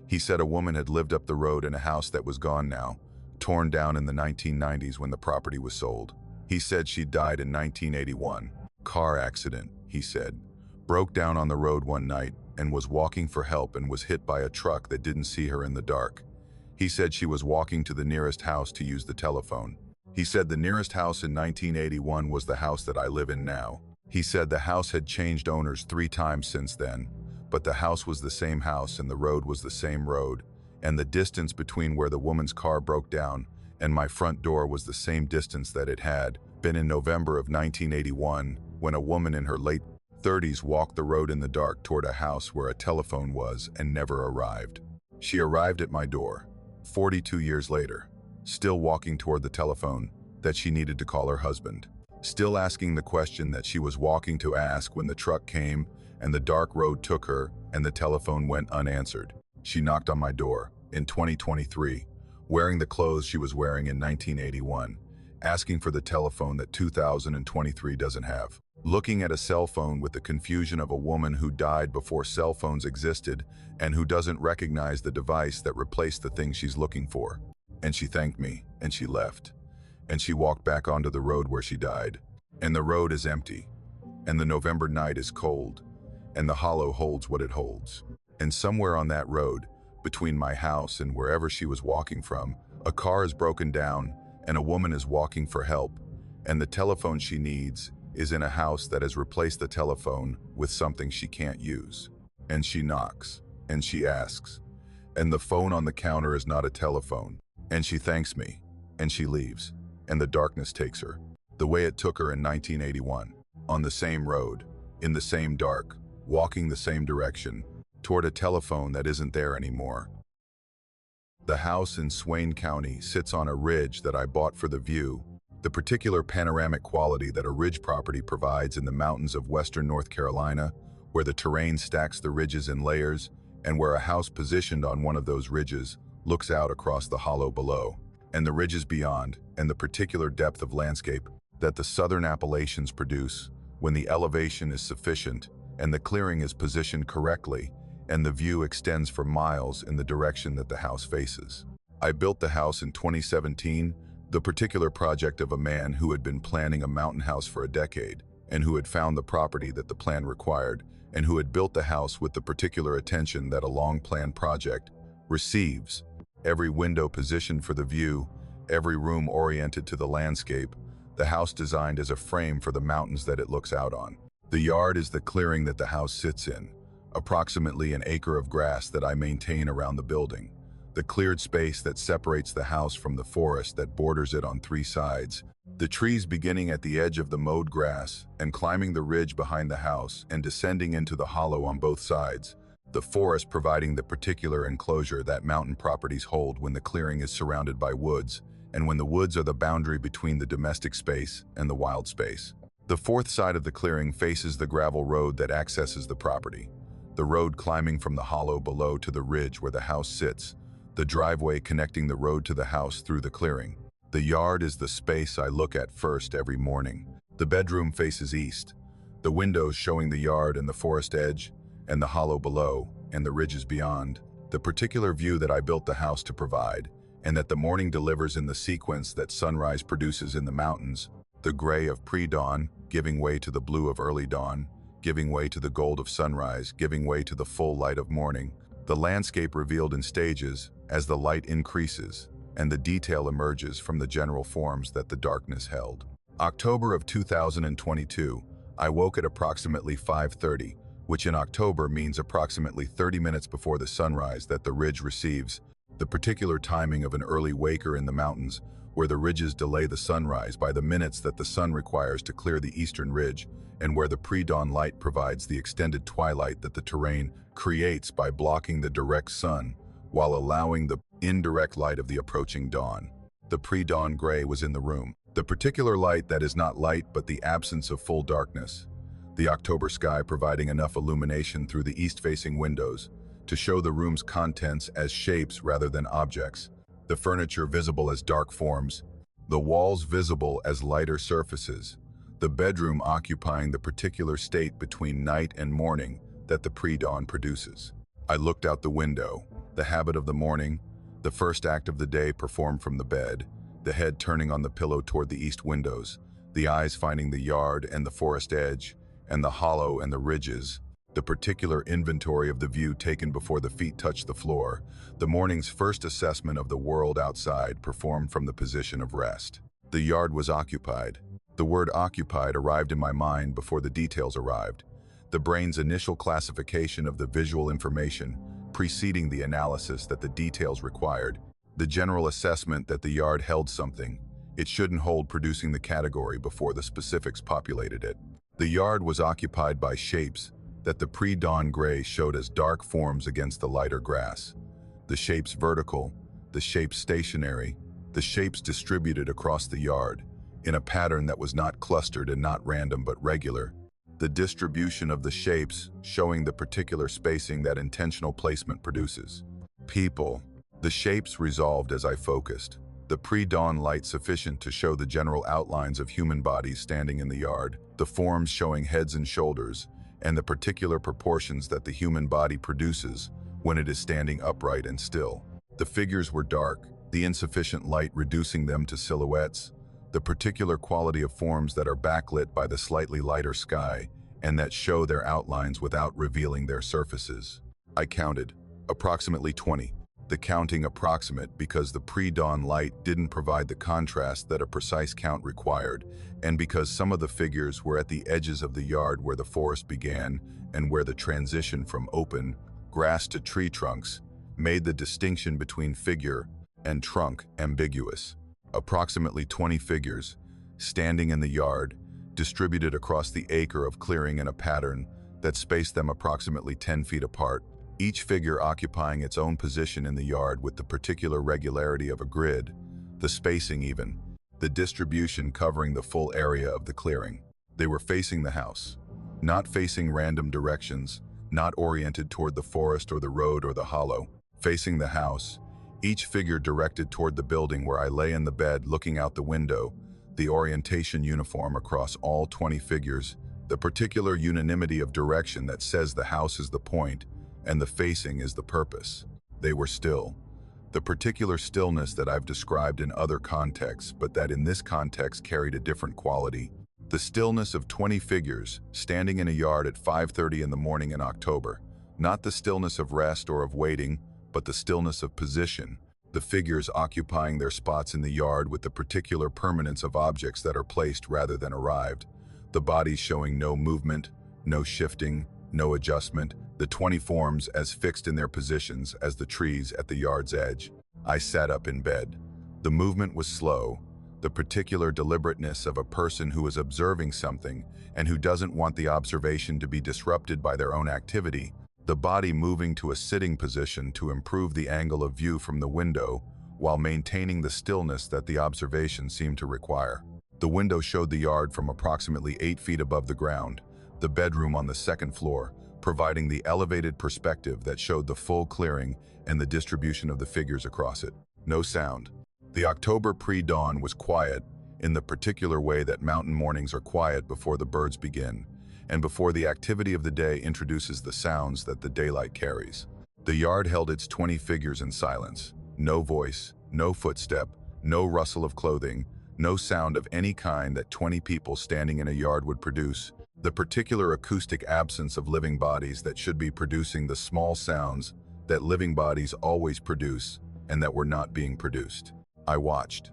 He said a woman had lived up the road in a house that was gone now, torn down in the 1990s when the property was sold. He said she died in 1981. Car accident, he said. Broke down on the road one night and was walking for help and was hit by a truck that didn't see her in the dark. He said she was walking to the nearest house to use the telephone. He said the nearest house in 1981 was the house that I live in now. He said the house had changed owners 3 times since then, but the house was the same house and the road was the same road, and the distance between where the woman's car broke down and my front door was the same distance that it had been in November of 1981 when a woman in her late 30s walked the road in the dark toward a house where a telephone was and never arrived. She arrived at my door, 42 years later, still walking toward the telephone that she needed to call her husband, still asking the question that she was walking to ask when the truck came and the dark road took her and the telephone went unanswered. She knocked on my door in 2023, wearing the clothes she was wearing in 1981, asking for the telephone that 2023 doesn't have. Looking at a cell phone with the confusion of a woman who died before cell phones existed and who doesn't recognize the device that replaced the thing she's looking for. And she thanked me, and she left. And she walked back onto the road where she died. And the road is empty. And the November night is cold. And the hollow holds what it holds. And somewhere on that road, between my house and wherever she was walking from, a car is broken down, and a woman is walking for help. And the telephone she needs is in a house that has replaced the telephone with something she can't use. And she knocks, and she asks. And the phone on the counter is not a telephone. And she thanks me, and she leaves, and the darkness takes her, the way it took her in 1981, on the same road, in the same dark, walking the same direction, toward a telephone that isn't there anymore. The house in Swain County sits on a ridge that I bought for the view, the particular panoramic quality that a ridge property provides in the mountains of western North Carolina, where the terrain stacks the ridges in layers, and where a house positioned on one of those ridges looks out across the hollow below, and the ridges beyond, and the particular depth of landscape that the southern Appalachians produce when the elevation is sufficient and the clearing is positioned correctly, and the view extends for miles in the direction that the house faces. I built the house in 2017, the particular project of a man who had been planning a mountain house for a decade, and who had found the property that the plan required, and who had built the house with the particular attention that a long-planned project receives. Every window positioned for the view, every room oriented to the landscape, the house designed as a frame for the mountains that it looks out on. The yard is the clearing that the house sits in, approximately an acre of grass that I maintain around the building, the cleared space that separates the house from the forest that borders it on three sides, the trees beginning at the edge of the mowed grass and climbing the ridge behind the house and descending into the hollow on both sides, the forest providing the particular enclosure that mountain properties hold when the clearing is surrounded by woods, and when the woods are the boundary between the domestic space and the wild space. The fourth side of the clearing faces the gravel road that accesses the property, the road climbing from the hollow below to the ridge where the house sits, the driveway connecting the road to the house through the clearing. The yard is the space I look at first every morning. The bedroom faces east, the windows showing the yard and the forest edge, and the hollow below, and the ridges beyond, the particular view that I built the house to provide, and that the morning delivers in the sequence that sunrise produces in the mountains, the gray of pre-dawn, giving way to the blue of early dawn, giving way to the gold of sunrise, giving way to the full light of morning, the landscape revealed in stages as the light increases, and the detail emerges from the general forms that the darkness held. October of 2022, I woke at approximately 5:30, which in October means approximately 30 minutes before the sunrise that the ridge receives, the particular timing of an early waker in the mountains, where the ridges delay the sunrise by the minutes that the sun requires to clear the eastern ridge, and where the pre-dawn light provides the extended twilight that the terrain creates by blocking the direct sun, while allowing the indirect light of the approaching dawn. The pre-dawn gray was in the room, the particular light that is not light but the absence of full darkness. The October sky providing enough illumination through the east-facing windows to show the room's contents as shapes rather than objects, the furniture visible as dark forms, the walls visible as lighter surfaces, the bedroom occupying the particular state between night and morning that the pre-dawn produces. I looked out the window, the habit of the morning, the first act of the day performed from the bed, the head turning on the pillow toward the east windows, the eyes finding the yard and the forest edge, and the hollow and the ridges, the particular inventory of the view taken before the feet touched the floor, the morning's first assessment of the world outside performed from the position of rest. The yard was occupied. The word occupied arrived in my mind before the details arrived. The brain's initial classification of the visual information, preceding the analysis that the details required, the general assessment that the yard held something it shouldn't hold, producing the category before the specifics populated it. The yard was occupied by shapes that the pre-dawn gray showed as dark forms against the lighter grass. The shapes vertical, the shapes stationary, the shapes distributed across the yard, in a pattern that was not clustered and not random but regular. The distribution of the shapes showing the particular spacing that intentional placement produces. People. The shapes resolved as I focused. The pre-dawn light sufficient to show the general outlines of human bodies standing in the yard, the forms showing heads and shoulders, and the particular proportions that the human body produces when it is standing upright and still. The figures were dark, the insufficient light reducing them to silhouettes, the particular quality of forms that are backlit by the slightly lighter sky and that show their outlines without revealing their surfaces. I counted approximately 20. The counting approximate because the pre-dawn light didn't provide the contrast that a precise count required, and because some of the figures were at the edges of the yard where the forest began and where the transition from open grass to tree trunks made the distinction between figure and trunk ambiguous. Approximately 20 figures, standing in the yard, distributed across the acre of clearing in a pattern that spaced them approximately 10 feet apart, each figure occupying its own position in the yard with the particular regularity of a grid, the spacing even, the distribution covering the full area of the clearing. They were facing the house, not facing random directions, not oriented toward the forest or the road or the hollow. Facing the house, each figure directed toward the building where I lay in the bed looking out the window, the orientation uniform across all 20 figures, the particular unanimity of direction that says the house is the point and the facing is the purpose. They were still. The particular stillness that I've described in other contexts, but that in this context carried a different quality. The stillness of 20 figures standing in a yard at 5:30 in the morning in October. Not the stillness of rest or of waiting, but the stillness of position. The figures occupying their spots in the yard with the particular permanence of objects that are placed rather than arrived. The bodies showing no movement, no shifting, no adjustment, the 20 forms as fixed in their positions as the trees at the yard's edge. I sat up in bed. The movement was slow, the particular deliberateness of a person who is observing something and who doesn't want the observation to be disrupted by their own activity, the body moving to a sitting position to improve the angle of view from the window while maintaining the stillness that the observation seemed to require. The window showed the yard from approximately 8 feet above the ground, the bedroom on the second floor, providing the elevated perspective that showed the full clearing and the distribution of the figures across it. No sound. The October pre-dawn was quiet in the particular way that mountain mornings are quiet before the birds begin, and before the activity of the day introduces the sounds that the daylight carries. The yard held its 20 figures in silence. No voice, no footstep, no rustle of clothing, no sound of any kind that 20 people standing in a yard would produce. The particular acoustic absence of living bodies that should be producing the small sounds that living bodies always produce and that were not being produced. I watched.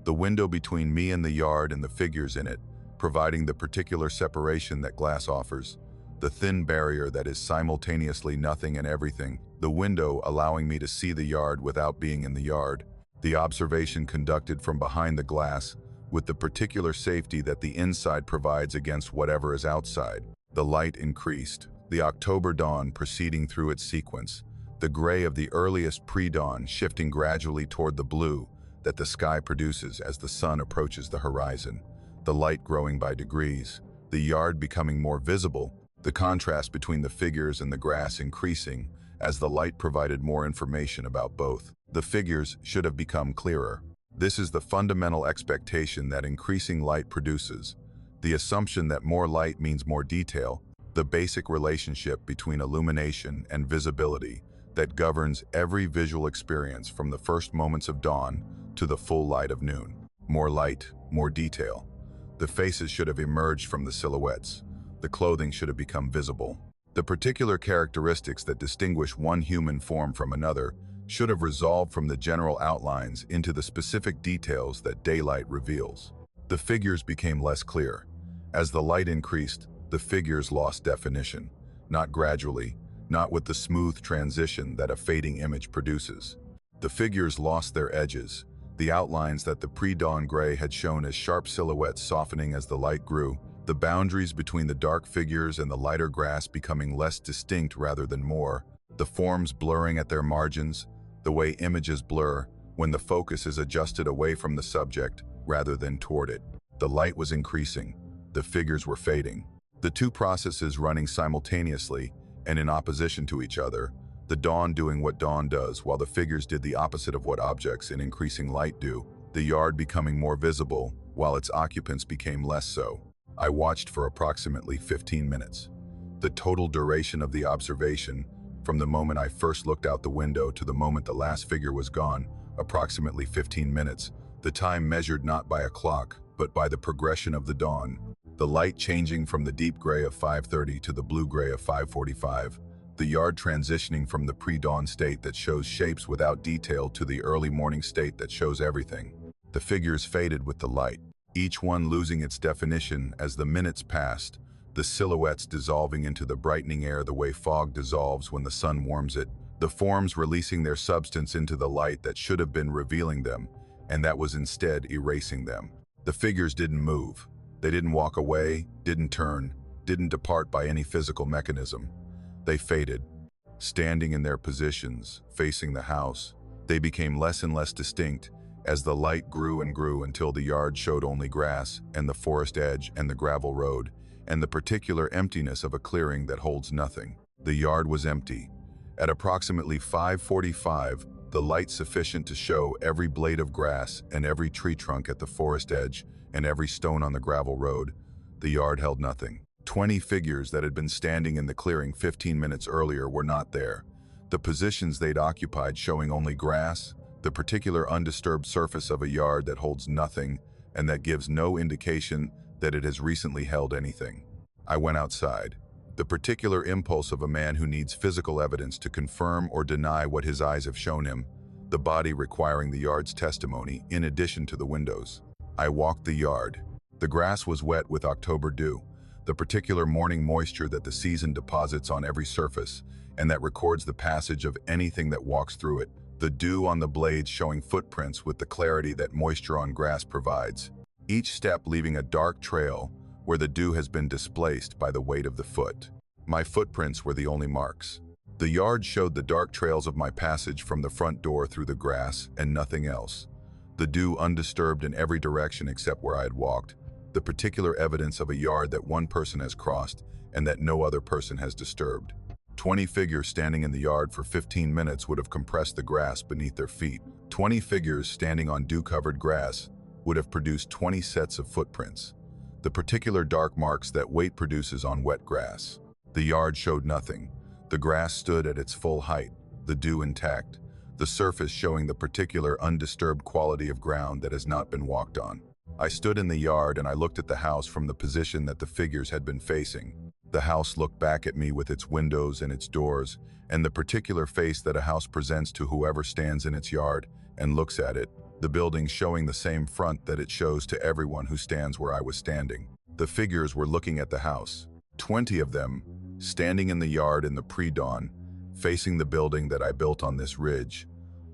The window between me and the yard and the figures in it, providing the particular separation that glass offers, the thin barrier that is simultaneously nothing and everything, the window allowing me to see the yard without being in the yard, the observation conducted from behind the glass with the particular safety that the inside provides against whatever is outside. The light increased, the October dawn proceeding through its sequence, the gray of the earliest pre-dawn shifting gradually toward the blue that the sky produces as the sun approaches the horizon, the light growing by degrees, the yard becoming more visible, the contrast between the figures and the grass increasing as the light provided more information about both. The figures should have become clearer. This is the fundamental expectation that increasing light produces, the assumption that more light means more detail, the basic relationship between illumination and visibility that governs every visual experience from the first moments of dawn to the full light of noon. More light, more detail. The faces should have emerged from the silhouettes. The clothing should have become visible. The particular characteristics that distinguish one human form from another should have resolved from the general outlines into the specific details that daylight reveals. The figures became less clear. As the light increased, the figures lost definition, not gradually, not with the smooth transition that a fading image produces. The figures lost their edges, the outlines that the pre-dawn gray had shown as sharp silhouettes softening as the light grew, the boundaries between the dark figures and the lighter grass becoming less distinct rather than more, the forms blurring at their margins, the way images blur when the focus is adjusted away from the subject rather than toward it. The light was increasing, the figures were fading. The two processes running simultaneously and in opposition to each other, the dawn doing what dawn does while the figures did the opposite of what objects in increasing light do, the yard becoming more visible while its occupants became less so. I watched for approximately 15 minutes. The total duration of the observation, from the moment I first looked out the window to the moment the last figure was gone, approximately 15 minutes, the time measured not by a clock, but by the progression of the dawn. The light changing from the deep gray of 5:30 to the blue-gray of 5:45, the yard transitioning from the pre-dawn state that shows shapes without detail to the early morning state that shows everything. The figures faded with the light, each one losing its definition as the minutes passed, the silhouettes dissolving into the brightening air the way fog dissolves when the sun warms it, the forms releasing their substance into the light that should have been revealing them, and that was instead erasing them. The figures didn't move. They didn't walk away, didn't turn, didn't depart by any physical mechanism. They faded, standing in their positions, facing the house. They became less and less distinct as the light grew and grew until the yard showed only grass and the forest edge and the gravel road and the particular emptiness of a clearing that holds nothing. The yard was empty. At approximately 5:45, the light sufficient to show every blade of grass and every tree trunk at the forest edge and every stone on the gravel road, the yard held nothing. 20 figures that had been standing in the clearing 15 minutes earlier were not there. The positions they'd occupied showing only grass, the particular undisturbed surface of a yard that holds nothing and that gives no indication that it has recently held anything. I went outside. The particular impulse of a man who needs physical evidence to confirm or deny what his eyes have shown him, the body requiring the yard's testimony in addition to the windows. I walked the yard. The grass was wet with October dew, the particular morning moisture that the season deposits on every surface and that records the passage of anything that walks through it, the dew on the blades showing footprints with the clarity that moisture on grass provides, each step leaving a dark trail where the dew has been displaced by the weight of the foot. My footprints were the only marks. The yard showed the dark trails of my passage from the front door through the grass and nothing else. The dew undisturbed in every direction except where I had walked, the particular evidence of a yard that one person has crossed and that no other person has disturbed. 20 figures standing in the yard for 15 minutes would have compressed the grass beneath their feet. 20 figures standing on dew-covered grass would have produced 20 sets of footprints, the particular dark marks that weight produces on wet grass. The yard showed nothing. The grass stood at its full height, the dew intact, the surface showing the particular undisturbed quality of ground that has not been walked on. I stood in the yard and I looked at the house from the position that the figures had been facing. The house looked back at me with its windows and its doors, and the particular face that a house presents to whoever stands in its yard and looks at it, the building showing the same front that it shows to everyone who stands where I was standing. The figures were looking at the house. 20 of them, standing in the yard in the pre-dawn, facing the building that I built on this ridge,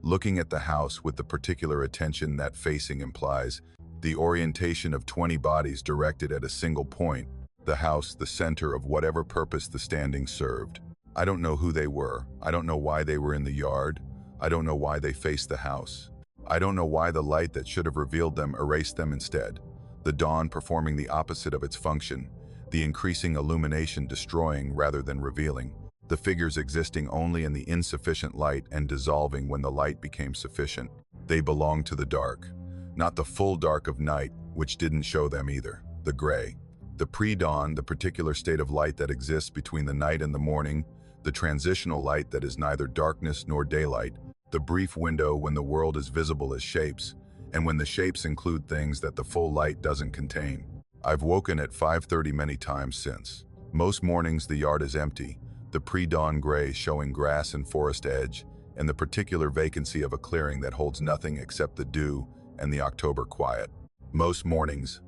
looking at the house with the particular attention that facing implies, the orientation of 20 bodies directed at a single point, the house the center of whatever purpose the standing served. I don't know who they were. I don't know why they were in the yard. I don't know why they faced the house. I don't know why the light that should have revealed them erased them instead, the dawn performing the opposite of its function, the increasing illumination destroying rather than revealing, the figures existing only in the insufficient light and dissolving when the light became sufficient. They belonged to the dark, not the full dark of night, which didn't show them either, the gray. The pre-dawn, the particular state of light that exists between the night and the morning, the transitional light that is neither darkness nor daylight, the brief window when the world is visible as shapes, and when the shapes include things that the full light doesn't contain. I've woken at 5:30 many times since. Most mornings the yard is empty, the pre-dawn gray showing grass and forest edge, and the particular vacancy of a clearing that holds nothing except the dew and the October quiet. Most mornings.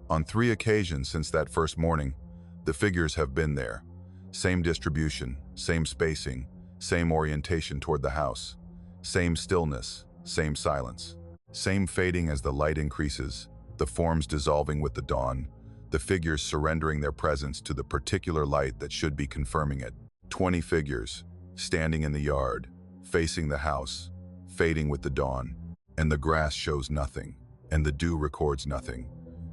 On 3 occasions since that first morning, the figures have been there. Same distribution, same spacing, same orientation toward the house, same stillness, same silence, same fading as the light increases, the forms dissolving with the dawn, the figures surrendering their presence to the particular light that should be confirming it. 20 figures, standing in the yard, facing the house, fading with the dawn, and the grass shows nothing, and the dew records nothing.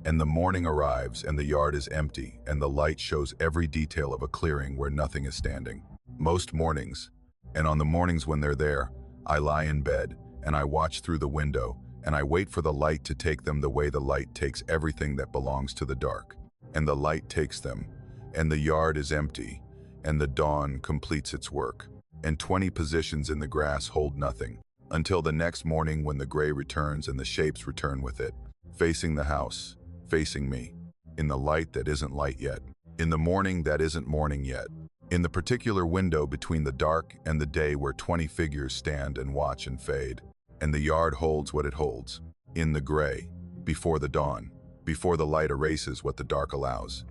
And the morning arrives and the yard is empty and the light shows every detail of a clearing where nothing is standing. Most mornings, and on the mornings when they're there, I lie in bed and I watch through the window and I wait for the light to take them the way the light takes everything that belongs to the dark. And the light takes them, and the yard is empty, and the dawn completes its work. And 20 positions in the grass hold nothing. until the next morning when the gray returns and the shapes return with it, facing the house, facing me, in the light that isn't light yet, in the morning that isn't morning yet, in the particular window between the dark and the day where 20 figures stand and watch and fade, and the yard holds what it holds, in the gray, before the dawn, before the light erases what the dark allows.